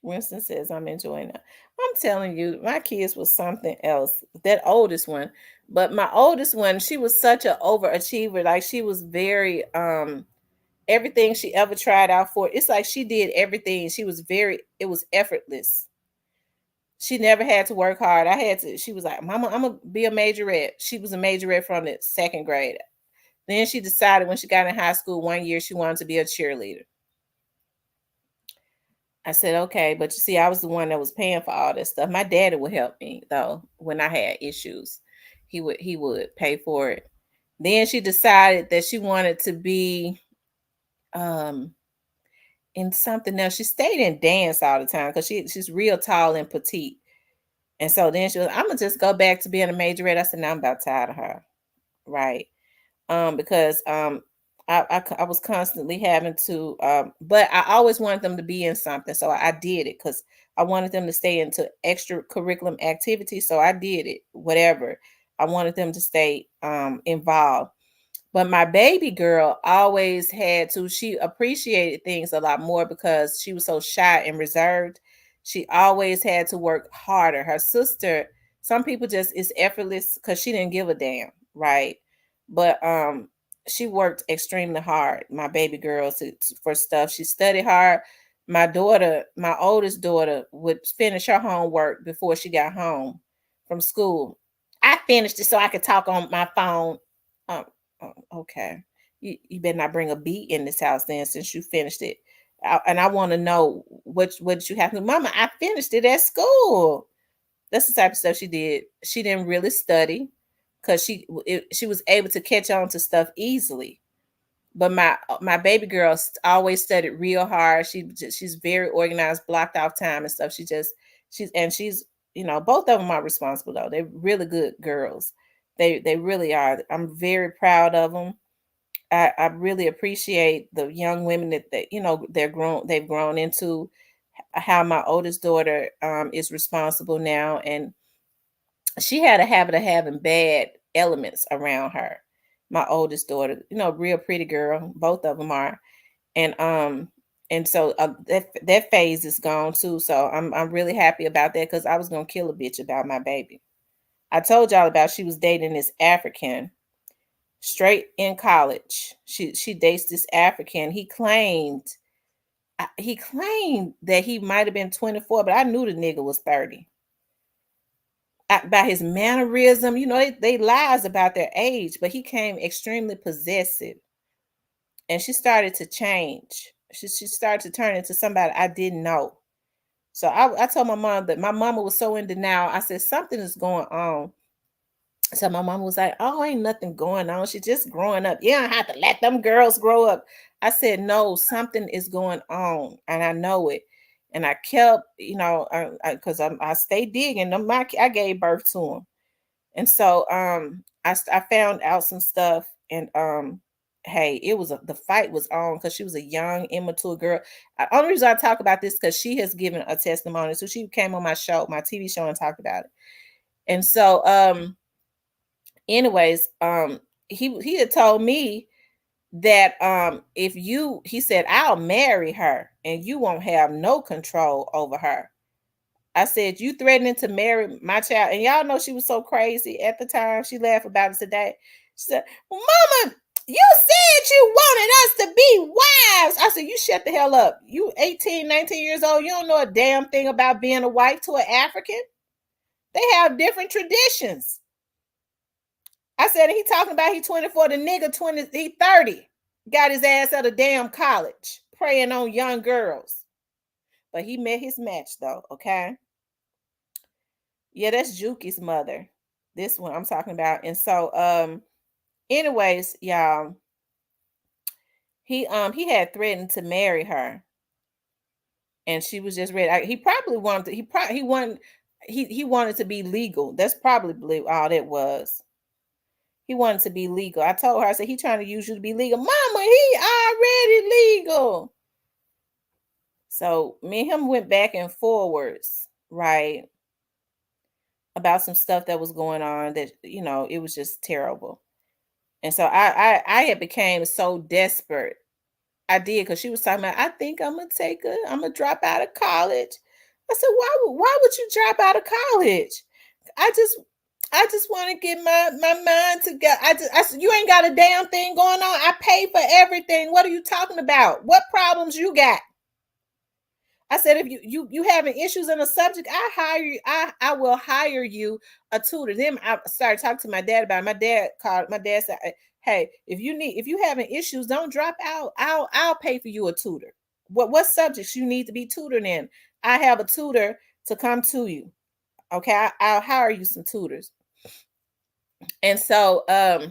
Winston says, "I'm enjoying it." I'm telling you, my kids was something else. That oldest one, but my oldest one, she was such an overachiever. Like she was very everything she ever tried out for. It's like she did everything. She was very. It was effortless. She never had to work hard. I had to. She was like, "Mama, I'm gonna be a majorette." She was a majorette from the second grade. Then she decided when she got in high school one year she wanted to be a cheerleader. I said, "Okay," but you see, I was the one that was paying for all this stuff. My daddy would help me though when I had issues. He would pay for it. Then she decided that she wanted to be um in something else. She stayed in dance all the time because she's real tall and petite. And so then she was, "I'm gonna just go back to being a majorette." I said, "Now I'm about tired of her." Right. Because I was constantly having to but I always wanted them to be in something, so I did it because I wanted them to stay into extra curriculum activities, so I did it, whatever. I wanted them to stay involved. But my baby girl always had to, she appreciated things a lot more because she was so shy and reserved. She always had to work harder. Her sister, some people just, it's effortless because she didn't give a damn, right? But she worked extremely hard, my baby girl, for stuff. She studied hard. My daughter, my oldest daughter, would finish her homework before she got home from school. "I finished it so I could talk on my phone." Um, Oh, okay. You better not bring a beat in this house then since you finished it. And I want to know what did you have to, "Mama, I finished it at school." That's the type of stuff she did. She didn't really study because she was able to catch on to stuff easily. But my baby girl always studied real hard. She's very organized, blocked off time and stuff. She's both of them are responsible though. They're really good girls. They really are. I'm very proud of them. I really appreciate the young women that they've grown into. How my oldest daughter is responsible now, and she had a habit of having bad elements around her. My oldest daughter, real pretty girl, both of them are, and so that phase is gone too. So I'm really happy about that because I was gonna kill a bitch about my baby. I told y'all about she was dating this African straight in college. She dates this African. He claimed that he might have been 24, but I knew the nigga was 30. By his mannerism, they lies about their age, but he came extremely possessive, and she started to change. She started to turn into somebody I didn't know. So I told my mom that my mama was so in denial. I said something is going on. So my mom was like, "Oh, ain't nothing going on. She's just growing up. You don't have to let them girls grow up." I said, "No, something is going on, and I know it." And I kept, because I stayed digging them. I gave birth to them, and so I found out some stuff, and hey, the fight was on because she was a young, immature girl. Only reason I talk about this because she has given a testimony. So she came on my show, my TV show, and talked about it. And so anyways, he had told me that he said, "I'll marry her and you won't have no control over her." I said, "You threatening to marry my child?" And y'all know she was so crazy at the time. She laughed about it today. She said, "Well, Mama, you said you wanted us to be wives." I said, "You shut the hell up. You 18, 19 years old. You don't know a damn thing about being a wife to an African. They have different traditions." I said, he talking about he 24, the nigga 20, he 30. Got his ass at a damn college, preying on young girls. But he met his match though, okay? Yeah, that's Juki's mother. This one I'm talking about. And so anyways, y'all, he had threatened to marry her, and she was just ready. He probably wanted to, he wanted to be legal. That's probably all that was. He wanted to be legal. I told her, I said, he trying to use you to be legal. Mama, he already legal. So me and him went back and forwards, right? About some stuff that was going on that, it was just terrible. And so I had became so desperate. I did, because she was talking about, I think I'm gonna drop out of college. I said, why would you drop out of college? I just want to get my mind together. I said, you ain't got a damn thing going on. I pay for everything. What are you talking about? What problems you got? I said, if you having issues in a subject, I hire you. I will hire you a tutor. Then I started talking to my dad about it. My dad said, "Hey, if you having issues, don't drop out. I'll pay for you a tutor. What subjects you need to be tutored in? I have a tutor to come to you. Okay, I'll hire you some tutors." And so,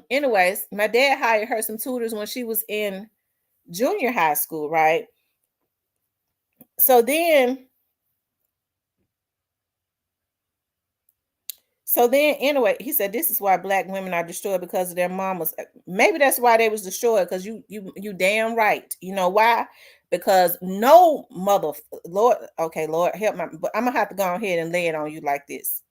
anyways, my dad hired her some tutors when she was in junior high school, right? So then anyway, he said this is why black women are destroyed, because of their mamas. Maybe that's why they was destroyed, because you damn right. You know why? Because no mother, Lord, okay, Lord help me, but I'm gonna have to go ahead and lay it on you like this.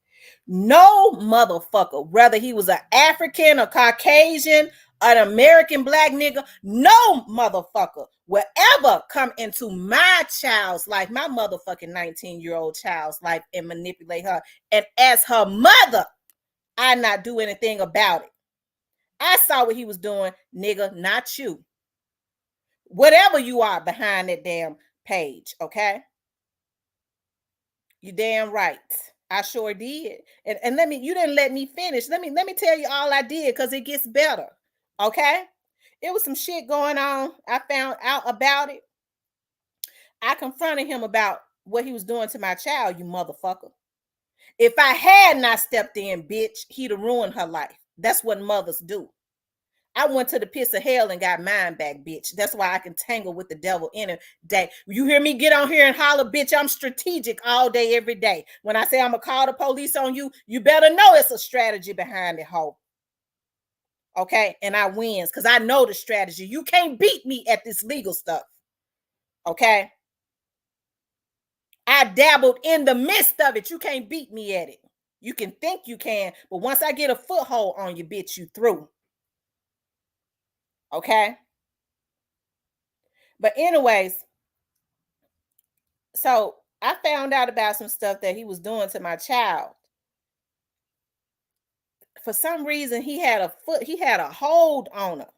No motherfucker, whether he was an African, a Caucasian, an American black nigga, no motherfucker will ever come into my child's life, my motherfucking 19-year-old child's life, and manipulate her. And as her mother, I not do anything about it. I saw what he was doing, nigga, not you. Whatever you are behind that damn page, okay? You damn right. I sure did. And you didn't let me finish. Let me tell you all I did, because it gets better. Okay? It was some shit going on. I found out about it. I confronted him about what he was doing to my child, you motherfucker. If I had not stepped in, bitch, he'd have ruined her life. That's what mothers do. I went to the pits of hell and got mine back, bitch. That's why I can tangle with the devil any day. You hear me get on here and holler, bitch, I'm strategic all day, every day. When I say I'm going to call the police on you, you better know it's a strategy behind it, hoe. Okay? And I wins because I know the strategy. You can't beat me at this legal stuff. Okay? I dabbled in the midst of it. You can't beat me at it. You can think you can, but once I get a foothold on you, bitch, you through. Okay? But anyways, so I found out about some stuff that he was doing to my child. For some reason, he had a hold on her.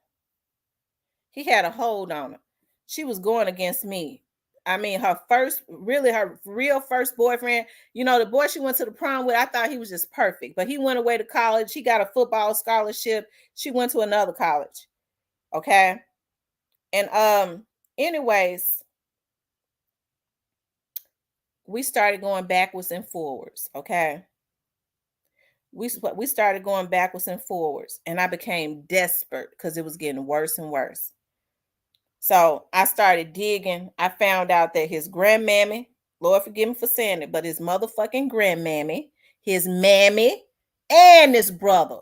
He had a hold on her. She was going against me. I mean, her real first boyfriend, you know, the boy she went to the prom with, I thought he was just perfect. But he went away to college. He got a football scholarship. She went to another college. Okay. And anyways, we started going backwards and forwards. Okay. We started going backwards and forwards, and I became desperate because it was getting worse and worse. So I started digging. I found out that his grandmammy, Lord forgive me for saying it, but his motherfucking grandmammy, his mammy, and his brother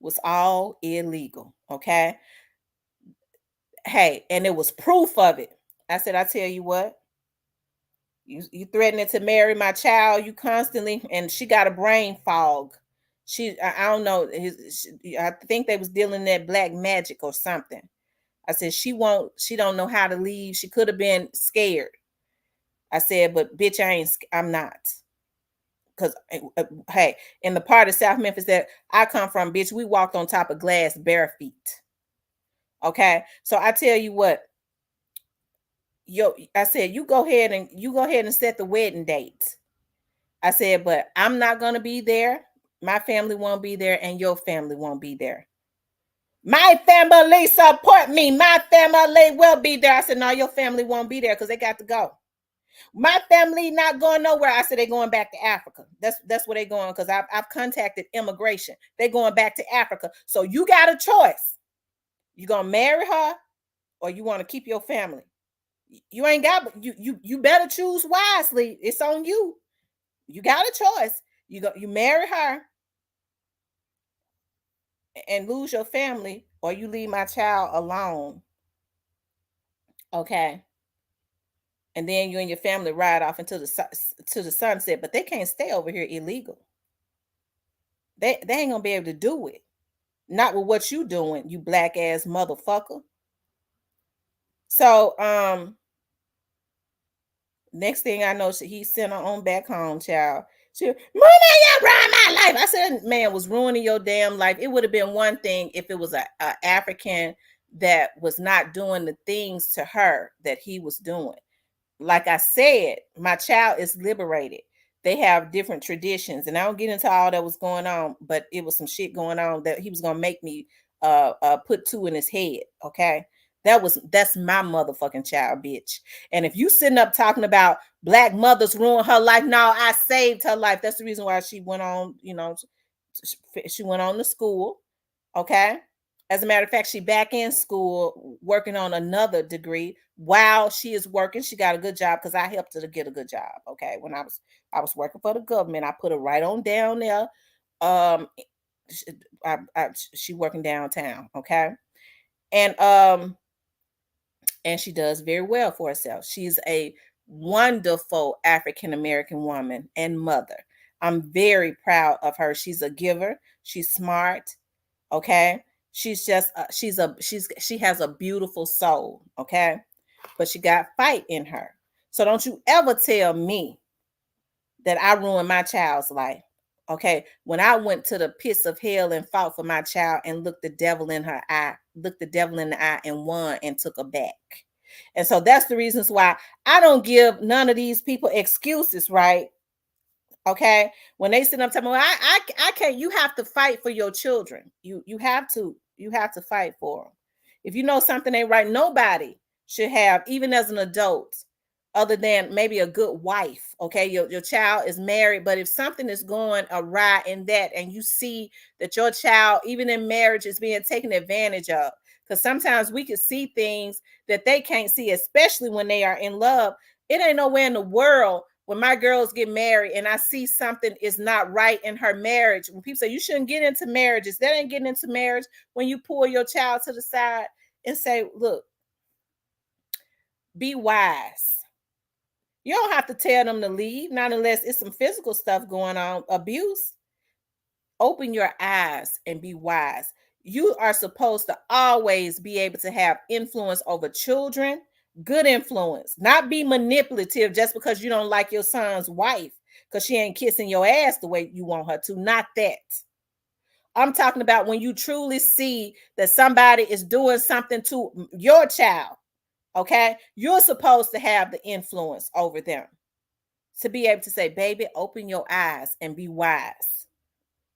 was all illegal. Okay. Hey, and it was proof of it. I said, I tell you what, you threatening to marry my child, you constantly, and she got a brain fog. I don't know, I think they was dealing in that black magic or something. I said, she don't know how to leave. She could have been scared. I said, but bitch, I'm not. Because, hey, in the part of South Memphis that I come from, bitch, we walked on top of glass bare feet. Okay. So I tell you what, I said, you go ahead and set the wedding date. I said, but I'm not going to be there. My family won't be there, and your family won't be there. My family support me. My family will be there. I said, no, your family won't be there because they got to go. My family not going nowhere. I said, they're going back to Africa. That's where they're going, because I've contacted immigration. They're going back to Africa. So you got a choice. You going to marry her, or you want to keep your family? You ain't got, you better choose wisely. It's on you. You got a choice. You marry her and lose your family, or you leave my child alone. Okay. And then you and your family ride off into the sunset, but they can't stay over here illegal. They ain't gonna be able to do it. Not with what you doing, you black ass motherfucker. So next thing I know, he sent her on back home, child. She, Mona, you ruined my life. I said, man, was ruining your damn life. It would have been one thing if it was a African that was not doing the things to her that he was doing. Like I said, my child is liberated. They have different traditions, and I don't get into all that was going on, but it was some shit going on that he was gonna make me put two in his head. Okay. That's my motherfucking child, bitch. And if you sitting up talking about black mothers ruin her life, no, I saved her life. That's the reason why she went on, she went on to school. Okay. As a matter of fact, she back in school working on another degree while she is working. She got a good job because I helped her to get a good job. Okay. When I was working for the government, I put her right on down there. She working downtown. Okay. And she does very well for herself. She's a wonderful African American woman and mother. I'm very proud of her. She's a giver. She's smart. Okay. She's just she has a beautiful soul. Okay. But she got fight in her. So don't you ever tell me that I ruined my child's life. Okay. When I went to the pits of hell and fought for my child and looked the devil in her eye, looked the devil in the eye and won and took her back. And so that's the reasons why I don't give none of these people excuses, right? Okay. When they sit up telling me, I can't, you have to fight for your children. You have to fight for them. If you know something ain't right, nobody should have, even as an adult, other than maybe a good wife. Okay, your child is married, but if something is going awry in that, and you see that your child, even in marriage, is being taken advantage of, because sometimes we can see things that they can't see, especially when they are in love. It ain't nowhere in the world when my girls get married and I see something is not right in her marriage. When people say you shouldn't get into marriages, that ain't getting into marriage. When you pull your child to the side and say, look, be wise. You don't have to tell them to leave, not unless it's some physical stuff going on, abuse. Open your eyes and be wise. You are supposed to always be able to have influence over children, good influence, not be manipulative just because you don't like your son's wife because she ain't kissing your ass the way you want her to. Not that. I'm talking about when you truly see that somebody is doing something to your child. Okay, you're supposed to have the influence over them to be able to say, baby, open your eyes and be wise.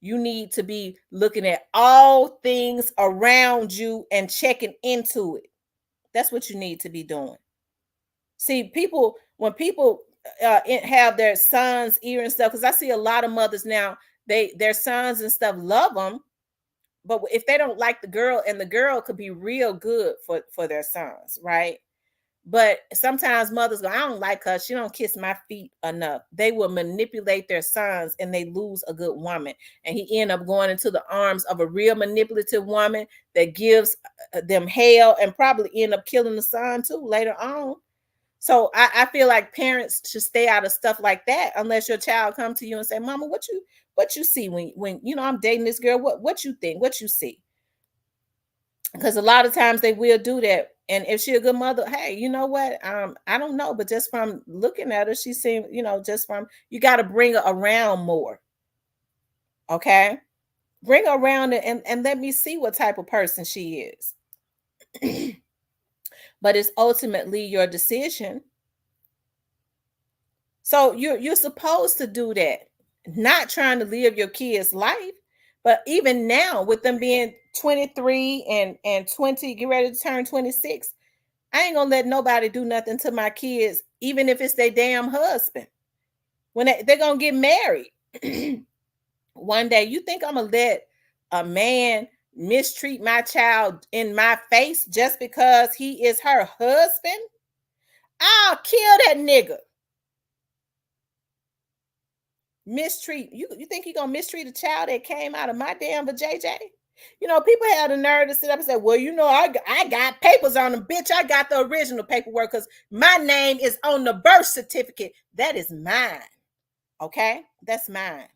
You need to be looking at all things around you and checking into it. That's what you need to be doing. See, people, when people have their sons' ear and stuff, because I see a lot of mothers now, their sons and stuff love them, but if they don't like the girl, and the girl could be real good for their sons, right? But sometimes mothers go, I don't like her. She don't kiss my feet enough. They will manipulate their sons and they lose a good woman. And he end up going into the arms of a real manipulative woman that gives them hell and probably end up killing the son too later on. So I feel like parents should stay out of stuff like that unless your child come to you and say, Mama, what you see when you know I'm dating this girl? What you think? What you see? Because a lot of times they will do that. And if she a good mother, hey, you know what? I don't know, but just from looking at her, she seemed, just from, you got to bring her around more. Okay, bring her around and let me see what type of person she is. But it's ultimately your decision. So you're supposed to do that, not trying to live your kids' life. But even now, with them being 23 and 20, get ready to turn 26, I ain't gonna let nobody do nothing to my kids, even if it's their damn husband. When they're gonna get married one day, you think I'm gonna let a man mistreat my child in my face just because he is her husband? I'll kill that nigga. Mistreat you? You think he gonna mistreat a child that came out of my damn vajayjay? People have the nerve to sit up and say, well, I got papers on them, bitch. I got the original paperwork because my name is on the birth certificate. That is mine. Okay? That's mine.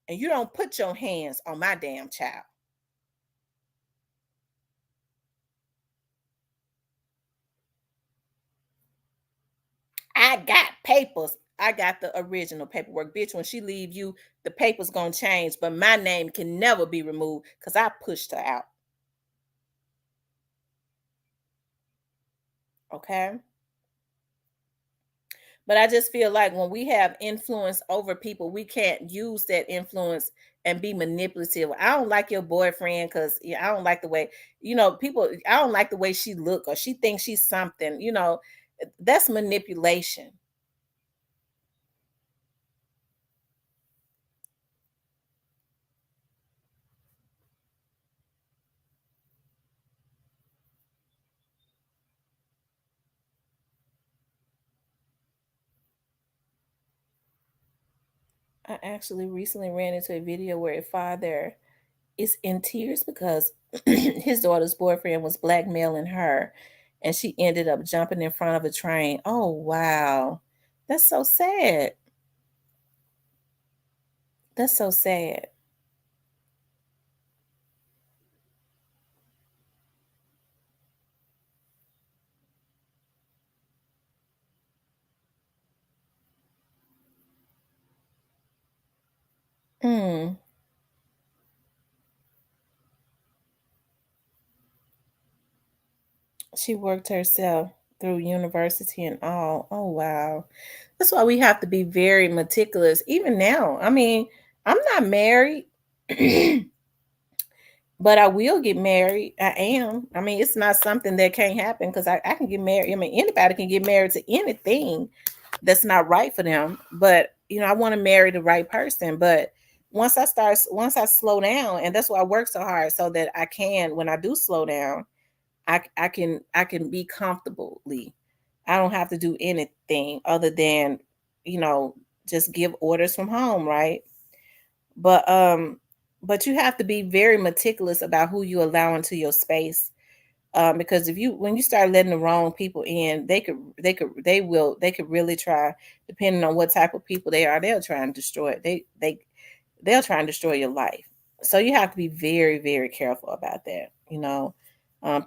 And you don't put your hands on my damn child. I got papers. I got the original paperwork. Bitch, when she leave you, the paper's gonna change, but my name can never be removed because I pushed her out. Okay? But I just feel like when we have influence over people, we can't use that influence and be manipulative. I don't like your boyfriend because I don't like the way, people, I don't like the way she look or she thinks she's something, that's manipulation. I actually recently ran into a video where a father is in tears because his daughter's boyfriend was blackmailing her and she ended up jumping in front of a train. Oh, wow. That's so sad. That's so sad. Mm. She worked herself through university and all. Oh, wow. That's why we have to be very meticulous. Even now, I mean, I'm not married. But I will get married. I am. I mean, it's not something that can't happen because I can get married. I mean, anybody can get married to anything that's not right for them. But I want to marry the right person. But once I slow down, and that's why I work so hard so that I can, when I do slow down, I can be comfortably. I don't have to do anything other than, you know, just give orders from home, right? But but you have to be very meticulous about who you allow into your space. Because if you when you start letting the wrong people in, they could really try, depending on what type of people they are, they'll try and destroy it. They'll try and destroy your life. So you have to be very, very careful about that.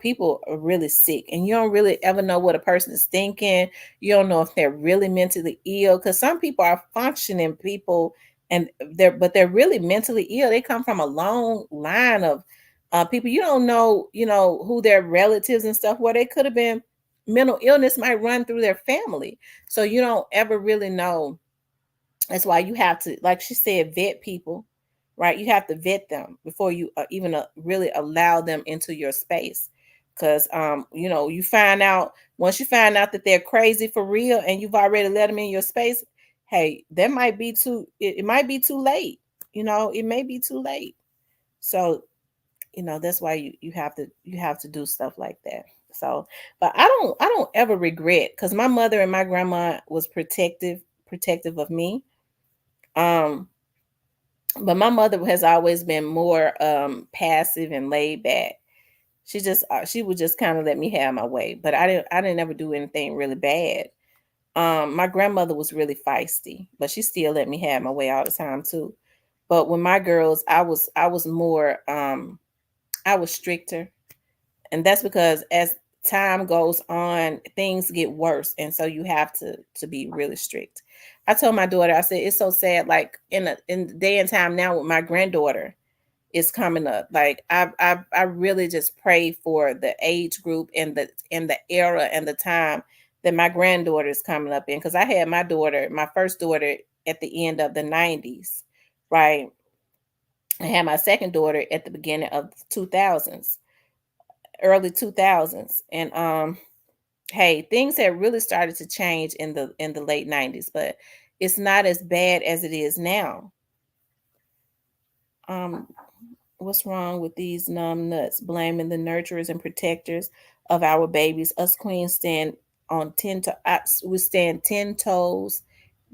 People are really sick, and you don't really ever know what a person is thinking. You don't know if they're really mentally ill, because some people are functioning people, and they're really mentally ill. They come from a long line of people. You don't know, who their relatives and stuff, where they could have been mental illness might run through their family. So you don't ever really know. That's why you have to, like she said, vet people, right? You have to vet them before you even really allow them into your space. Because, you find out, once you find out that they're crazy for real and you've already let them in your space, hey, that might be it might be too late. It may be too late. So, that's why you have to do stuff like that. So, but I don't ever regret, because my mother and my grandma was protective of me. um, but my mother has always been more passive and laid back. She would just kind of let me have my way, but I didn't ever do anything really bad. My grandmother was really feisty, but she still let me have my way all the time too. But when my girls, I was more I was stricter, and that's because as time goes on, things get worse, and so you have to be really strict. I told my daughter, I said, it's so sad, like in the day and time now with my granddaughter is coming up. Like I really just pray for the age group and the era and the time that my granddaughter is coming up in, because I had my first daughter at the end of the 90s, right? I had my second daughter at the beginning of the 2000s, early 2000s. And hey, things have really started to change in the late 90s, but it's not as bad as it is now. um what's wrong with these numb nuts blaming the nurturers and protectors of our babies? Us queens stand on we stand 10 toes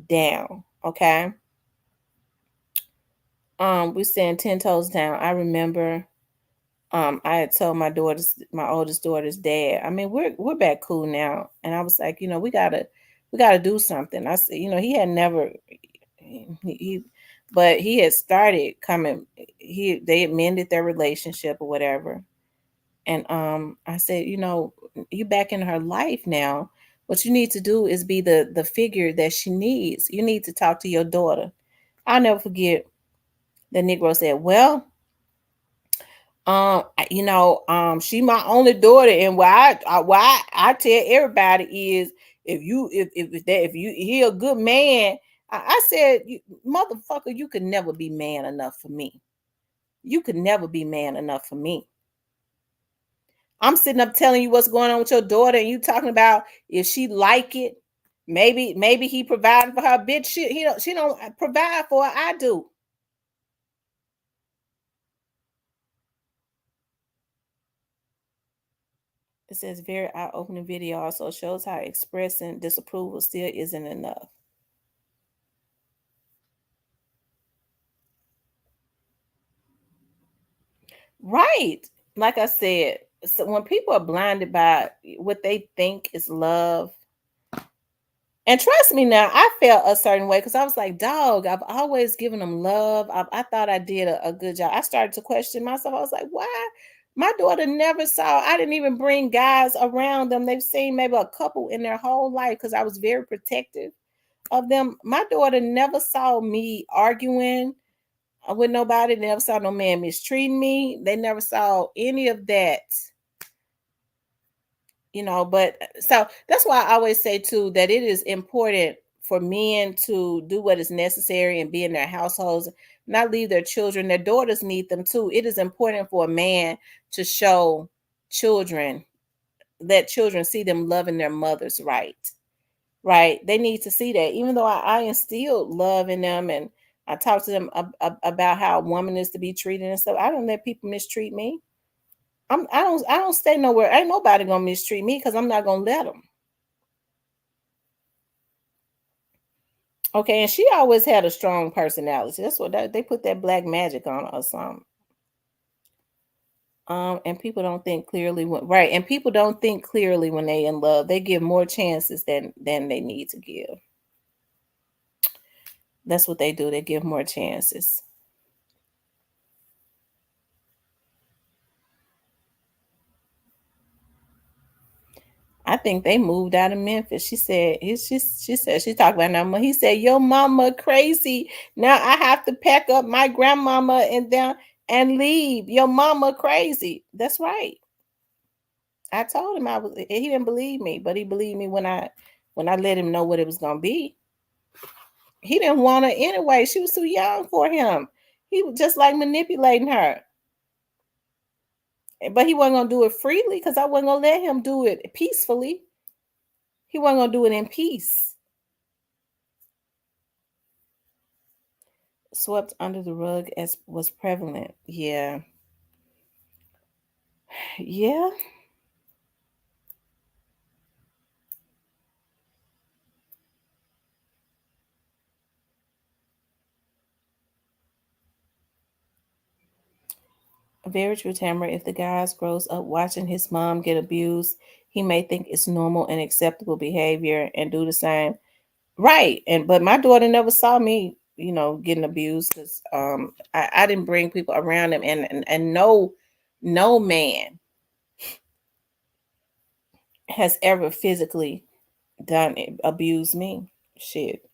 down. Okay. We stand 10 toes down. I remember I had told my oldest daughter's dad. I mean, we're back cool now, and I was like, we gotta do something. I said, he had never he but he had started coming. They amended their relationship or whatever, and I said, you back in her life now. What you need to do is be the figure that she needs. You need to talk to your daughter. I'll never forget, the Negro said, well, she my only daughter, and why I tell everybody is, if you he a good man. I said, motherfucker, you could never be man enough for me. You could never be man enough for me. I'm sitting up telling you what's going on with your daughter, and you talking about if she like it. Maybe he providing for her. Bitch, she don't provide for her. I do. It says very eye-opening video also shows how expressing disapproval still isn't enough. Right. Like I said, so when people are blinded by what they think is love, and trust me now, I felt a certain way because I was like, dog, I've always given them love. I thought I did a good job. I started to question myself. I was like, why? My daughter never saw, I didn't even bring guys around them. They've seen maybe a couple in their whole life because I was very protective of them. My daughter never saw me arguing with nobody. They never saw no man mistreating me. They never saw any of that. But so that's why I always say too that it is important for men to do what is necessary and be in their households, not leave their children. Their daughters need them too. It is important for a man to show children, let children see them loving their mothers right. Right. They need to see that. Even though I instilled love in them and I talk to them about how a woman is to be treated and stuff, I don't let people mistreat me. I don't stay nowhere. Ain't nobody gonna mistreat me because I'm not gonna let them. Okay, and she always had a strong personality. That's what they put that black magic on her or something. And people don't think clearly when right, and people don't think clearly when they in love. They give more chances than they need to give. That's what they do. They give more chances. I think they moved out of Memphis. She said she talked about mama. He said your mama crazy. Now I have to pack up my grandmama and down and leave. Your mama crazy. That's right. I told him I was. He didn't believe me, but he believed me when I let him know what it was gonna be. He didn't want her anyway. She was too young for him. He was just like manipulating her, but he wasn't gonna do it freely because I wasn't gonna let him do it peacefully. He wasn't gonna do it in peace. Swept under the rug as was prevalent. Yeah. Yeah. Very true, Tamara. If the guy grows up watching his mom get abused, he may think it's normal and acceptable behavior and do the same. Right. And but my daughter never saw me, getting abused because I didn't bring people around him and no man has ever physically done it, abused me. Shit.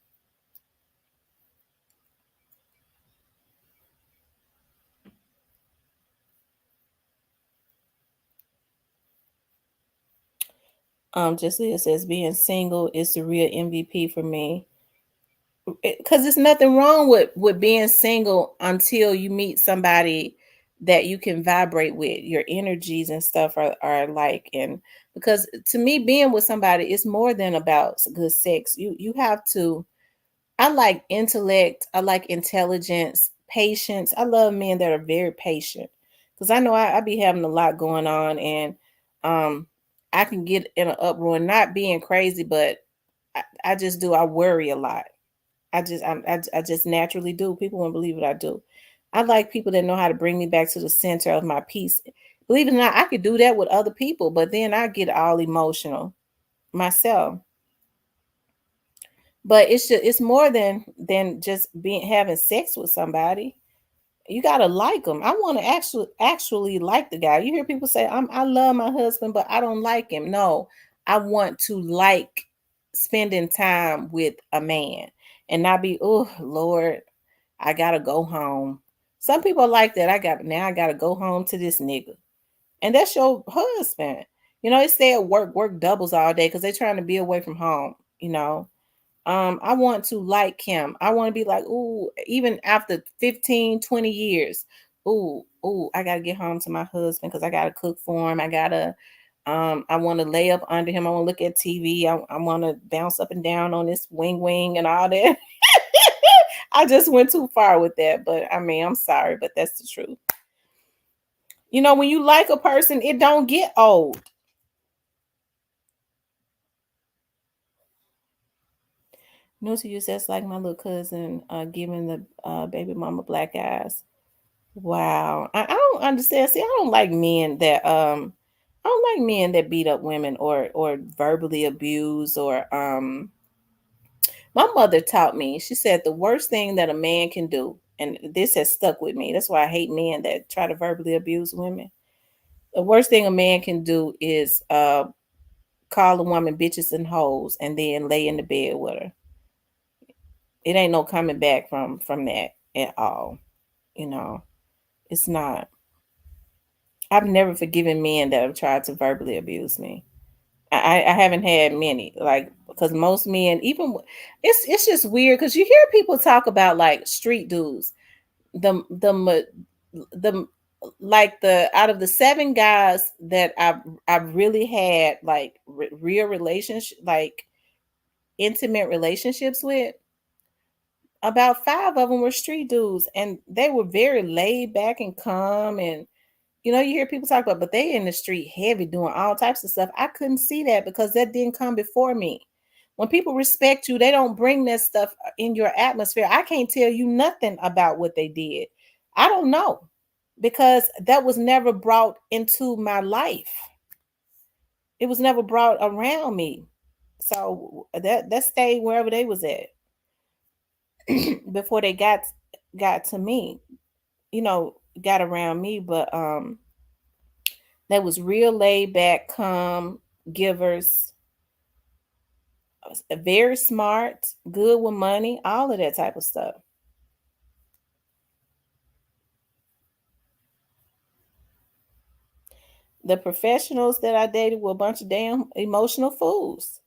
Just Leah says being single is the real MVP for me. Because there's nothing wrong with being single until you meet somebody that you can vibrate with. Your energies and stuff are like, and because to me being with somebody is more than about good sex. You have to. I like intellect, I like intelligence, patience. I love men that are very patient because I know I be having a lot going on, and um I can get in an uproar, not being crazy, but I just do. I worry a lot. I just naturally do. People won't believe what I do. I like people that know how to bring me back to the center of my peace. Believe it or not, I could do that with other people, but then I get all emotional myself. But it's more than just being having sex with somebody. You gotta like them. I want to actually like the guy. You hear people say, I love my husband, but I don't like him. No, I want to like spending time with a man and not be, oh Lord, I gotta go home. Some people are like that. I gotta go home to this nigga. And that's your husband. They stay at work doubles all day because they're trying to be away from home. I want to like him. I want to be like, ooh, even after 15, 20 years, ooh, I gotta get home to my husband because I gotta cook for him. I want to lay up under him. I want to look at TV. I want to bounce up and down on this wing and all that. I just went too far with that, but I mean, I'm sorry, but that's the truth. When you like a person, it don't get old. New to you, that's like my little cousin giving the baby mama black eyes. Wow. I don't understand. See, I don't like men that beat up women or verbally abuse or my mother taught me. She said the worst thing that a man can do, and this has stuck with me. That's why I hate men that try to verbally abuse women. The worst thing a man can do is call a woman bitches and hoes and then lay in the bed with her. It ain't no coming back from that at all. You know, it's not. I've never forgiven men that have tried to verbally abuse me. I haven't had many, like, because most men, even it's just weird because you hear people talk about like street dudes, the like the out of the seven guys that I've really had like real relationship, like intimate relationships with, about five of them were street dudes, and they were very laid back and calm. And you hear people talk about, but they in the street heavy doing all types of stuff. I couldn't see that because that didn't come before me. When people respect you, they don't bring that stuff in your atmosphere. I can't tell you nothing about what they did. I don't know because that was never brought into my life. It was never brought around me. So that stayed wherever they was at before they got to me. Got around me, but that was real laid back, calm, givers, very smart, good with money, all of that type of stuff. The professionals that I dated were a bunch of damn emotional fools.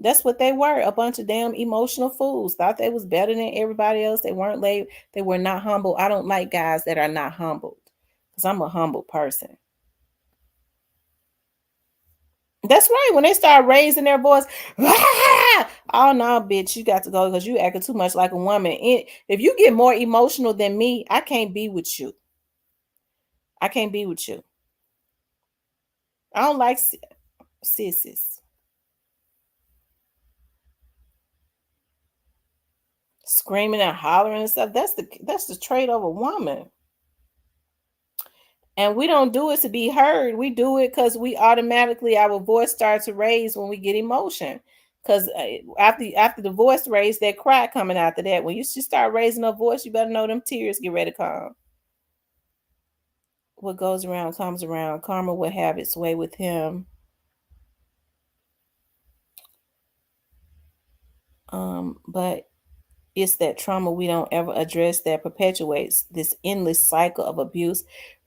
That's what they were, a bunch of damn emotional fools. Thought they was better than everybody else. They weren't laid, they were not humble. I don't like guys that are not humbled because I'm a humble person. That's right. When they start raising their voice, "Ah!" Oh no, bitch, you got to go because you acting too much like a woman. If you get more emotional than me, I can't be with you. I can't be with you. I don't like sissies screaming and hollering and stuff. That's the trait of a woman. And we don't do it to be heard. We do it because we automatically our voice starts to raise when we get emotion. Because after the voice raised, that cry coming after that. When you just start raising a voice, you better know them tears get ready to come. What goes around comes around. Karma will have its way with him. But it's that trauma we don't ever address that perpetuates this endless cycle of abuse.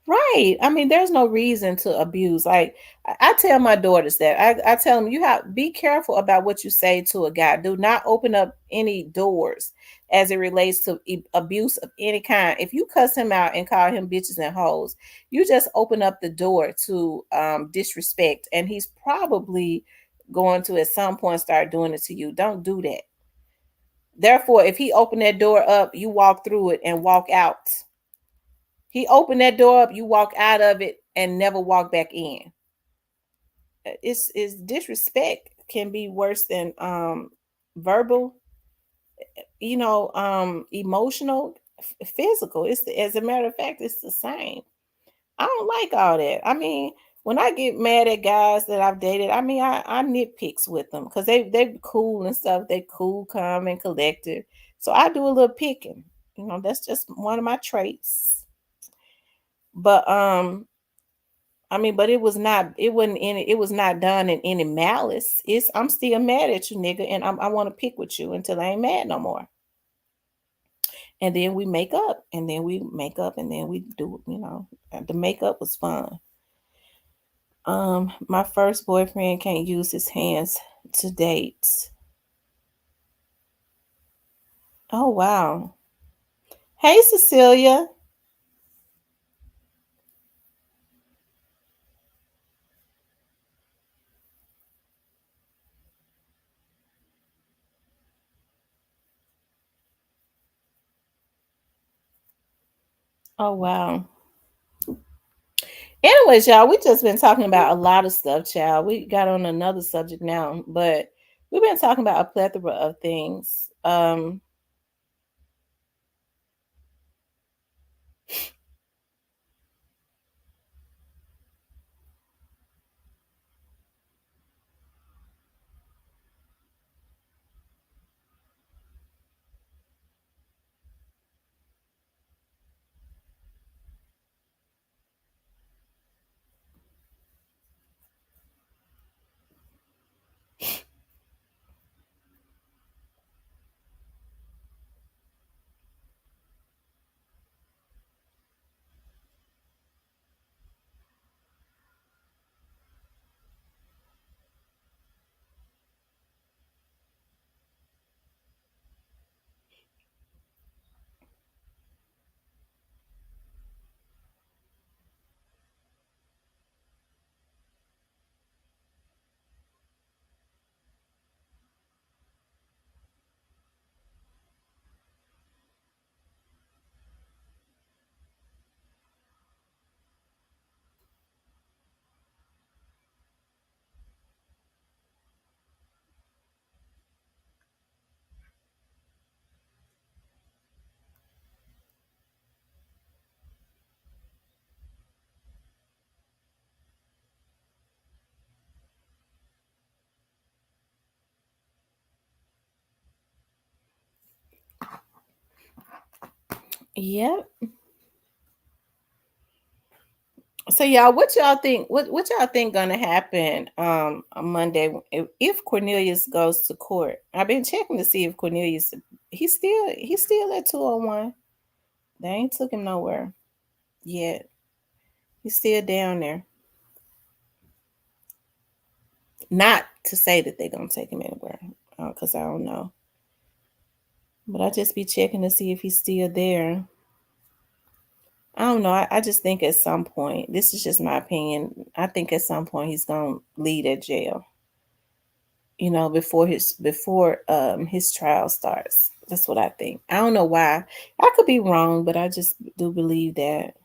Right. I mean, there's no reason to abuse. Like I tell my daughters that. I tell them you have be careful about what you say to a guy. Do not open up any doors as it relates to abuse of any kind. If you cuss him out and call him bitches and hoes, you just open up the door to disrespect. And he's probably going to at some point start doing it to you. Don't do that. Therefore, if he opened that door up, you walk through it and walk out. He opened that door up, you walk out of it and never walk back in. It's disrespect can be worse than verbal, emotional, physical. As a matter of fact, it's the same. I don't like all that. I mean, when I get mad at guys that I've dated, I mean, I nitpicks with them because they cool and stuff. They cool, calm, and collected. So I do a little picking. That's just one of my traits. But I mean, but it wasn't any, it was not done in any malice. I'm still mad at you, nigga, and I want to pick with you until I ain't mad no more. And then we make up, and then we make up, and then we do. The makeup was fun. My first boyfriend can't use his hands to date. Oh wow. Hey Cecilia. Oh wow. Anyways, y'all, we just been talking about a lot of stuff, child. We got on another subject now, but we've been talking about a plethora of things. Yep. So y'all, what y'all think? What y'all think gonna happen on Monday if Cornelius goes to court? I've been checking to see if Cornelius he's still at 201. They ain't took him nowhere yet. He's still down there. Not to say that they're gonna take him anywhere, because I don't know. But I just be checking to see if he's still there. I don't know. I just think at some point, this is just my opinion. I think at some point he's gonna leave that jail. Before his trial starts. That's what I think. I don't know why. I could be wrong, but I just do believe that.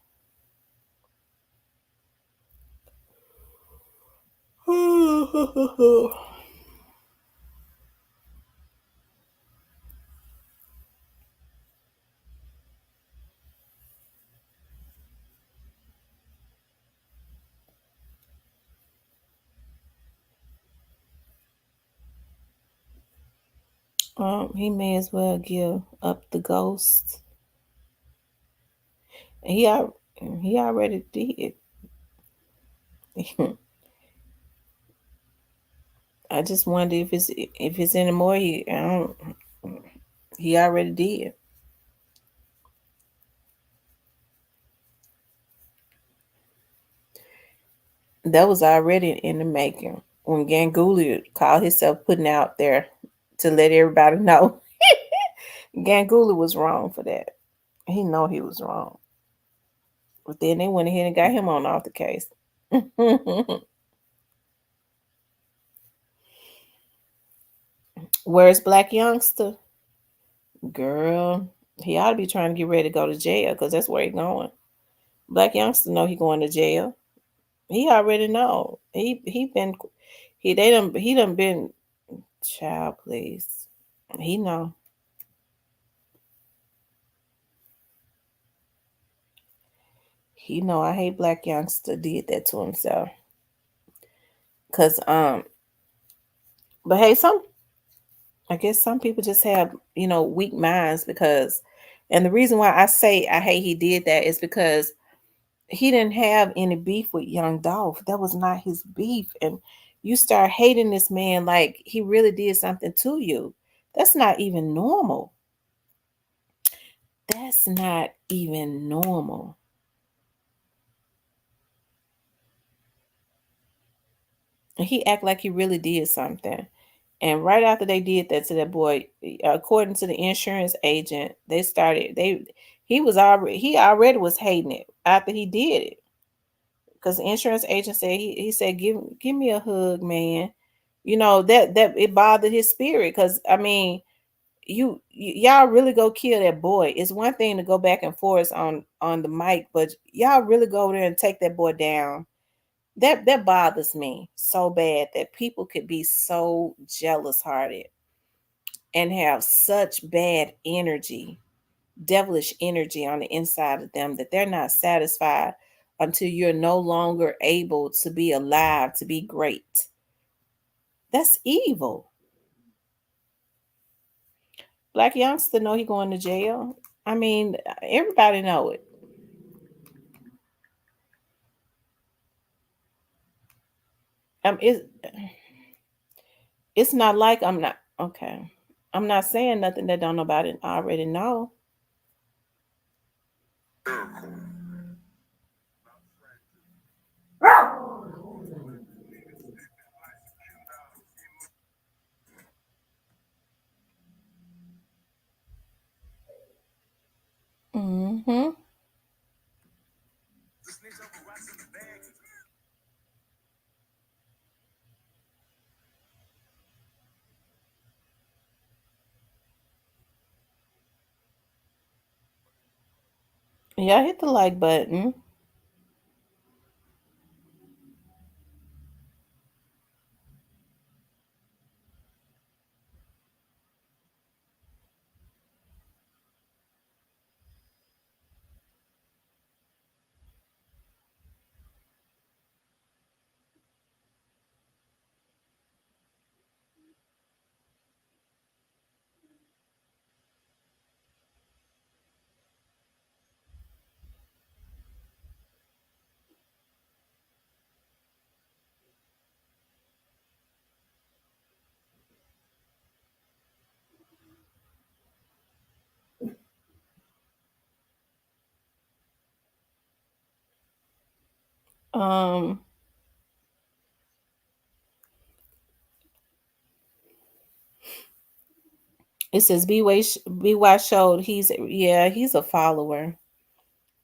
He may as well give up the ghost. He al- he already did. I just wonder if it's anymore. He already did. That was already in the making when Ganguly called himself putting out there to let everybody know. Ganguly was wrong for that. He know he was wrong. But then they went ahead and got him on off the case. Where's Black Youngster? Girl, he ought to be trying to get ready to go to jail because that's where he going. Black Youngster know he going to jail. He already know. He done been child, please. He know. He know I hate Black Youngster did that to himself. Cause but hey, I guess some people just have, weak minds because, and the reason why I say I hate he did that is because he didn't have any beef with Young Dolph. That was not his beef. And you start hating this man like he really did something to you. That's not even normal. That's not even normal. And he act like he really did something. And right after they did that to that boy, according to the insurance agent, he already was hating it after he did it. Because the insurance agent said he said give me a hug, man. That it bothered his spirit. Because I mean, y'all really go kill that boy. It's one thing to go back and forth on the mic, but y'all really go there and take that boy down. That bothers me so bad that people could be so jealous hearted and have such bad energy, devilish energy on the inside of them that they're not satisfied until you're no longer able to be alive, to be great. That's evil. Black youngster know he going to jail. I mean, everybody know it. Um, it's it's not like I'm not okay. I'm not saying nothing that don't nobody already know. Hmm. Yeah, hit the like button. Um, it says BY showed he's a follower.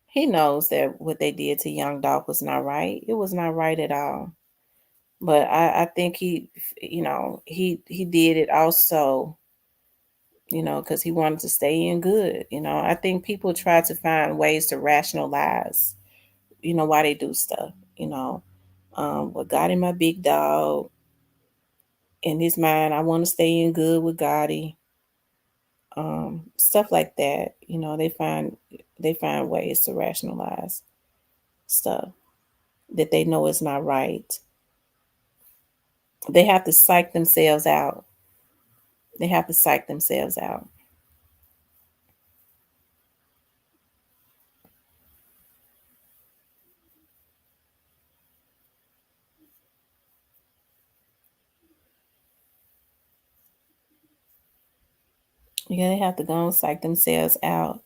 He knows that what they did to Young Dolph was not right. It was not right at all. But I think he did it also, because he wanted to stay in good. I think people try to find ways to rationalize, why they do stuff. You know, what got him my big dog in his mind. I want to stay in good with Gotti. Stuff like that. They find ways to rationalize stuff that they know is not right. They have to psych themselves out. They have to psych themselves out. Yeah, they have to go and psych themselves out.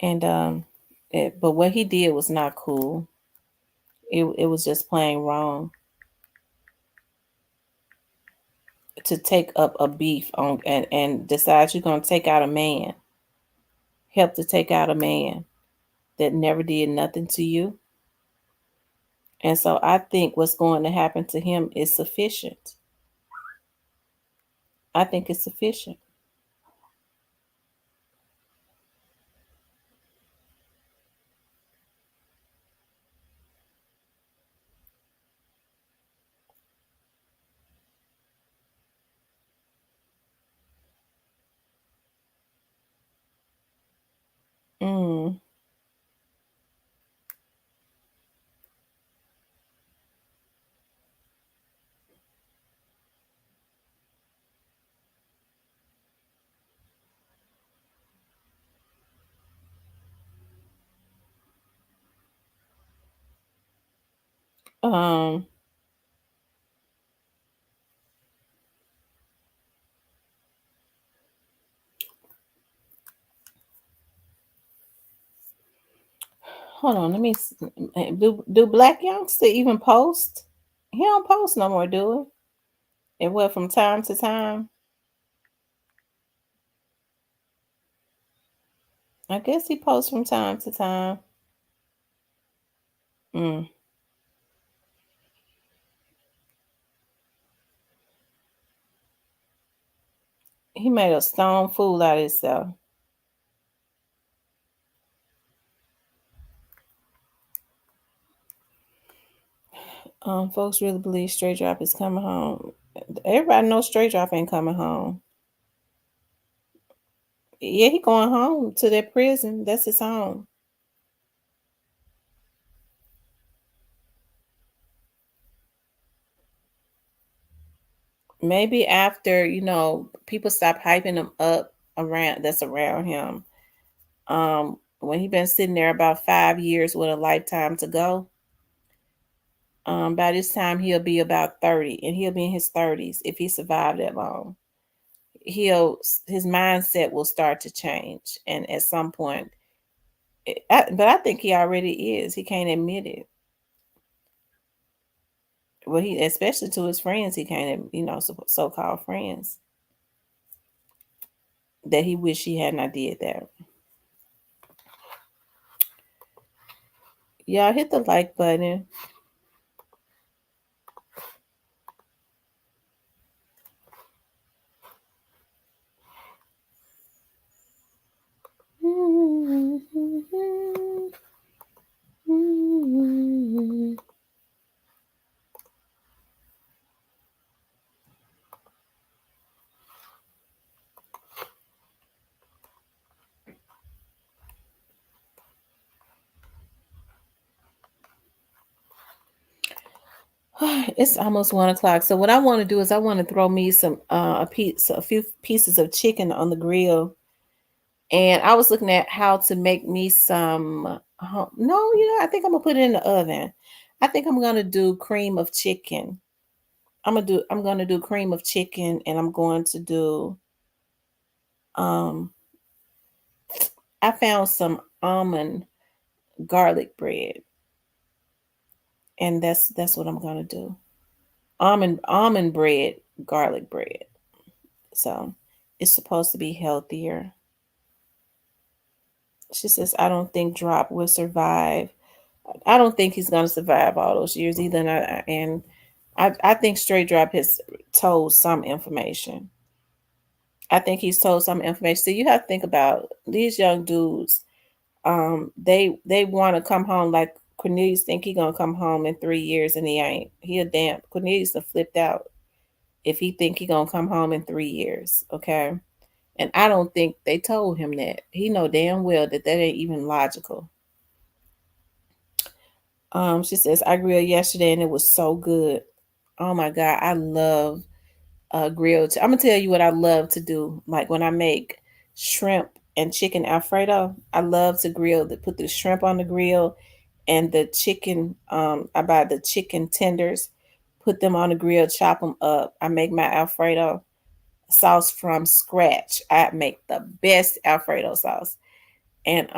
And but what he did was not cool. It was just plain wrong to take up a beef on and decide you're gonna take out a man, help to take out a man that never did nothing to you. And so I think what's going to happen to him is sufficient. I think it's sufficient. Mm. Um. Hold on. Let me. Do Black youngster even post? He don't post no more, do it? And what from time to time? I guess he posts from time to time. Mm. He made a stone fool out of himself. Folks really believe Straight Drop is coming home. Everybody knows Straight Drop ain't coming home. Yeah, he going home to that prison. That's his home. Maybe after people stop hyping him up around him. When he been sitting there about 5 years with a lifetime to go. By this time he'll be about 30, and he'll be in his 30s if he survived that long. He'll his mindset will start to change, and at some point, but I think he already is. He can't admit it. Well, he especially to his friends, he can't, so-called friends, that he wish he had not did that. Y'all hit the like button. It's almost 1 o'clock. So what I want to do is I want to throw me a few pieces of chicken on the grill, and I was looking at how to make me some. No, I think I'm gonna put it in the oven. I think I'm gonna do cream of chicken. I'm gonna do cream of chicken, and I'm going to do. Um, I found some almond garlic bread. and that's what I'm gonna do. Almond bread, garlic bread. So it's supposed to be healthier. She says, I don't think Drop will survive. I don't think he's gonna survive all those years either. And I think Straight Drop has told some information. I think he's told some information. So you have to think about these young dudes. They want to come home like Cornelius think he gonna come home in 3 years and he ain't. He a damn Cornelius have flipped out if he think he gonna come home in 3 years. Okay, and I don't think they told him that. He know damn well that that ain't even logical. She says I grilled yesterday and it was so good. Oh my god, I love grilled. I'm gonna tell you what I love to do. Like when I make shrimp and chicken Alfredo, I love to grill. To put the shrimp on the grill and the chicken. I buy the chicken tenders, put them on the grill, chop them up. I make my Alfredo sauce from scratch. I make the best Alfredo sauce, and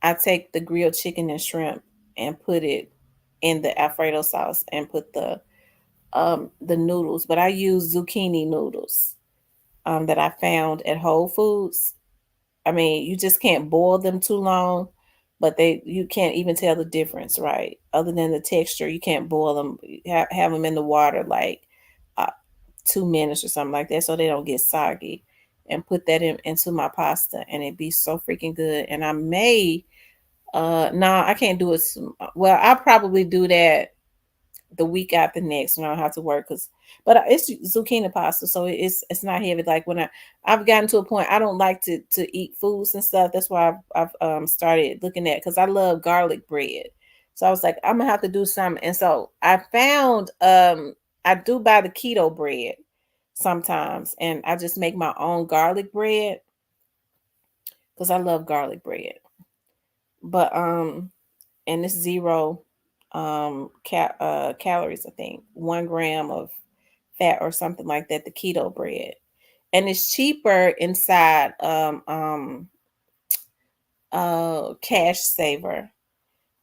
I take the grilled chicken and shrimp and put it in the Alfredo sauce and put the noodles, but I use zucchini noodles that I found at Whole Foods. I mean, you just can't boil them too long, but they you can't even tell the difference, right? Other than the texture, you can't boil them. Have them in the water like uh, 2 minutes or something like that, so they don't get soggy. And put that into my pasta, and it be so freaking good. And I may, nah, I can't do it. Well, I'll probably do that the week after next when I don't have to work because but it's zucchini pasta, so it's not heavy. Like when I've gotten to a point I don't like to eat foods and stuff. That's why I've started looking at because I love garlic bread. So I was like, I'm gonna have to do something. And so I found I do buy the keto bread sometimes, and I just make my own garlic bread because I love garlic bread. But and it's zero calories, I think 1 gram of fat or something like that, the keto bread, and it's cheaper inside cash saver,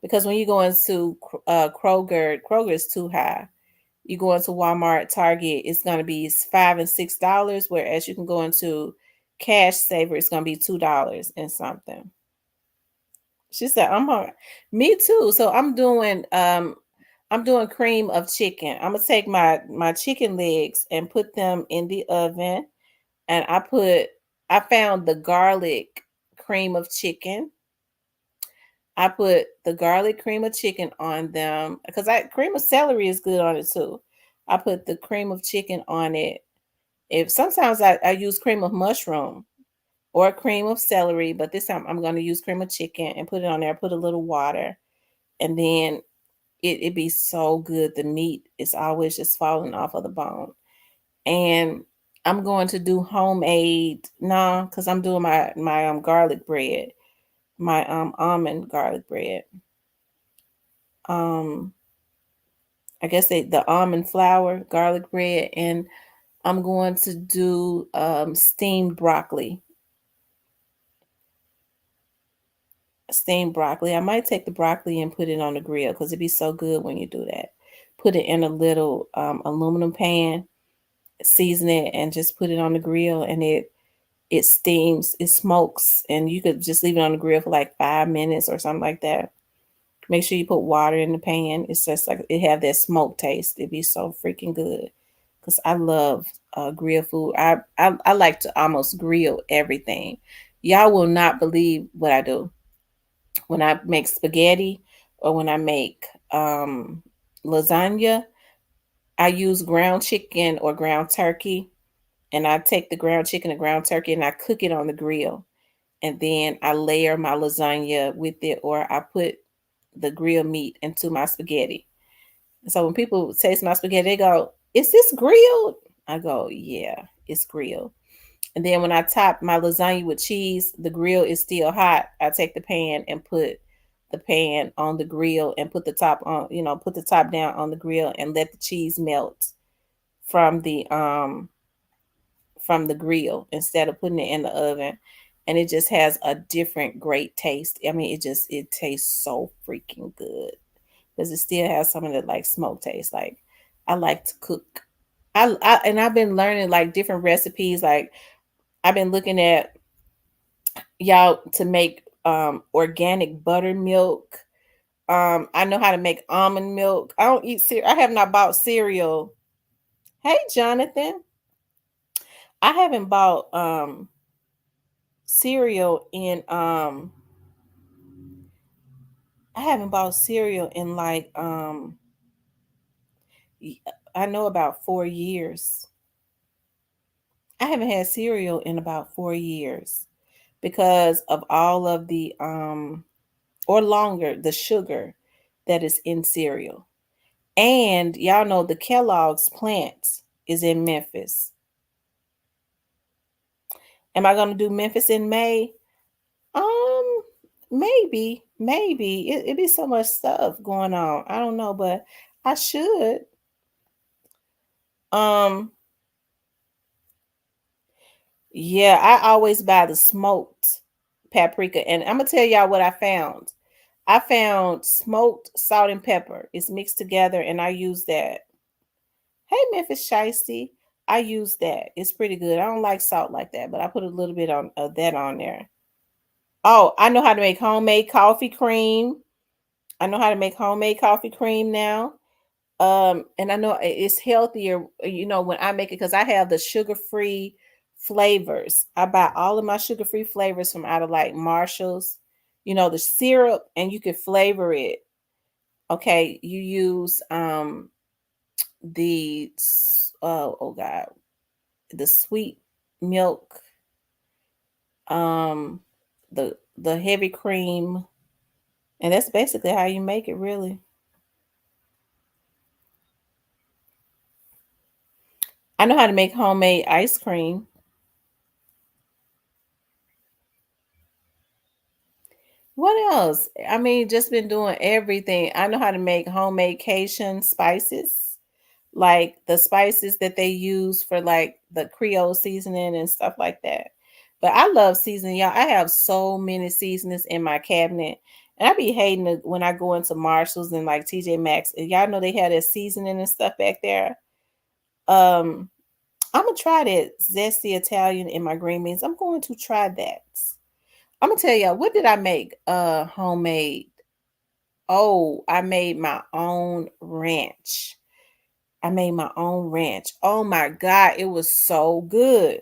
because when you go into Kroger is too high. You go into Walmart, Target, it's going to be $5 and $6, whereas you can go into cash saver, it's going to be $2 and something. She said, "I'm hungry." Me too. So I'm doing cream of chicken. I'm gonna take my chicken legs and put them in the oven, and I found the garlic cream of chicken. I put the garlic cream of chicken on them because I cream of celery is good on it too. I put the cream of chicken on it. If sometimes I use cream of mushroom or cream of celery, but this time I'm gonna use cream of chicken and put it on there. Put a little water, and then it be so good. The meat is always just falling off of the bone. And I'm going to do homemade no, because I'm doing my garlic bread, my almond garlic bread. Um, I guess the almond flour garlic bread, and I'm going to do steamed broccoli. Steamed broccoli. I might take the broccoli and put it on the grill because it'd be so good when you do that. Put it in a little aluminum pan, season it, and just put it on the grill, and it steams, it smokes, and you could just leave it on the grill for like 5 minutes or something like that. Make sure you put water in the pan. It's just like it have that smoke taste. It'd be so freaking good. Cause I love grill food. I like to almost grill everything. Y'all will not believe what I do when I make spaghetti or when I make lasagna. I use ground chicken or ground turkey, and I take the ground chicken and ground turkey and I cook it on the grill. And then I layer my lasagna with it, or I put the grilled meat into my spaghetti. So when people taste my spaghetti, they go, "Is this grilled?" I go, "Yeah, it's grilled." And then when I top my lasagna with cheese, the grill is still hot. I take the pan and put the pan on the grill and put the top on, put the top down on the grill and let the cheese melt from the grill instead of putting it in the oven, and it just has a different great taste. I mean, it tastes so freaking good. because it still has some of the like smoke taste. Like I like to cook. I and I've been learning like different recipes. Like I've been looking at y'all to make organic buttermilk. I know how to make almond milk. I don't eat cereal. I have not bought cereal. Hey Jonathan, I haven't bought cereal in I haven't bought cereal in like I know about 4 years. I haven't had cereal in about 4 years because of all of the or longer the sugar that is in cereal. And y'all know the Kellogg's plant is in Memphis. Am I gonna do Memphis in May? Um, maybe it be so much stuff going on. I don't know, but I should. Um, yeah, I always buy the smoked paprika, and I'm gonna tell y'all what I found. I found smoked salt and pepper. It's mixed together, and I use that. Hey, Memphis Shiesty, I use that. It's pretty good. I don't like salt like that, but I put a little bit on of that on there. Oh, I know how to make homemade coffee cream. I know how to make homemade coffee cream now. And I know it's healthier, when I make it because I have the sugar-free flavors. I buy all of my sugar-free flavors from out of like Marshalls, the syrup, and you can flavor it. Okay, you use the oh god, the sweet milk, um, the heavy cream, and that's basically how you make it. Really, I know how to make homemade ice cream. What else? I mean, just been doing everything. I know how to make homemade Cajun spices, like the spices that they use for like the Creole seasoning and stuff like that. But I love seasoning, y'all. I have so many seasonings in my cabinet. And I be hating it when I go into Marshalls and like TJ Maxx. And y'all know they have that seasoning and stuff back there. Um, I'm gonna try that zesty Italian in my green beans. I'm going to try that. I'm gonna tell y'all what did I make? Homemade. Oh, I made my own ranch. I made my own ranch. Oh my god, it was so good.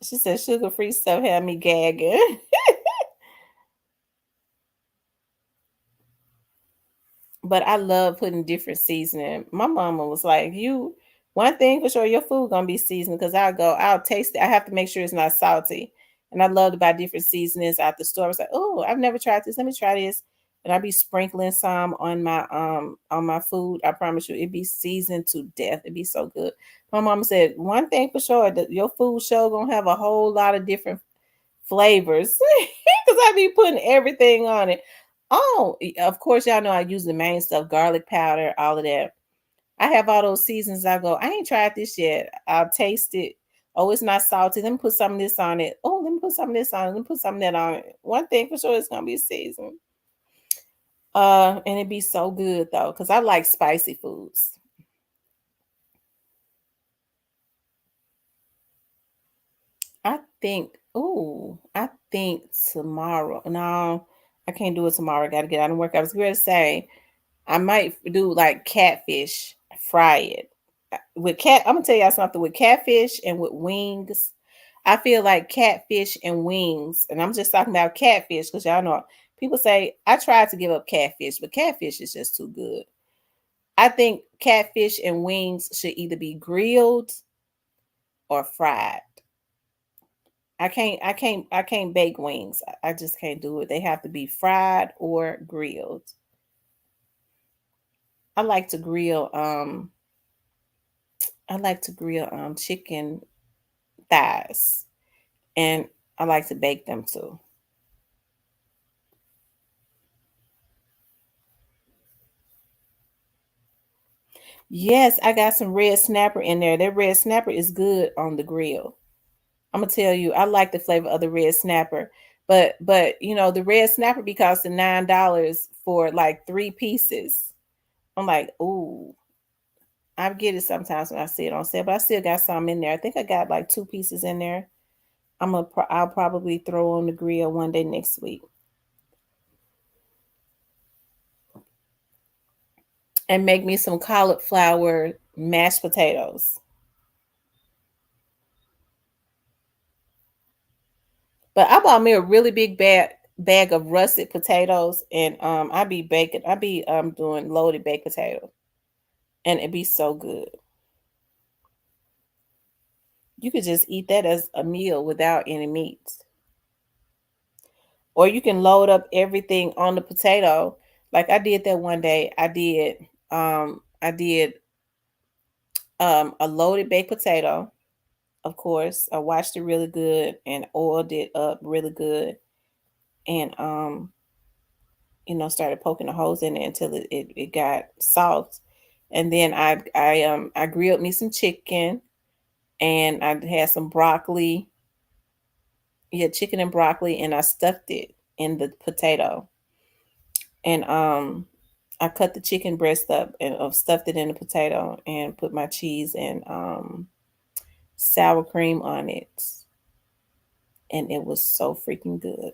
She said sugar free stuff had me gagging. But I love putting different seasoning. My mama was like, "You, one thing for sure, your food gonna be seasoned because I'll taste it. I have to make sure it's not salty." And I love to buy different seasonings at the store. I was like, "Oh, I've never tried this. Let me try this." And I be sprinkling some on my food. I promise you, it be seasoned to death. It be so good. My mama said, "One thing for sure, that your food show gonna have a whole lot of different flavors because I be putting everything on it." Oh, of course, y'all know I use the main stuff, garlic powder, all of that. I have all those seasons. I go, I ain't tried this yet. I'll taste it. Oh, it's not salty. Let me put some of this on it. Oh, let me put some of this on it. Let me put some of that on it. One thing for sure, it's gonna be seasoned. And it be so good though, because I like spicy foods. I think, I think tomorrow. No, I can't do it tomorrow. I gotta get out and work. I was going to say I might do like catfish, fry it. With cat, I'm gonna tell y'all something with catfish and with wings. I feel like catfish and wings, and I'm just talking about catfish because y'all know people say I tried to give up catfish, but catfish is just too good. I think catfish and wings should either be grilled or fried. I can't bake wings. I just can't do it. They have to be fried or grilled. I like to grill I like to grill chicken thighs, and I like to bake them too. Yes, I got some red snapper in there. That red snapper is good on the grill. I'm gonna tell you, I like the flavor of the red snapper, But the red snapper be costing $9 for like 3 pieces. I'm like, ooh, I get it sometimes when I see it on sale, but I still got some in there. I think I got like 2 pieces in there. I'll probably throw on the grill one day next week and make me some cauliflower mashed potatoes. But I bought me a really big bag of russet potatoes, and I be baking. I be doing loaded baked potato, and it be so good. You could just eat that as a meal without any meats, or you can load up everything on the potato. Like I did that one day. I did a loaded baked potato. Of course, I washed it really good and oiled it up really good, and started poking the holes in it until it got soft. And then I grilled me some chicken, and I had some broccoli. Yeah, chicken and broccoli, and I stuffed it in the potato. And I cut the chicken breast up and stuffed it in the potato and put my cheese and sour cream on it, and it was so freaking good.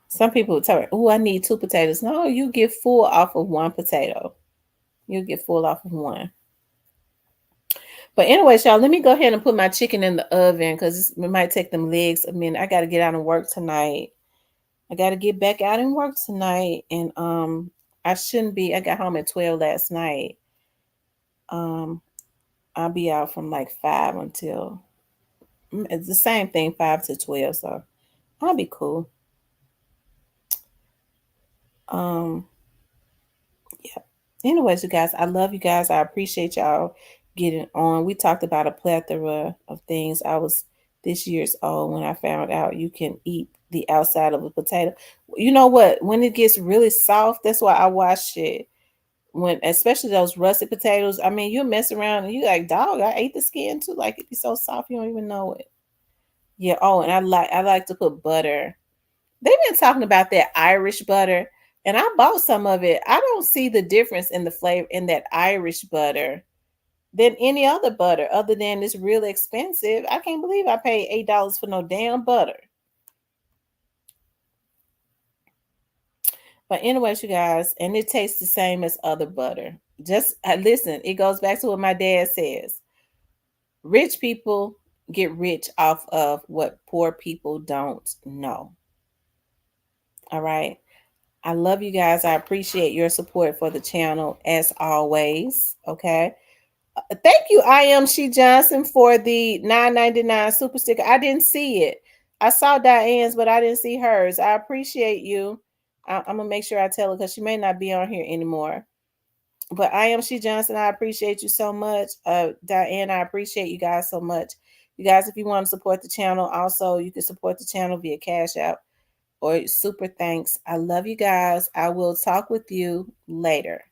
Some people would tell me, "Oh, I need 2 potatoes." No, you get full off of one potato. You get full off of one. But anyways, y'all, let me go ahead and put my chicken in the oven because it might take them legs a minute. I got to get out and work tonight. I got to get back out and work tonight, and I shouldn't be. I got home at 12 last night. Um, I'll be out from like 5 until it's the same thing, 5 to 12. So I'll be cool. Um, yeah. Anyways, you guys, I love you guys. I appreciate y'all getting on. We talked about a plethora of things. I was this year's old when I found out you can eat the outside of a potato. You know what? When it gets really soft, that's why I wash it. When especially those russet potatoes, I mean, you mess around and you like, dog, I ate the skin too. Like it be so soft you don't even know it. Yeah. Oh, and I like to put butter. They've been talking about that Irish butter, and I bought some of it. I don't see the difference in the flavor in that Irish butter than any other butter, other than it's really expensive. I can't believe I paid $8 for no damn butter. But anyways, you guys, and it tastes the same as other butter. Just listen, it goes back to what my dad says. Rich people get rich off of what poor people don't know. All right. I love you guys. I appreciate your support for the channel as always. Okay. Thank you, I am She Johnson, for the $9.99 super sticker. I didn't see it. I saw Diane's, but I didn't see hers. I appreciate you. I'm gonna make sure I tell her because she may not be on here anymore. But I am She Johnson. I appreciate you so much. Diane, I appreciate you guys so much. You guys, if you want to support the channel, also you can support the channel via Cash App or super thanks. I love you guys. I will talk with you later.